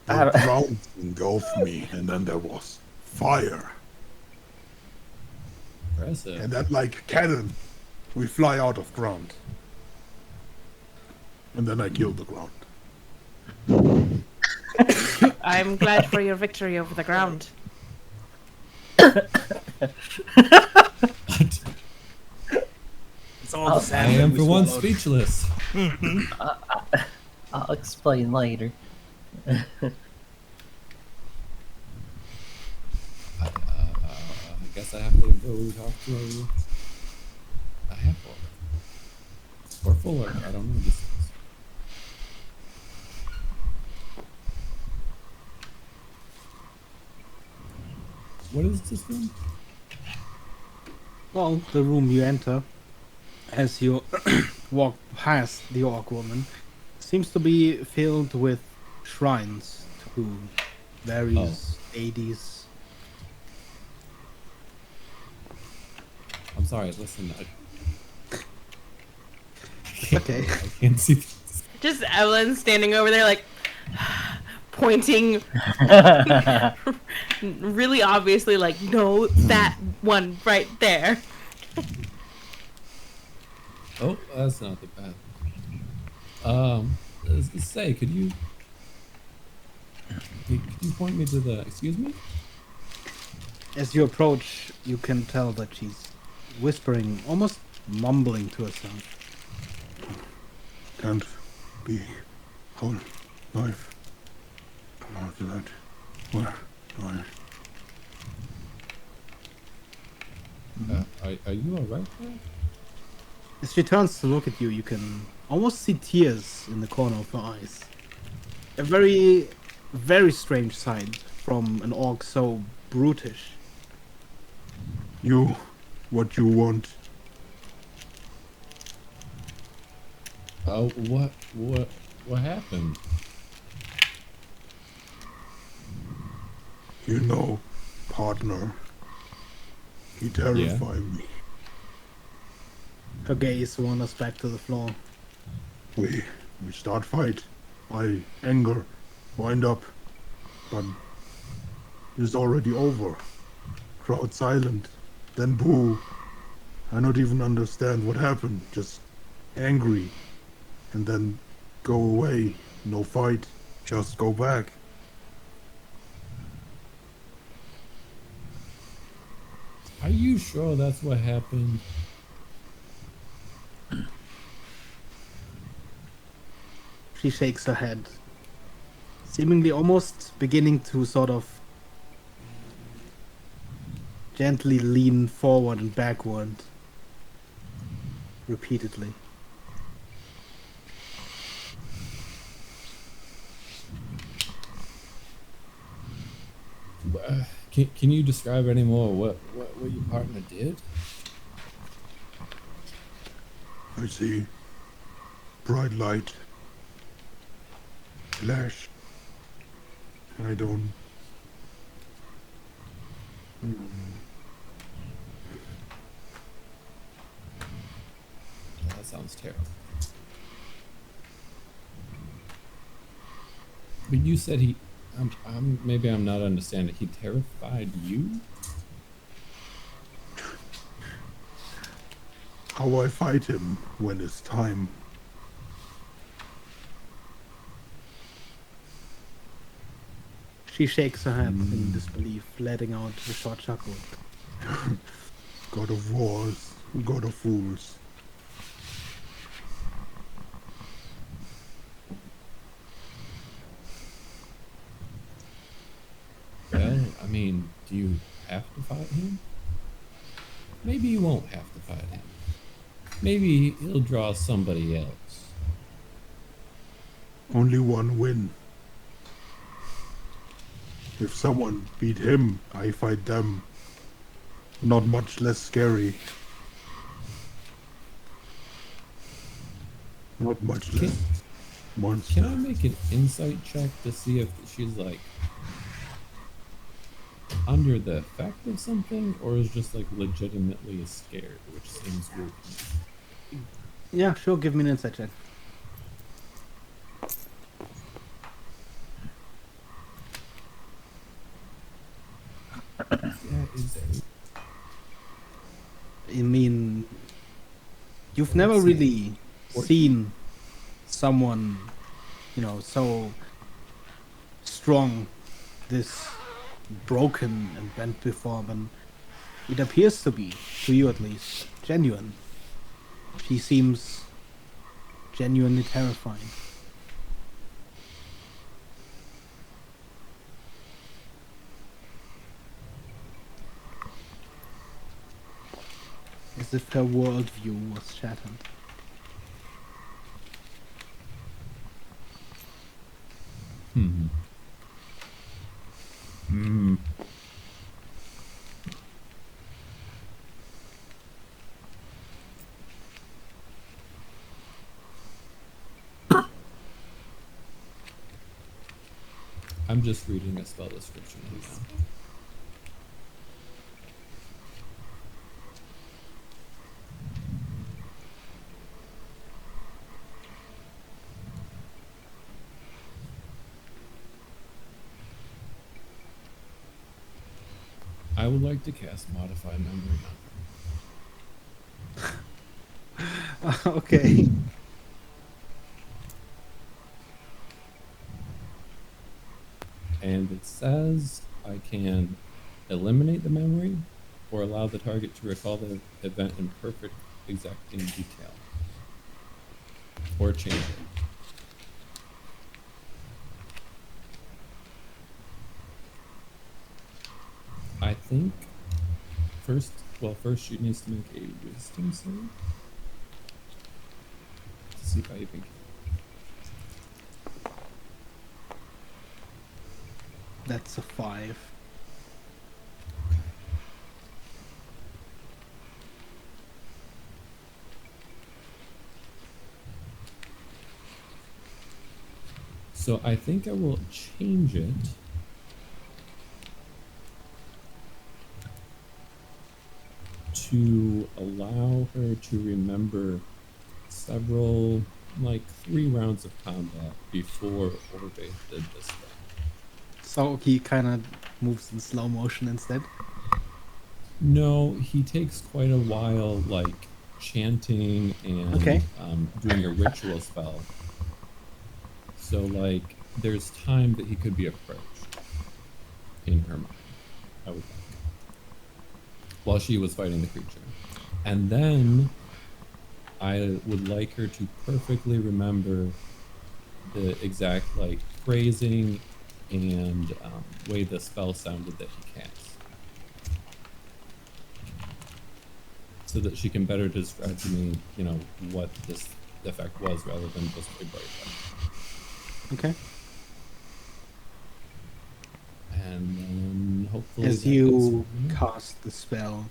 The I- ground engulfed me, and then there was fire. Impressive. And then like cannon, we fly out of ground. And then I kill the ground. I'm glad for your victory over the ground. It's all the I am for one speechless. I'll explain later. I guess I have to go talk to a half-orc. Or full-orc, I don't know. What is this room? Well, the room you enter, as you walk past the orc woman, seems to be filled with shrines to various deities. I'm sorry, listen. Okay. I can't see. Just Evelyn standing over there, like, pointing really obviously, like, no, that one right there. Oh, that's not the path. Say, could you Could you point me to the... Excuse me? As you approach, you can tell that she's whispering, almost mumbling to herself. Can't be whole life. Come out of that. Where are Are you alright there? As she turns to look at you, you can almost see tears in the corner of her eyes. A very, very strange sight from an orc so brutish. you? What you want? Oh, what happened? You know, partner. He terrified me. Her gaze wanders back to the floor. We start fight. I anger, wind up, but it's already over. Crowd silent, then boo. I don't even understand what happened. Just angry, and then go away. No fight. Just go back. Are you sure that's what happened? She shakes her head, seemingly almost beginning to sort of gently lean forward and backward repeatedly. Can you describe any more what your partner did? I see bright light flash. I don't. That sounds terrible. But you said he... maybe I'm not understanding. He terrified you? How I fight him when it's time. She shakes her head in disbelief, letting out a short chuckle. God of wars, God of fools. Well, I mean, do you have to fight him? Maybe you won't have to fight him. Maybe he'll draw somebody else. Only one win. If someone beat him, I fight them. Not much less scary. Not much less. Monster. Can I make an insight check to see if she's like under the effect of something, or is just like legitimately scared, which seems weird to me. Yeah, sure, give me an insight check. Yeah, is I mean, you've never really seen someone, so strong, this broken and bent before, but it appears to be, to you at least, genuine. She seems genuinely terrifying. As if her worldview was shattered. I'm just reading a spell description right now. I would like to cast Modify Memory on her. Okay. and it says I can eliminate the memory or allow the target to recall the event in perfect exacting detail, or change it. I think first she needs to make a wisdom save to see if I even can. That's a 5. So I think I will change it to allow her to remember several, like 3 rounds of combat before Orbe did this thing. So he kind of moves in slow motion instead. No, he takes quite a while, like chanting and Okay. Doing a ritual spell. So, like, there's time that he could be approached in her mind, I would think, while she was fighting the creature. And then I would like her to perfectly remember the exact, like, phrasing and way the spell sounded that he cast, so that she can better describe to me, you know, what this effect was rather than just a bright light. Okay. And then hopefully As that you gets- cast the spell,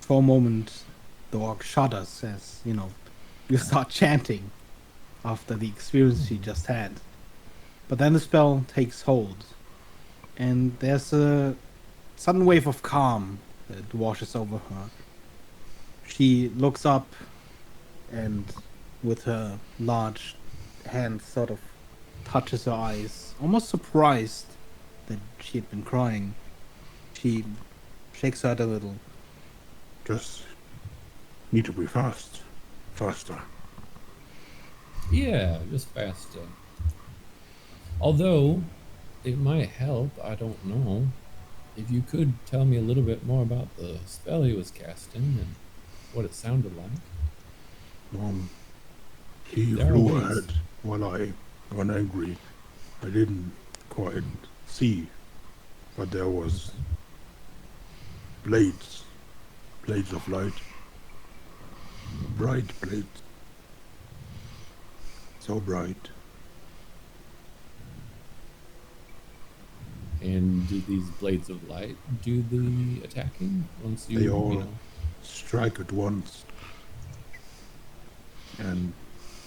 for a moment, the orc shudders as, you know, you start chanting after the experience she just had. But then the spell takes hold, and there's a sudden wave of calm that washes over her. She looks up and with her large hand sort of touches her eyes, almost surprised that she had been crying. She shakes her head a little. Just need to be faster. Yeah, just faster. Although, it might help, I don't know. If you could tell me a little bit more about the spell he was casting and what it sounded like. He There are flew ways. ahead while I got angry. I didn't quite see, but there was blades of light, bright blades, so bright. And do these blades of light do the attacking once you, They all you know? strike at once, and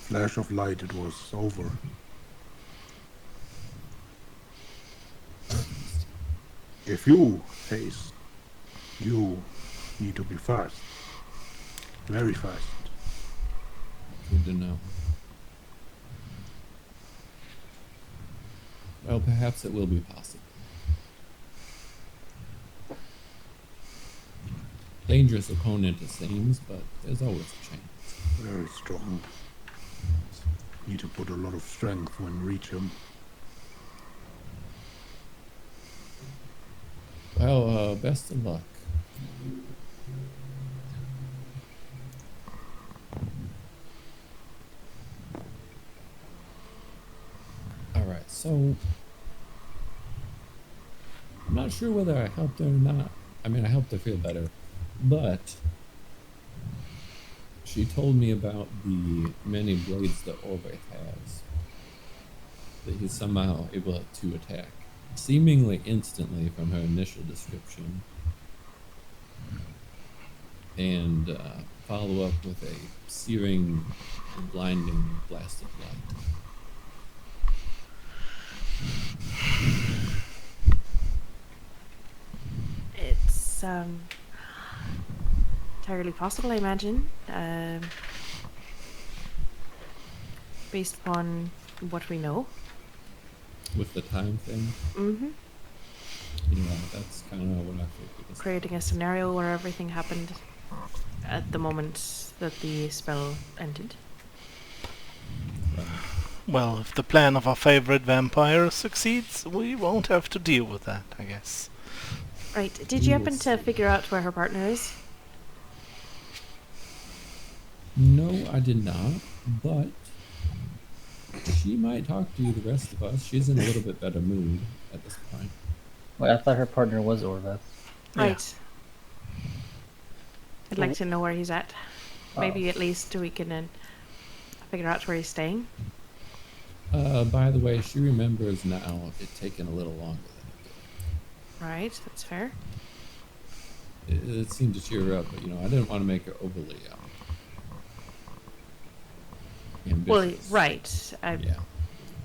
flash of light, it was over. If you face, you need to be fast, very fast. Good to know. Well, perhaps it will be possible. Dangerous opponent it seems, but there's always a chance. Very strong. Need to put a lot of strength when reach him. Well, best of luck. Alright, so I'm not sure whether I helped her or not. I mean, I helped her feel better, but she told me about the many blades that Orbe has, that he's somehow able to attack seemingly instantly from her initial description, and follow up with a searing, blinding blast of light. It's entirely possible, I imagine. Based upon what we know. With the time thing, Mm-hmm. yeah, that's kind of what I figured. Creating a scenario where everything happened at the moment that the spell ended. Right. Well, if the plan of our favorite vampire succeeds, we won't have to deal with that, I guess. Right. Did you happen to figure out where her partner is? No, I did not, but she might talk to you, the rest of us. She's in a little bit better mood at this point. Wait, I thought her partner was Orveth. Yeah. Right. I'd like to know where he's at. Maybe Oh. at least we can figure out where he's staying. By the way, she remembers now it taken a little longer than Right, that's fair. it seemed to cheer her up, but I didn't want to make her overly Well, ambitious. right. Yeah.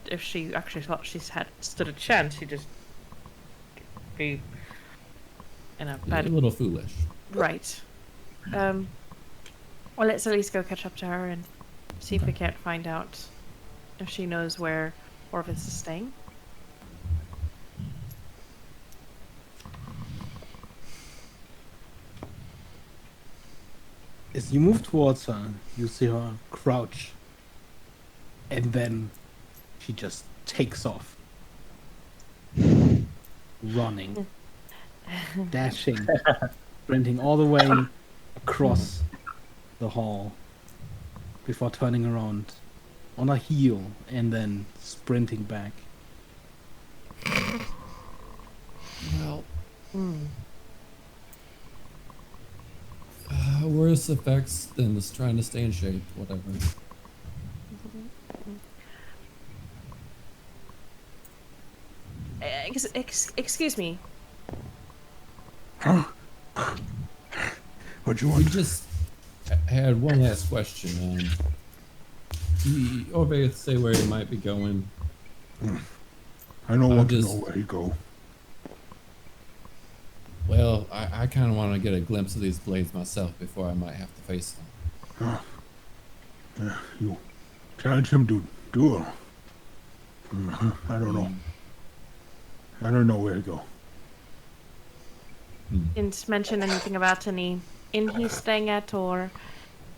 If she actually thought she's had stood a chance, she'd just be in a A bad. little foolish. Right. Well, let's at least go catch up to her and see if we can't find out if she knows where Orvis is staying. As you move towards her, you see her crouch. And then she just takes off. Running. Dashing. Sprinting all the way across the hall. Before turning around on a heel and then sprinting back. Well, worse effects than just trying to stay in shape, whatever. Excuse me. What you We want? just had one last question. Orveth say where he might be going. I don't want to just- know where you go. Well, I kind of want to get a glimpse of these blades myself before I might have to face them. You challenge him to duel. I don't know. I don't know where to go. Didn't mention anything about any inn he's staying at or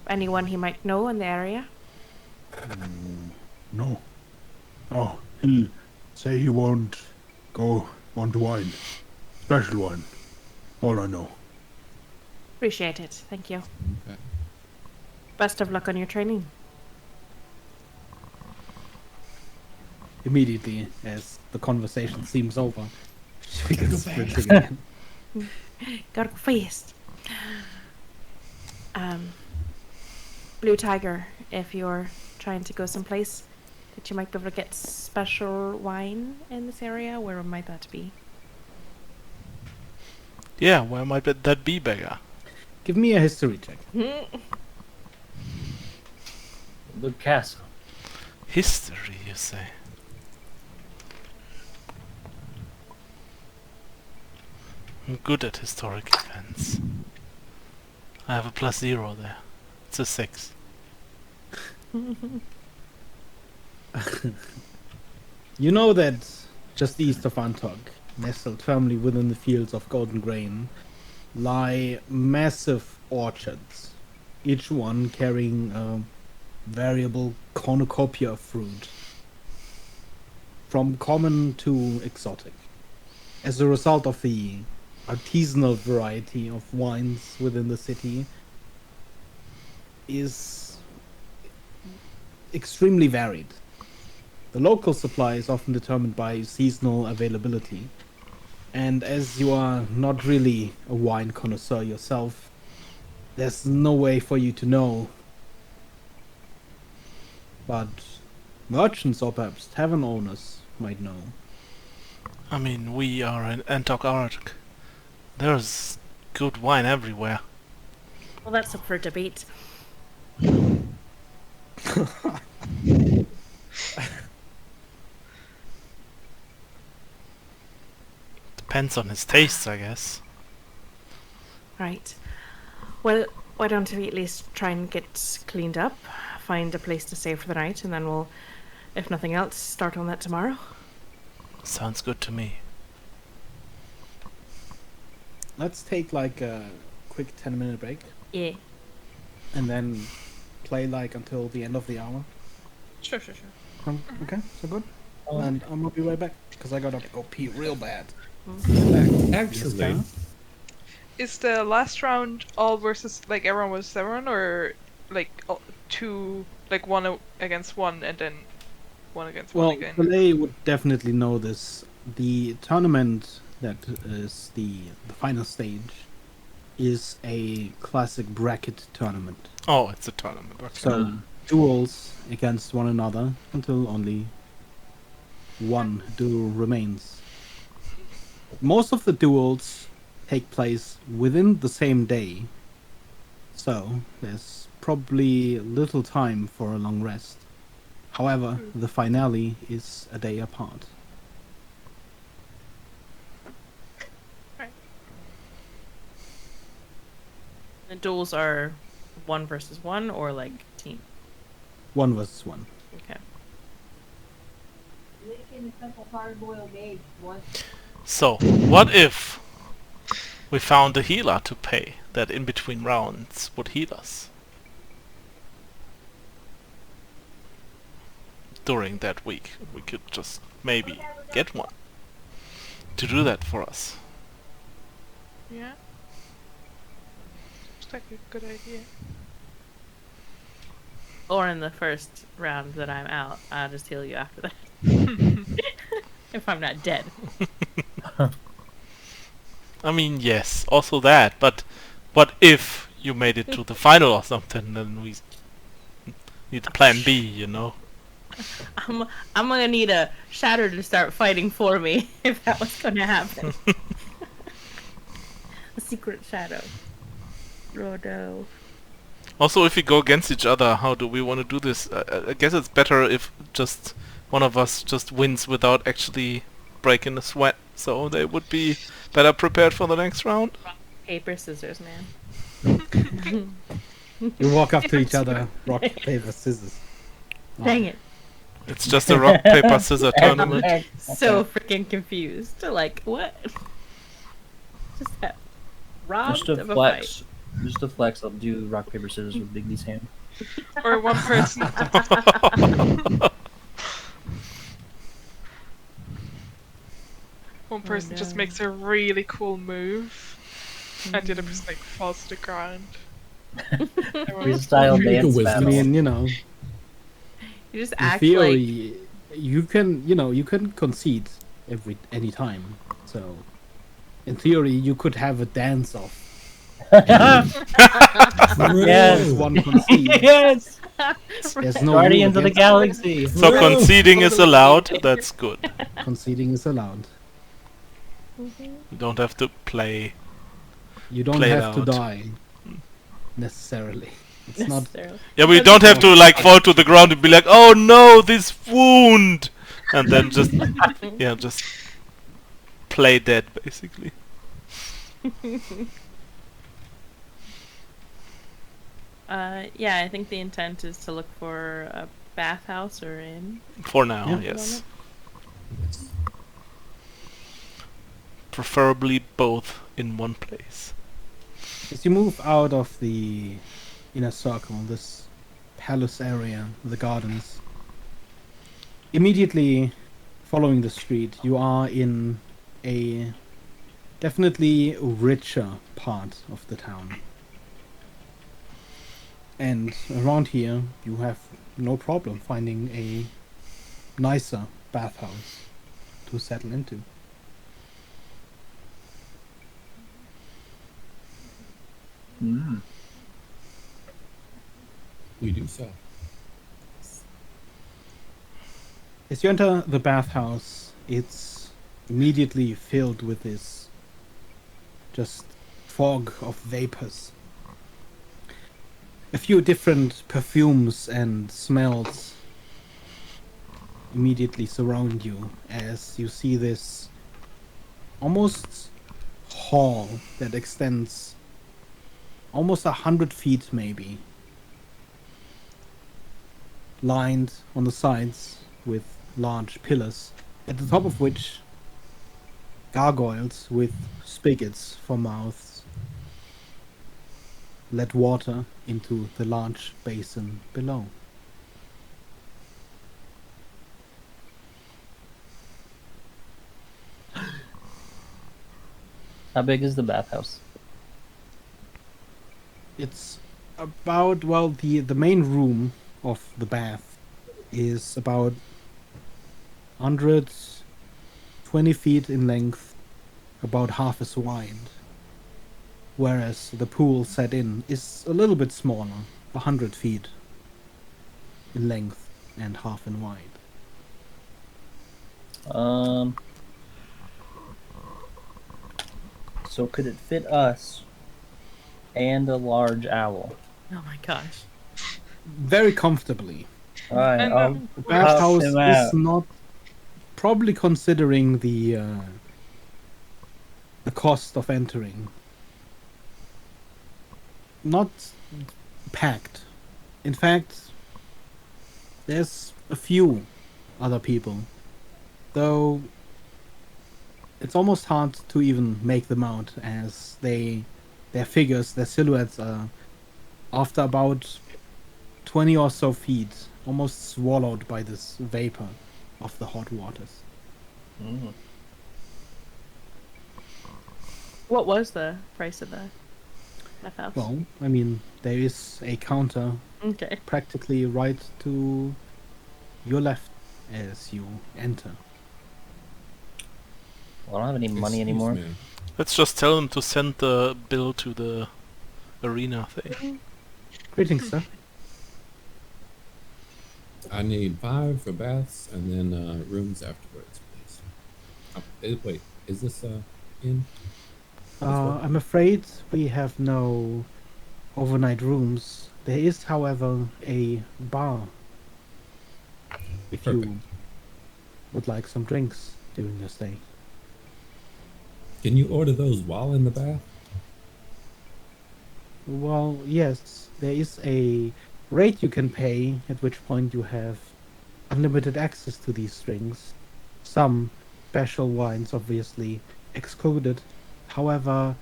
anyone he might know in the area. No. Oh, he say he won't go want wine. Special wine. All I know. Appreciate it. Thank you. Okay. Best of luck on your training. Immediately, as the conversation seems over, she begins sprinting again. Gotta go fast. Blue Tiger, if you're trying to go someplace that you might be able to get special wine in this area, where might that be? Yeah, where might that be, beggar? Give me a history check. The castle. History, you say? I'm good at historic events. I have a +0 there. It's a 6. You know that just east of Antog, nestled firmly within the fields of golden grain, lie massive orchards, each one carrying a variable cornucopia of fruit, from common to exotic. As a result of the artisanal variety of wines within the city is extremely varied. The local supply is often determined by seasonal availability, and as you are not really a wine connoisseur yourself, there's no way for you to know. But merchants or perhaps tavern owners might know. I mean, we are in Antarctica. There's good wine everywhere. Well, that's up for debate. Depends on his tastes, I guess. Right. Well, why don't we at least try and get cleaned up, find a place to stay for the night, and then we'll, if nothing else, start on that tomorrow? Sounds good to me. Let's take like a quick 10-minute break Yeah. and then play like until the end of the hour. Sure. Okay, so good. Oh. And I'm gonna be right back because I gotta go pee real bad. Actually, Tara? Is the last round all versus like everyone was everyone, or like two, like against one and then one against one Well, again? Belay would definitely know this. The tournament that is the final stage is a classic bracket tournament. Oh, it's a tournament. Okay. So duels against one another until only one duel remains. Most of the duels take place within the same day, so there's probably little time for a long rest. However, the finale is a day apart. The duels are 1 versus 1 or like team. 1 versus 1. Okay. Making a simple hard-boiled egg. One. So, what if we found a healer to pay that in between rounds would heal us? During that week, we could just maybe get one to do that for us. Yeah. Looks like a good idea. Or in the first round that I'm out, I'll just heal you after that. If I'm not dead. I mean, yes, also that, but what if you made it to the final or something, then we need plan B, you know? I'm gonna need a shatter to start fighting for me if that was gonna happen. A secret shadow. Oh no. Also, if we go against each other, how do we want to do this? I guess it's better if just one of us just wins without actually breaking a sweat, so they would be better prepared for the next round. Paper, scissors, man. You walk up to each other, rock, paper, scissors. Dang it. It's just a rock, paper, scissors tournament. So freaking confused. Like, what? Just that robbed Just a of a flex. Just a flex. I'll do rock paper scissors with Big D's hand. Or one person. One person just no. makes a really cool move, and the other person like falls to the ground. Freestyle Make a dance wisdom. I battle. mean, you know, You just in act like theory, you can concede any time. So, in theory, you could have a dance off. Yes. If one concedes. Yes. There's no Guardians rule of the against Galaxy. So conceding is allowed, that's good. conceding is allowed. You don't have to play. You don't Play it have to out. die necessarily. It's not. necessarily. Yeah, we don't have to like fall to the ground and be like, oh no, this wound! And then just, yeah, just play dead, basically. Yeah, I think the intent is to look for a bathhouse or inn. For now, Yeah. yes. Preferably both in one place. As you move out of the inner circle, this palace area, the gardens, immediately following the street, you are in a definitely richer part of the town. And around here, you have no problem finding a nicer bathhouse to settle into. Mm. We do so. As you enter the bathhouse, it's immediately filled with this just fog of vapors. A few different perfumes and smells immediately surround you as you see this almost hall that extends almost 100 feet maybe, lined on the sides with large pillars, at the top of which gargoyles with spigots for mouths let water into the large basin below. How big is the bathhouse? It's about, well, the main room of the bath is about 120 feet in length, about half as wide. Whereas the pool set in is a little bit smaller, 100 feet in length and half in wide. So could it fit us and a large owl? Oh my gosh. Very comfortably. Alright, And, I'll The help bathhouse him is out. not, probably considering the cost of entering, not packed. In fact, there's a few other people, though it's almost hard to even make them out, as their figures, their silhouettes are, after about 20 or so feet, almost swallowed by this vapor of the hot waters. Mm. What was the price of the bathhouse? Well, I mean, there is a counter Okay. practically right to your left as you enter. Well, I don't have any money Excuse anymore. me. Let's just tell them to send the bill to the arena thing. Greetings, sir. I need 5 for baths and then rooms afterwards, please. Wait, is this in? I'm afraid we have no overnight rooms. There is, however, a bar. If Perfect. you would like some drinks during your stay. Can you order those while in the bath? Well, yes, there is a rate you can pay, at which point you have unlimited access to these drinks. Some special wines, obviously, excluded. However,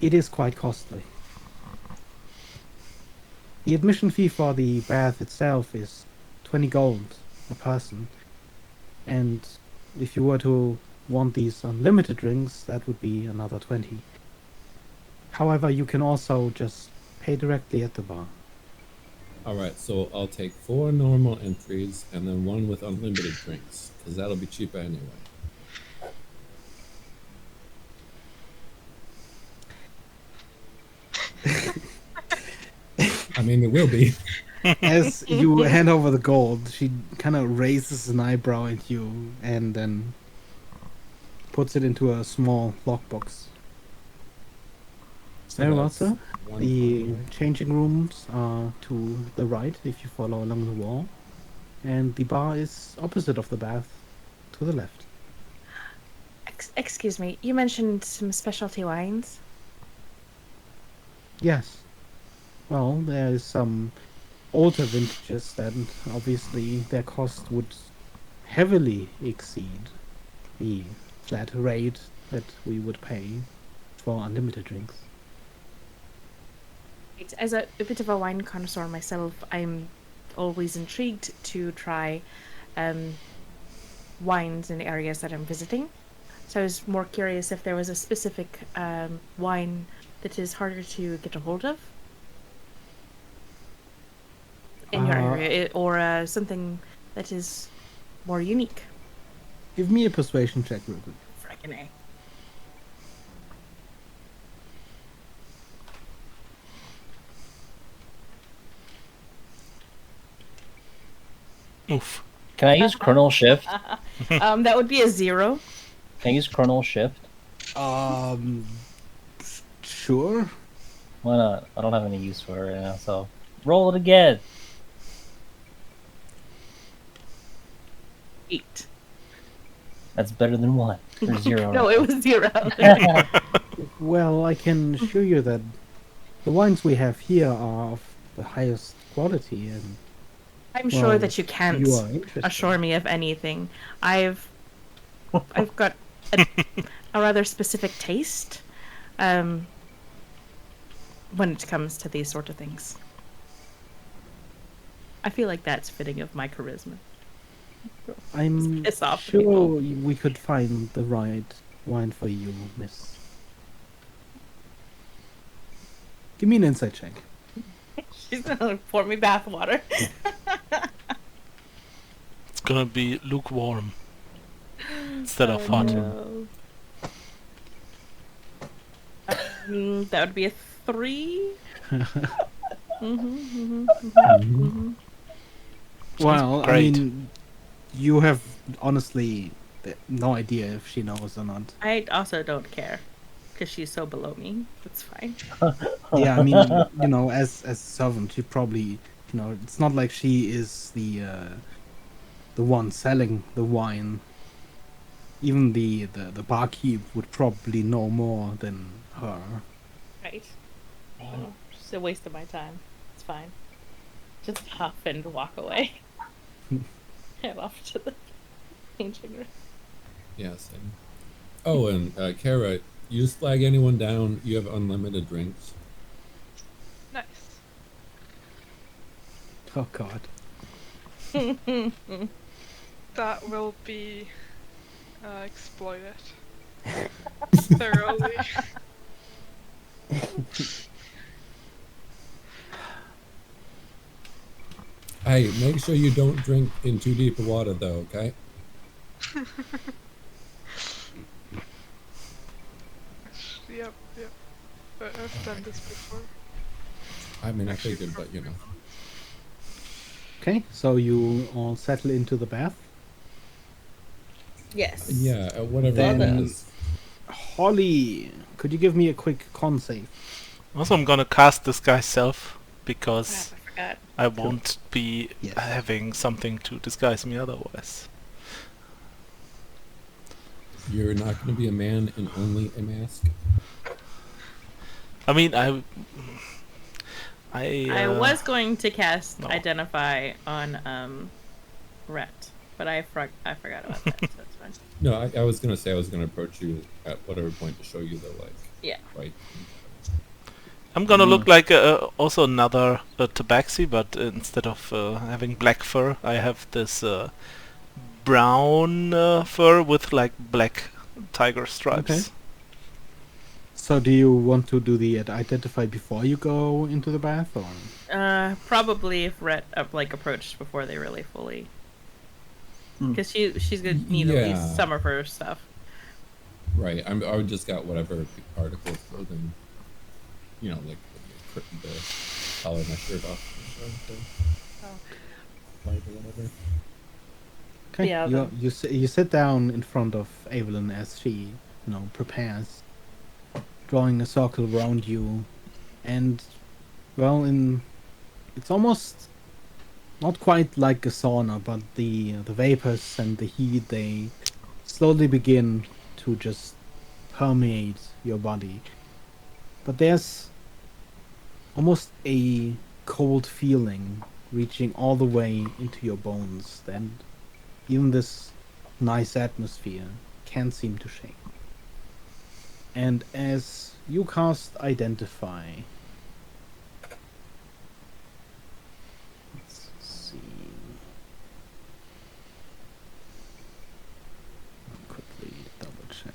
it is quite costly. The admission fee for the bath itself is 20 gold a person, and if you were to want these unlimited drinks, that would be another 20. However, you can also just pay directly at the bar. Alright, so I'll take 4 normal entries and then 1 with unlimited drinks, because that'll be cheaper anyway. I mean, it will be. As you hand over the gold, she kind of raises an eyebrow at you and then puts it into a small lockbox. Very well, That's sir. 1 The point. changing rooms are to the right if you follow along the wall, and the bar is opposite of the bath to the left. Excuse me, you mentioned some specialty wines. Yes. Well, there is some older vintages that obviously their cost would heavily exceed the flat rate that we would pay for unlimited drinks. As a bit of a wine connoisseur myself, I'm always intrigued to try wines in the areas that I'm visiting. So I was more curious if there was a specific wine that is harder to get a hold of in your area, or something that is more unique. Give me a persuasion check, real quick. Frickin' A. Oof. Can I use Chronal Shift? That would be a 0. Can I use Chronal Shift? Sure. Why not? I don't have any use for it right now, so roll it again. 8. That's better than 1 or 0. No, it was 0. Well, I can assure you that the wines we have here are of the highest quality, and I'm sure well, that you can't you are interested. assure me of anything. I've got a rather specific taste when it comes to these sort of things. I feel like that's fitting of my charisma. I'm Piss off sure people. we could find the right Wine for you, miss. Give me an insight check. She's gonna pour me bath water. It's gonna be lukewarm instead of Oh, hot. no. That would be a 3. Well, I great. mean, you have honestly no idea if she knows or not. I also don't care, because she's so below me. It's fine. Yeah, I mean, you know, as a servant, she probably, you know, it's not like she is the one selling the wine. Even the barkeep would probably know more than her. Right. Oh, just a waste of my time. It's fine. Just huff and walk away. Head off to the changing room. Yeah, same. Oh, and Kara, you just flag anyone down, you have unlimited drinks. Nice. Oh God. That will be exploited thoroughly. Hey, make sure you don't drink in too deep of water, though, okay? Yep. But I've done this before. I mean, I figured, but you know. Okay, so you all settle into the bath. Yes. Yeah, whatever Then- it is. Holly, could you give me a quick con save? Also, I'm gonna cast Disguise Self Crap, because I forgot. I won't be Yes. having something to disguise me otherwise. You're not going to be a man in only a mask. I mean, I I was going to cast no. Identify on Rhett, but I forgot about that, so it's fine. No, I was going to say I was going to approach you at whatever point to show you the, like, Yeah. right. I'm gonna look like also another tabaxi, but instead of having black fur, I have this brown fur with like black tiger stripes. Okay. So do you want to do the identify before you go into the bath, or? Probably if Rhett approached before they really fully, because she's gonna need at Yeah. least some of her stuff. Right. I just got whatever article of clothing, you know, like the collar of my shirt off. Or whatever. Okay. Yeah, You sit down in front of Evelyn as she, you know, prepares, drawing a circle around you, and well, it's almost not quite like a sauna, but the vapors and the heat, they slowly begin to just permeate your body. But there's almost a cold feeling reaching all the way into your bones, and even this nice atmosphere can't seem to shake. And as you cast Identify, let's see. I'll quickly double check.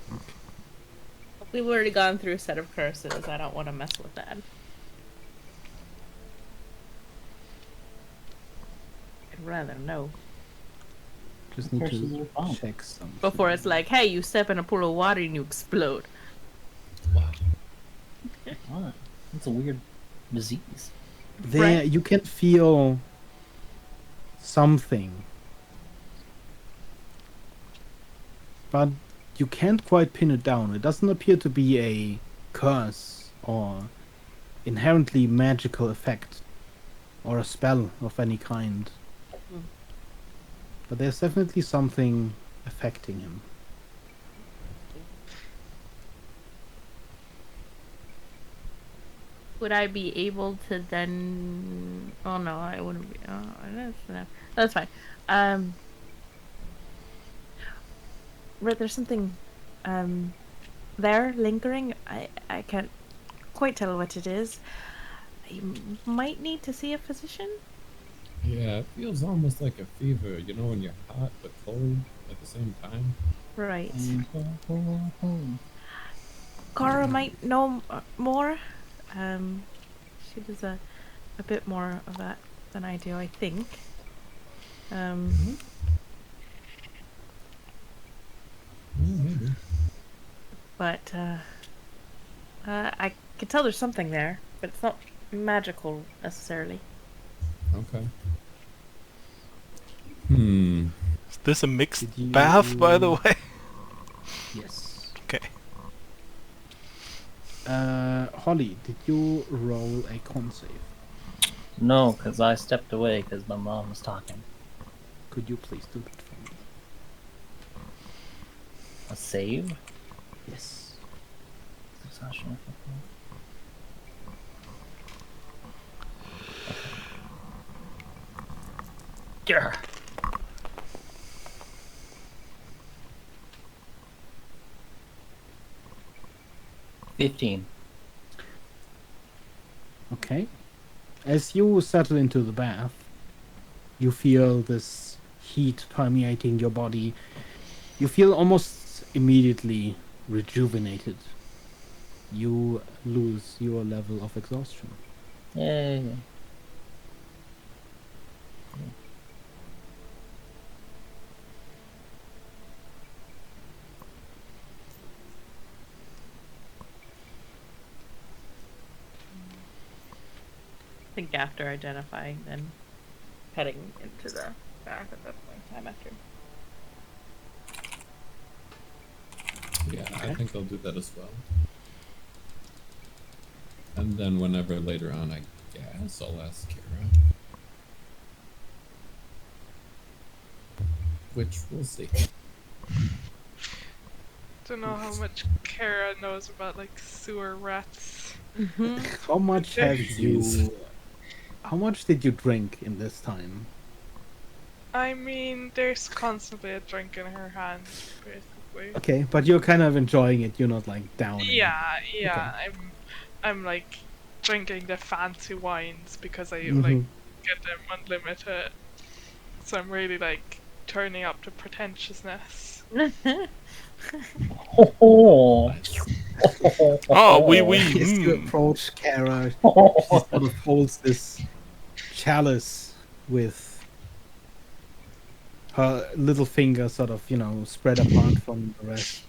We've already gone through a set of curses. I don't want to mess with that. I'd rather know. Just need Curses to are fun. check something. Before it's like, hey, you step in a pool of water and you explode. Wow. What? That's a weird disease. There, Right. you can feel something, but you can't quite pin it down. It doesn't appear to be a curse or inherently magical effect or a spell of any kind. But there's definitely something affecting him. Would I be able to then? Oh no, I wouldn't be. Oh, that's fine. Right, there's something, there lingering. I can't quite tell what it is. I might need to see a physician. Yeah, it feels almost like a fever, you know, when you're hot but cold at the same time. Right. Cara might know more. She does a bit more of that than I do, I think. Maybe. But I can tell there's something there, but it's not magical necessarily. Okay. Hmm. Is this a mixed Did you- bath, by the way? Yes. Okay. Holly, did you roll a con save? No, because I stepped away because my mom was talking. Could you please do that for me? A save? Yes. Yeah. $15. Okay. As you settle into the bath, you feel this heat permeating your body. You feel almost immediately rejuvenated. You lose your level of exhaustion. Yay. I think after identifying, then heading into the bath at that point in time after. Yeah, I think I'll do that as well. And then whenever later on, I guess I'll ask Kara. Which we'll see. Don't know how much Kara knows about like sewer rats. How much have Jeez. you? How much did you drink in this time? I mean, there's constantly a drink in her hand, basically. Okay, but you're kind of enjoying it. You're not like down. Yeah, I'm like drinking the fancy wines because I Mm-hmm. like get them unlimited. So I'm really like turning up the pretentiousness. Oh. Oh, we. As you Mm. approach Kara, she sort of holds this chalice with her little finger sort of, spread apart from the rest.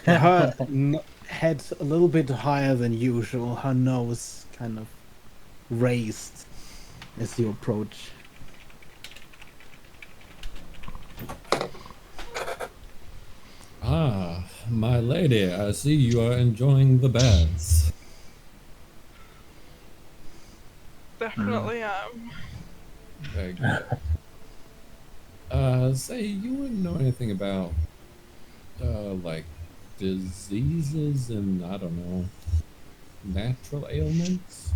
Her head a little bit higher than usual, her nose kind of raised as you approach. Ah, my lady, I see you are enjoying the baths. Definitely am. Very good. Say, you wouldn't know anything about, like, diseases and, I don't know, natural ailments?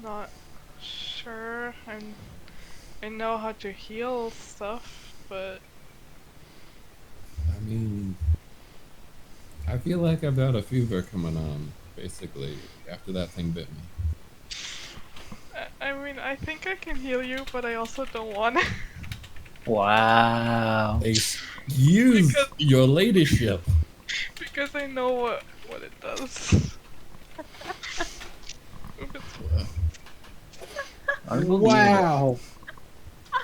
Not sure. I know how to heal stuff, but I mean, I feel like I've got a fever coming on, basically, after that thing bit me. I mean, I think I can heal you, but I also don't want to. Wow. Excuse your ladyship. Because I know what it does. Wow!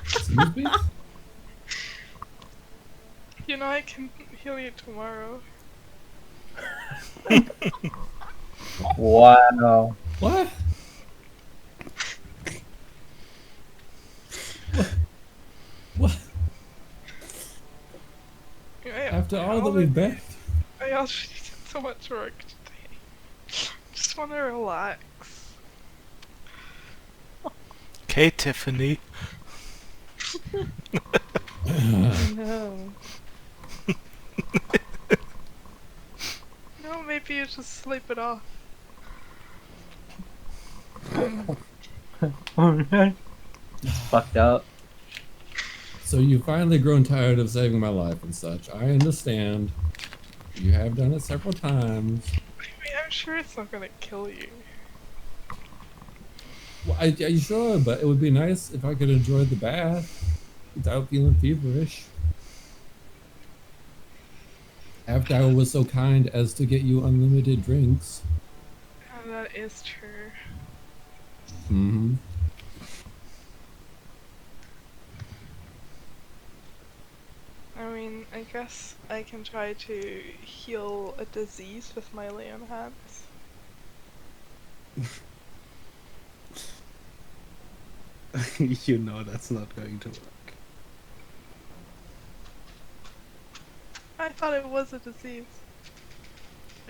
Excuse me? You know, I can heal you tomorrow. Wow. What? What? After all that we've been. I actually did so much work today. Just want to relax. Okay, Tiffany. No. No, maybe you just sleep it off. Fucked up. So you've finally grown tired of saving my life and such. I understand. You have done it several times. I I'm sure it's not gonna kill you. Well, I sure, but it would be nice if I could enjoy the bath without feeling feverish. After I was so kind as to get you unlimited drinks. And that is true. Mm-hmm. I mean, I guess I can try to heal a disease with my lay on hands. You know that's not going to work. I thought it was a disease.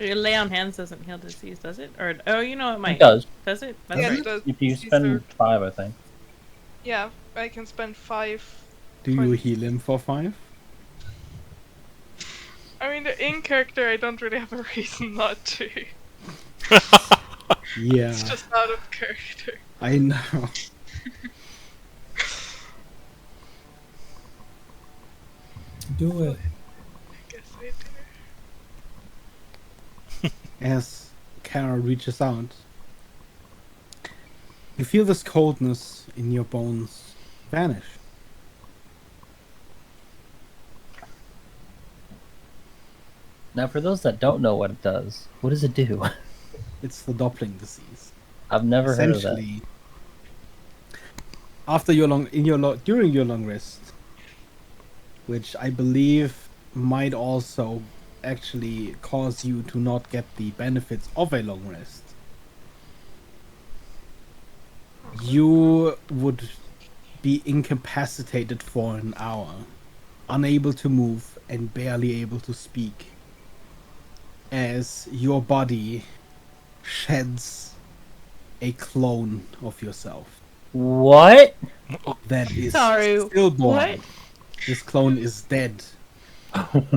Your lay on hands doesn't heal disease, does it? Or oh, you know it might. It does. Does it? That's Yeah, right. it does. If you Disease spend or- 5, I think. Yeah, I can spend 5. Do you 20. heal him for 5? I mean, the in character, I don't really have a reason not to. Yeah, It's just out of character. I know. Do it. I guess I do. As Kara reaches out, you feel this coldness in your bones vanish. Now, for those that don't know what it does, what does it do? It's the Doppling disease. I've never heard of that. Essentially, after your during your long rest, which I believe might also actually cause you to not get the benefits of a long rest, you would be incapacitated for an hour, unable to move and barely able to speak, as your body sheds a clone of yourself What? that is Sorry, stillborn. what? This clone is dead.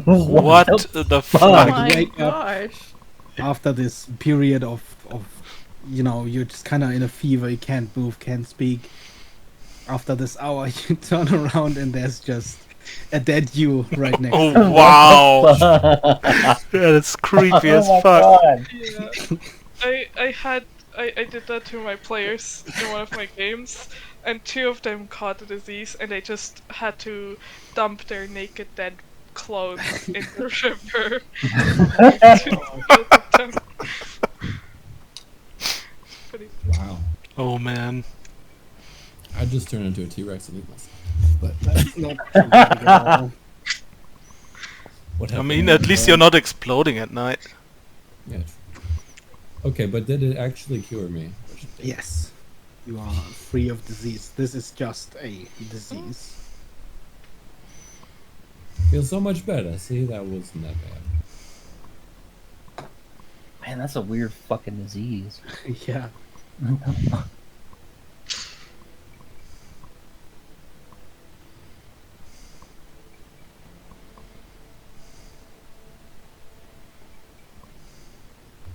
What the Oh fuck? my wake up. gosh. After this period of you're just kind of in a fever, you can't move, can't speak. After this hour, you turn around and there's just a dead you right next to you. Oh wow, Fuck. that's creepy as Oh my fuck. God. Yeah. I did that to my players in one of my games, and 2 of them caught the disease, and they just had to dump their naked dead clones in the river. Pretty Wow. Oh man. I just turned into a T-Rex and eat myself. But That's not traumatic at all. what I happened? mean, at least you're not exploding at night. Yeah. True. Okay, but did it actually cure me? Yes, you are free of disease. This is just a disease. Feels so much better. See, that wasn't that bad. Man, that's a weird fucking disease. Yeah.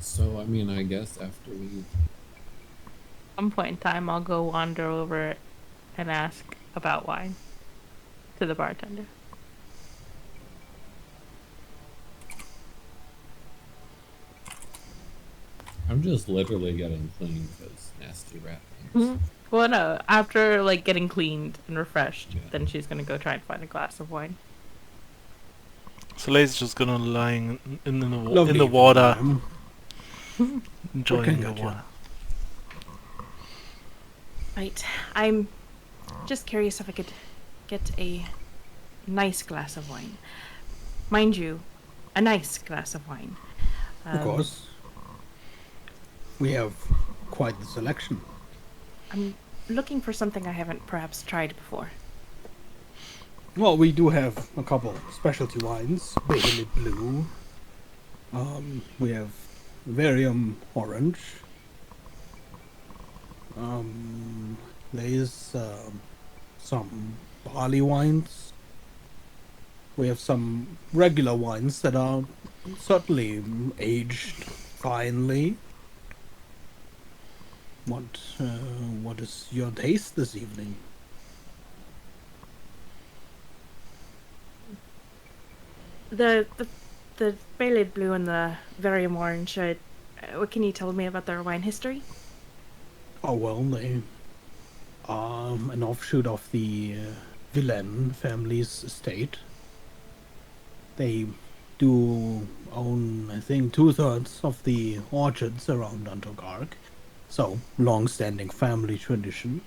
So, I mean, I guess after we... Some point in time, I'll go wander over and ask about wine to the bartender. I'm just literally getting clean because nasty rat things. Mhm. Well, no. After like getting cleaned and refreshed, Yeah. then she's gonna go try and find a glass of wine. So Lay's just gonna lying in the Lovely water, evening, ma'am. enjoying can the I get you? water. Right. I'm just curious if I could get a nice glass of wine. Mind you, a nice glass of wine. Of course. We have quite the selection. I'm looking for something I haven't perhaps tried before. Well, we do have a couple specialty wines. Bailey Blue. We have Varium Orange. There's some barley wines. We have some regular wines that are certainly aged finely. What is your taste this evening? The Bailey Blue and the Varium Orange, I What can you tell me about their wine history? Oh well, they are an offshoot of the Villain family's estate. They do own, I think, 2/3 of the orchards around Antogark. So, long-standing family tradition.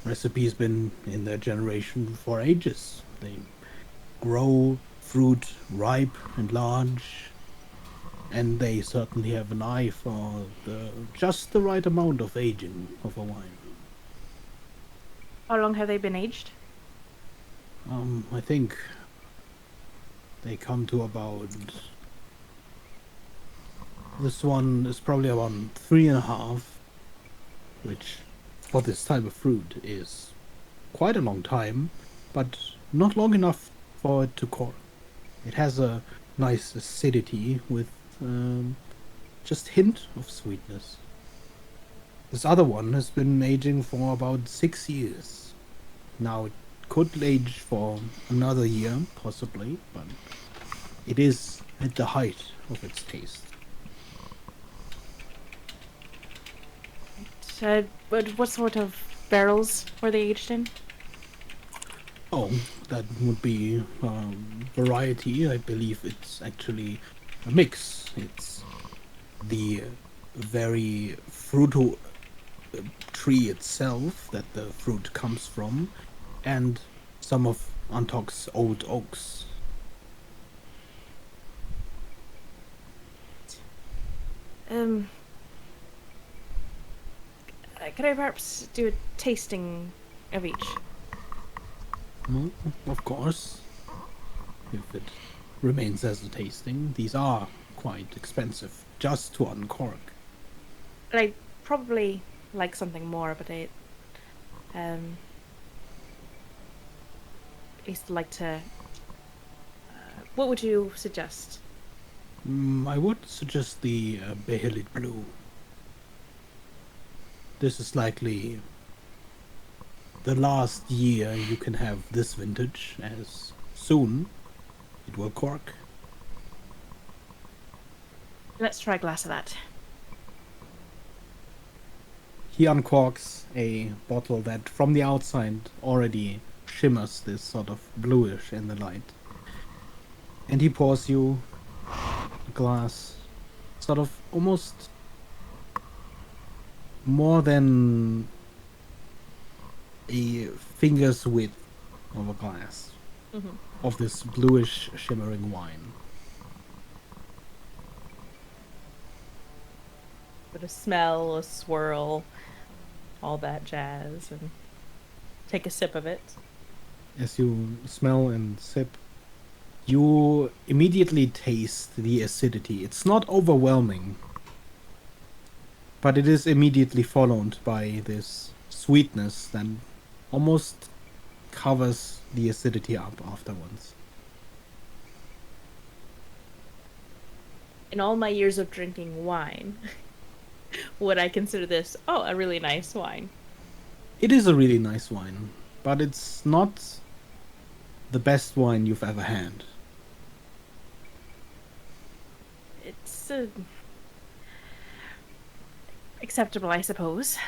Recipe's been in their generation for ages. They grow fruit ripe and large, and they certainly have an eye for just the right amount of aging of a wine. How long have they been aged? I think they come to about... This one is probably around 3.5, which for this type of fruit is quite a long time, but not long enough for it to cork. It has a nice acidity with just hint of sweetness. This other one has been aging for about 6 years. Now it could age for another year, possibly, but it is at the height of its taste. But what sort of barrels were they aged in? Oh, that would be variety. I believe it's actually a mix. It's the very fruit tree itself that the fruit comes from, and some of Antok's old oaks. Could I perhaps do a tasting of each? Well, of course, if it remains as a tasting. These are quite expensive just to uncork. I'd probably like something more, but I used to like to. What would you suggest? I would suggest the Behelit Blue. This is likely the last year you can have this vintage, as soon it will cork. Let's try a glass of that. He uncorks a bottle that from the outside already shimmers this sort of bluish in the light. And he pours you a glass, sort of almost more than a finger's width of a glass of this bluish shimmering wine. But a smell, a swirl, all that jazz, and take a sip of it. As you smell and sip, you immediately taste the acidity. It's not overwhelming, but it is immediately followed by this sweetness that almost covers the acidity up afterwards. In all my years of drinking wine, would I consider this, a really nice wine? It is a really nice wine, but it's not the best wine you've ever had. It's acceptable, I suppose.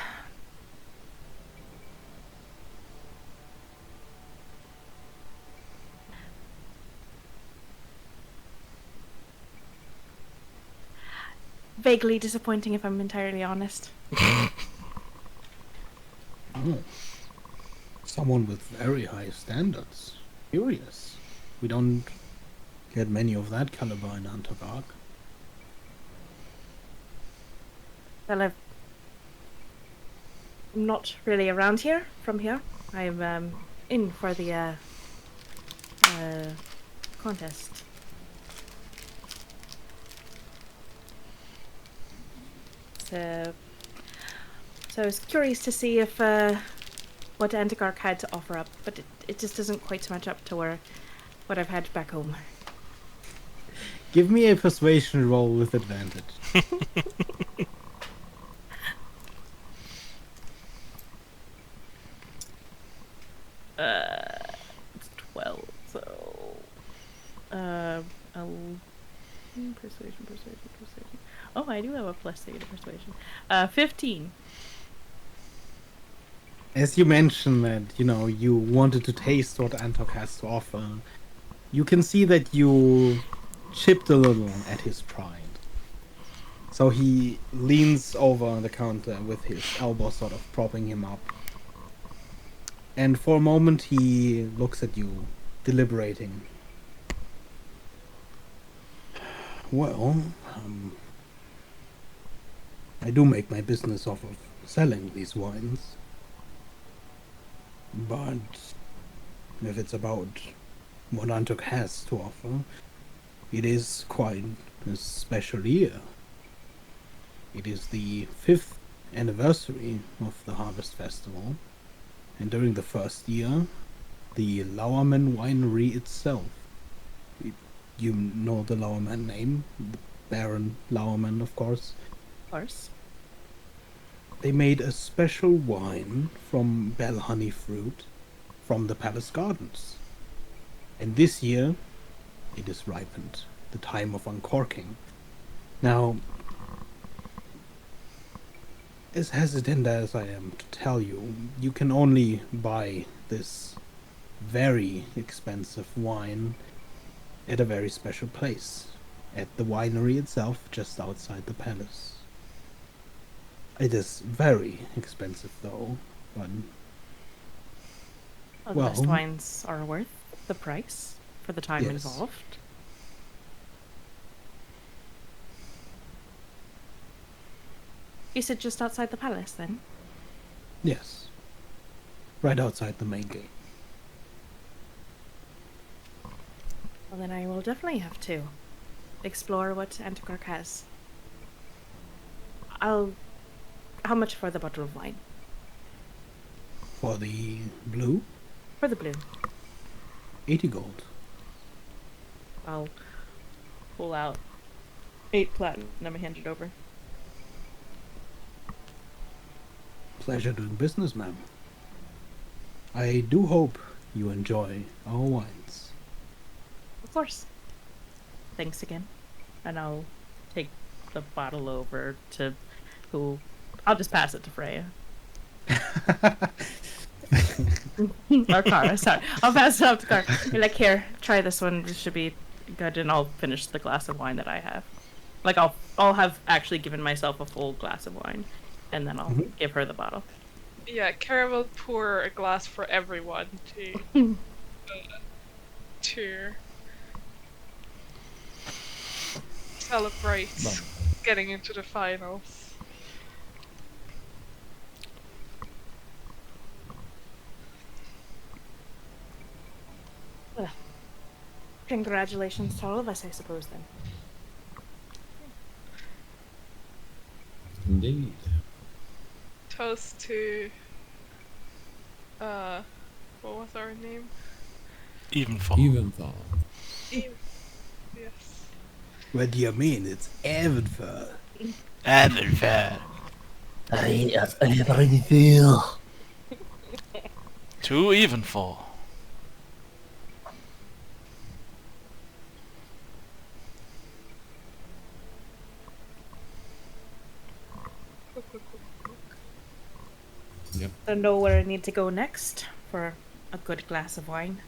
Vaguely disappointing, if I'm entirely honest. Oh. Someone with very high standards. Curious. We don't get many of that caliber in Antogark. Well, I'm not really around here, from here. I'm in for the contest. So I was curious to see if what Antogark had to offer up, but it just doesn't quite match up to what I've had back home. Give me a persuasion roll with advantage. 12, so Persuasion, persuasion, persuasion. Oh, I do have a plus 3 to persuasion. 15. As you mentioned that, you wanted to taste what Antok has to offer, you can see that you chipped a little at his pride. So he leans over the counter with his elbow sort of propping him up. And for a moment he looks at you, deliberating. Well, I do make my business off of selling these wines. But if it's about what Antok has to offer, it is quite a special year. It is the 5th anniversary of the Harvest Festival, and during the first year, the Lauerman winery itself, you know the Lauerman name, Baron Lauerman, of course. Of course. They made a special wine from bell honey fruit from the palace gardens. And this year, it is ripened, the time of uncorking. Now, as hesitant as I am to tell you, you can only buy this very expensive wine at a very special place, at the winery itself, just outside the palace. It is very expensive, though, but... Well, the best wines are worth the price for the time involved. You said just outside the palace, then? Yes. Right outside the main gate. Well, then I will definitely have to explore what Anticork has. How much for the bottle of wine? For the blue? For the blue. 80 gold. I'll pull out 8 platinum and hand it over. Pleasure doing business, ma'am. I do hope you enjoy our wines. Of course. Thanks again. And I'll take the bottle over to who... I'll just pass it to Freya. Or Kara, sorry. I'll pass it up to Kara. Be like, here, try this one. This should be good, and I'll finish the glass of wine that I have. Like, I'll have actually given myself a full glass of wine, and then I'll give her the bottle. Yeah, Kara will pour a glass for everyone to celebrate getting into the finals. Well, congratulations to all of us, I suppose, then. Indeed. Toast to what was our name? Evenfall. Eventhal. Yes. What do you mean? It's Evenfall. Evenfall. I already feel. To Evenfall. Yep. I know where I need to go next for a good glass of wine.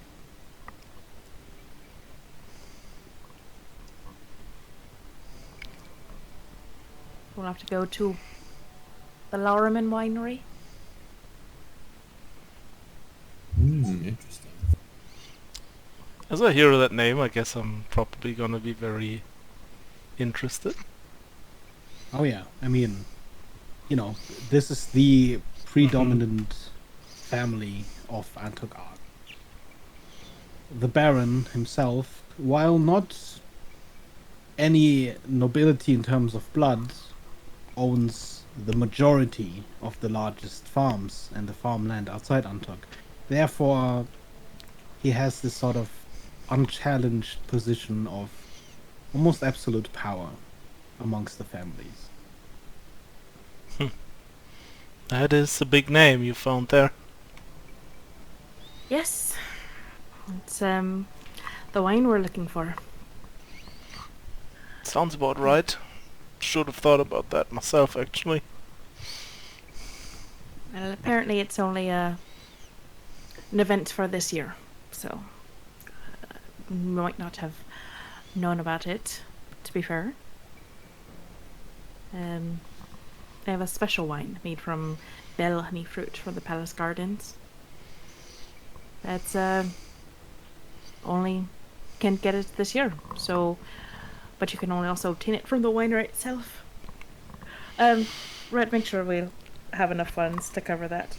We'll have to go to the Lauerman winery. Interesting. As I hear that name, I guess I'm probably gonna be very interested. Oh yeah, I mean, this is the predominant family of Antokar. The Baron himself, while not any nobility in terms of blood, owns the majority of the largest farms and the farmland outside Antok. Therefore, he has this sort of unchallenged position of almost absolute power amongst the families. That is a big name you found there. Yes. It's the wine we're looking for. Sounds about right. Should have thought about that myself, actually. Well, apparently it's only an event for this year, so might not have known about it, to be fair. They have a special wine made from bell honey fruit from the palace gardens. That's only can't get it this year, so but you can only also obtain it from the winery itself. Red, make sure we have enough funds to cover that.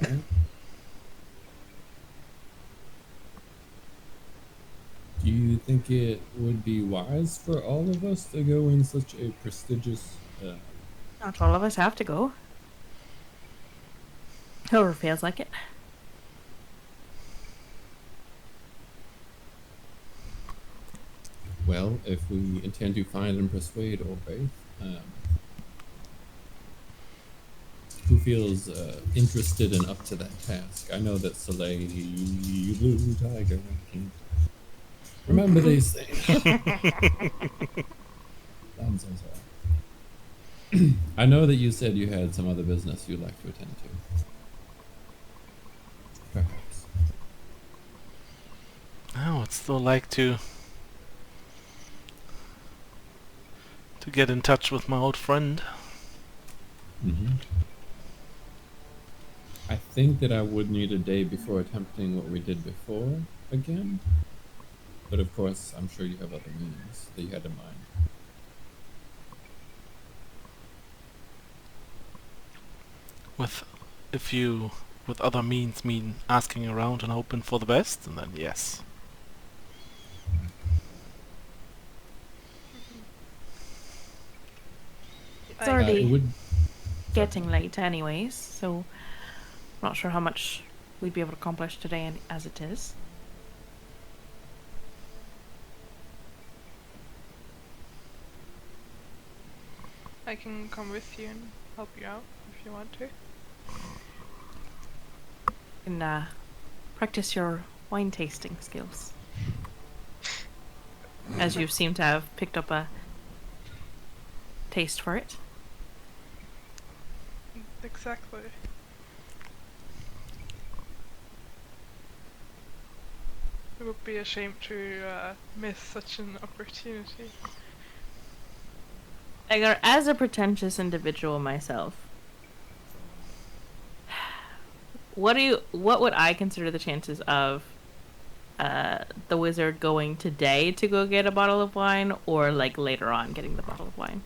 Alright. Do you think it would be wise for all of us to go in such a prestigious Not all of us have to go. Whoever feels like it. well, if we intend to find and persuade Orfaith, who feels interested and up to that task? I know that Soleil, Blue Tiger, can remember these things. I'm so sorry. I know that you said you had some other business you'd like to attend to. Perhaps. I would still like to get in touch with my old friend. Mm-hmm. I think that I would need a day before attempting what we did before again. But of course, I'm sure you have other means that you had in mind. If you with other means mean asking around and hoping for the best, and then yes. It's already It would. getting late anyways, so not sure how much we'd be able to accomplish today as it is. I can come with you and help you out if you want to. And practice your wine tasting skills. As you seem to have picked up a taste for it. Exactly. It would be a shame to miss such an opportunity. As a pretentious individual myself, what would I consider the chances of the wizard going today to go get a bottle of wine, or like later on getting the bottle of wine?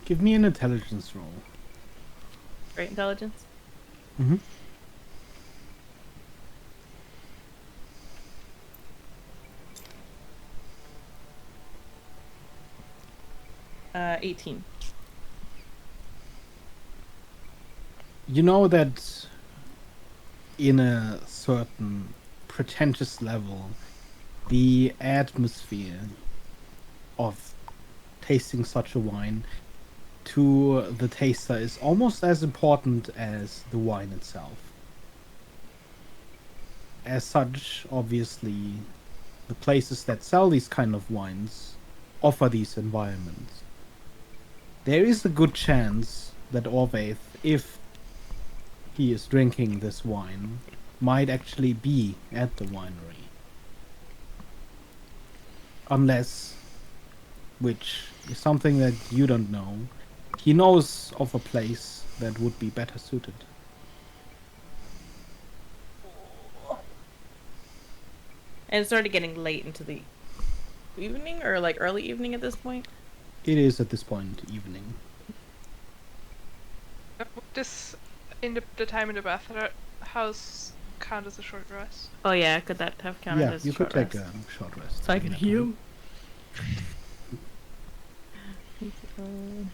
Give me an intelligence roll. Great intelligence? Mm-hmm. 18. You know that in a certain pretentious level, the atmosphere of tasting such a wine to the taster is almost as important as the wine itself. As such, obviously, the places that sell these kind of wines offer these environments. There is a good chance that Orvaith, if he is drinking this wine, might actually be at the winery. Unless, which is something that you don't know, he knows of a place that would be better suited. And it's already getting late into the evening, or like early evening at this point? It is at this point evening. Would this, in the time in the bathhouse, count as a short rest? Oh yeah, could that have counted Yeah, as you a could short take rest? a short rest. So I can during that heal. time.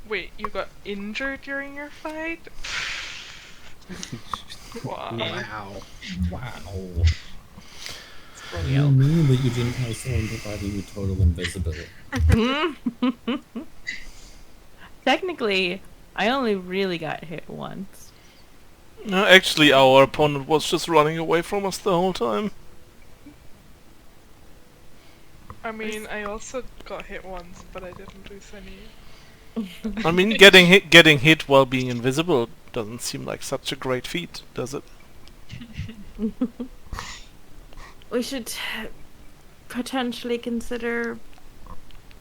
Wait, you got injured during your fight? Wow. Wow. Wow. You mean that you didn't have someone providing you total invisibility? Technically, I only really got hit once. No, actually, our opponent was just running away from us the whole time. I mean, I also got hit once, but I didn't lose any. I mean, getting hit while being invisible doesn't seem like such a great feat, does it? We should potentially consider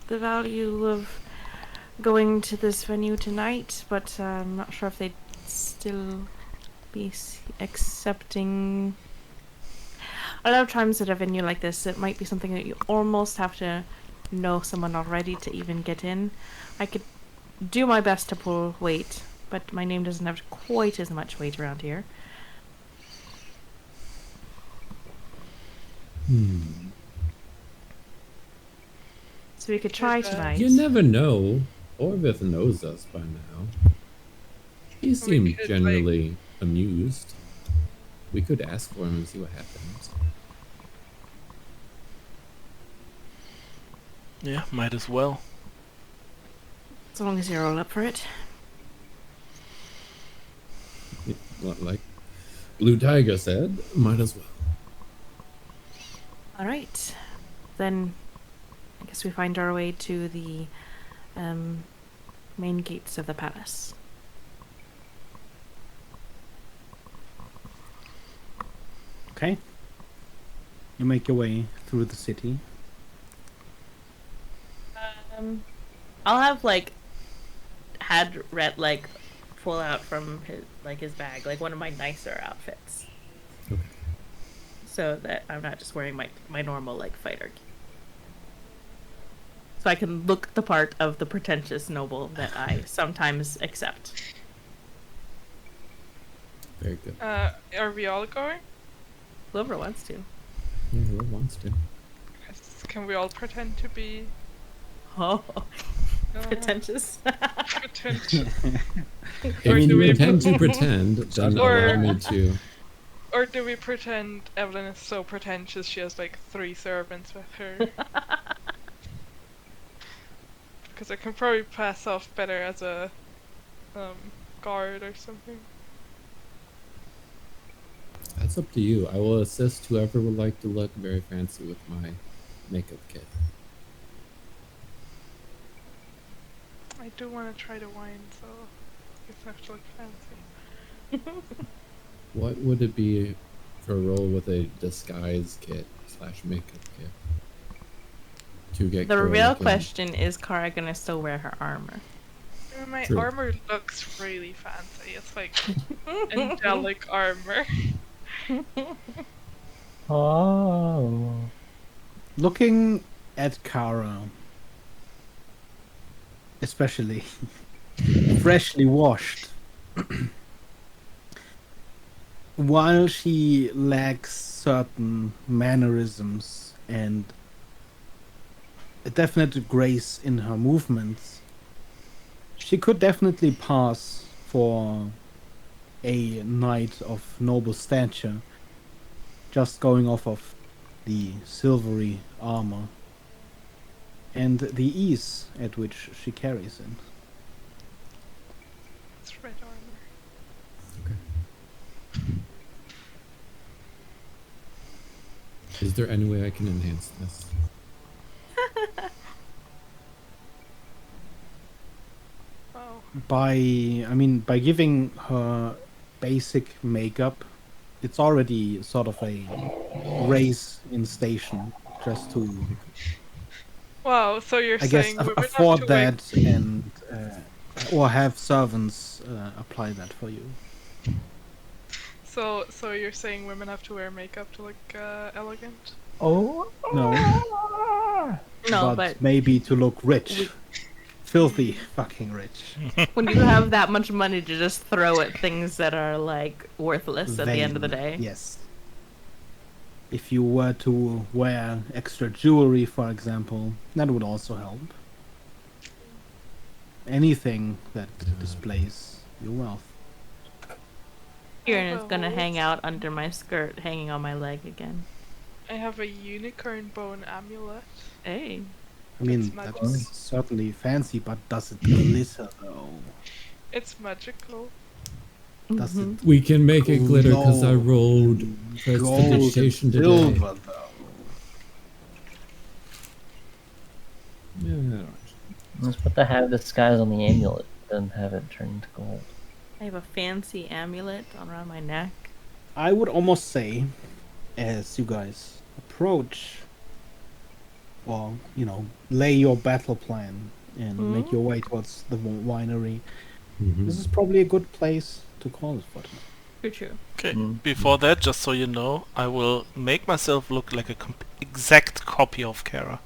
the value of going to this venue tonight, but I'm not sure if they'd still be accepting. A lot of times at a venue like this, it might be something that you almost have to know someone already to even get in. I could do my best to pull weight, but my name doesn't have quite as much weight around here. So we could try tonight. You never know. Orvith knows us by now. He seemed could, generally amused. We could ask for him and see what happens. Yeah, might as well. As long as you're all up for it. Like Blue Tiger said, might as well. Alright. Then I guess we find our way to the main gates of the palace. Okay. You make your way through the city. I'll have had Rhett pull out from his bag one of my nicer outfits. Okay. So that I'm not just wearing my normal fighter. So I can look the part of the pretentious noble that I sometimes accept. Very good. Are we all going? Whoever wants to. Yeah, who wants to? Can we all pretend to be Oh, pretentious. pretentious? If Or you do we intend to pretend, then Or- allow me to. Or do we pretend Evelyn is so pretentious she has 3 servants with her? Because I can probably pass off better as a guard or something. That's up to you. I will assist whoever would like to look very fancy with my makeup kit. I do want to try the wine, so it's have to look fancy. What would it be for a roll with a disguise kit / makeup kit? To get The Kara real looking- question is Kara gonna still wear her armor? My True. armor looks really fancy. It's angelic armor. Oh. Looking at Kara, especially freshly washed, while she lacks certain mannerisms and a definite grace in her movements, she could definitely pass for a knight of noble stature, just going off of the silvery armor and the ease at which she carries it. It's red armor. Is there any way I can enhance this? Oh. By giving her basic makeup, it's already sort of a raise in station just to, Wow, so you're I guess, saying women afford have to wear- that and or have servants apply that for you. So you're saying women have to wear makeup to look elegant? Oh. No, No, but but maybe to look rich. Filthy fucking rich. when you have that much money to just throw at things that are worthless at the end of the Vain, day. yes. If you were to wear extra jewelry, for example, that would also help. anything that displays your wealth. Kieran is a gonna hang horse. out under my skirt, hanging on my leg again. I have a unicorn bone amulet. Hey. I mean, It's magic. that's certainly fancy, but does it glitter though? It's magical. Does it We can make it glitter because I glow rolled in gold and prestidigitation today. silver though? Yeah. Let's put the hat of disguise on the amulet, then have it turn into gold. I have a fancy amulet around my neck. I would almost say, as you guys approach, or lay your battle plan and make your way towards the winery, this is probably a good place to call it for tonight. True. Okay, before that, just so you know, I will make myself look like a exact copy of Kara.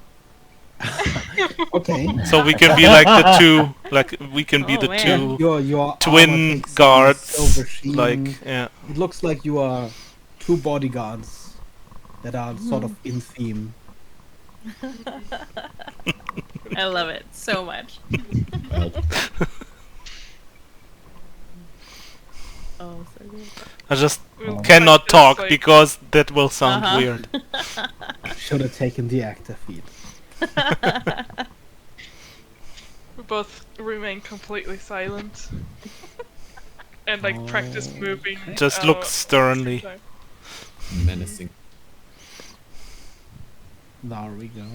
Okay. So we can be like the two, we can be Oh, the man. two Your armor twin takes on guards, silver sheen. like, yeah. It looks like you are two bodyguards that are sort of in theme. I love it so much. Oh, so good. I just We'll cannot practice, talk like, because that will sound Uh-huh. weird. Should have taken the actor feat. we both remain completely silent. And like practice moving. Just look sternly. time. Menacing. There we go.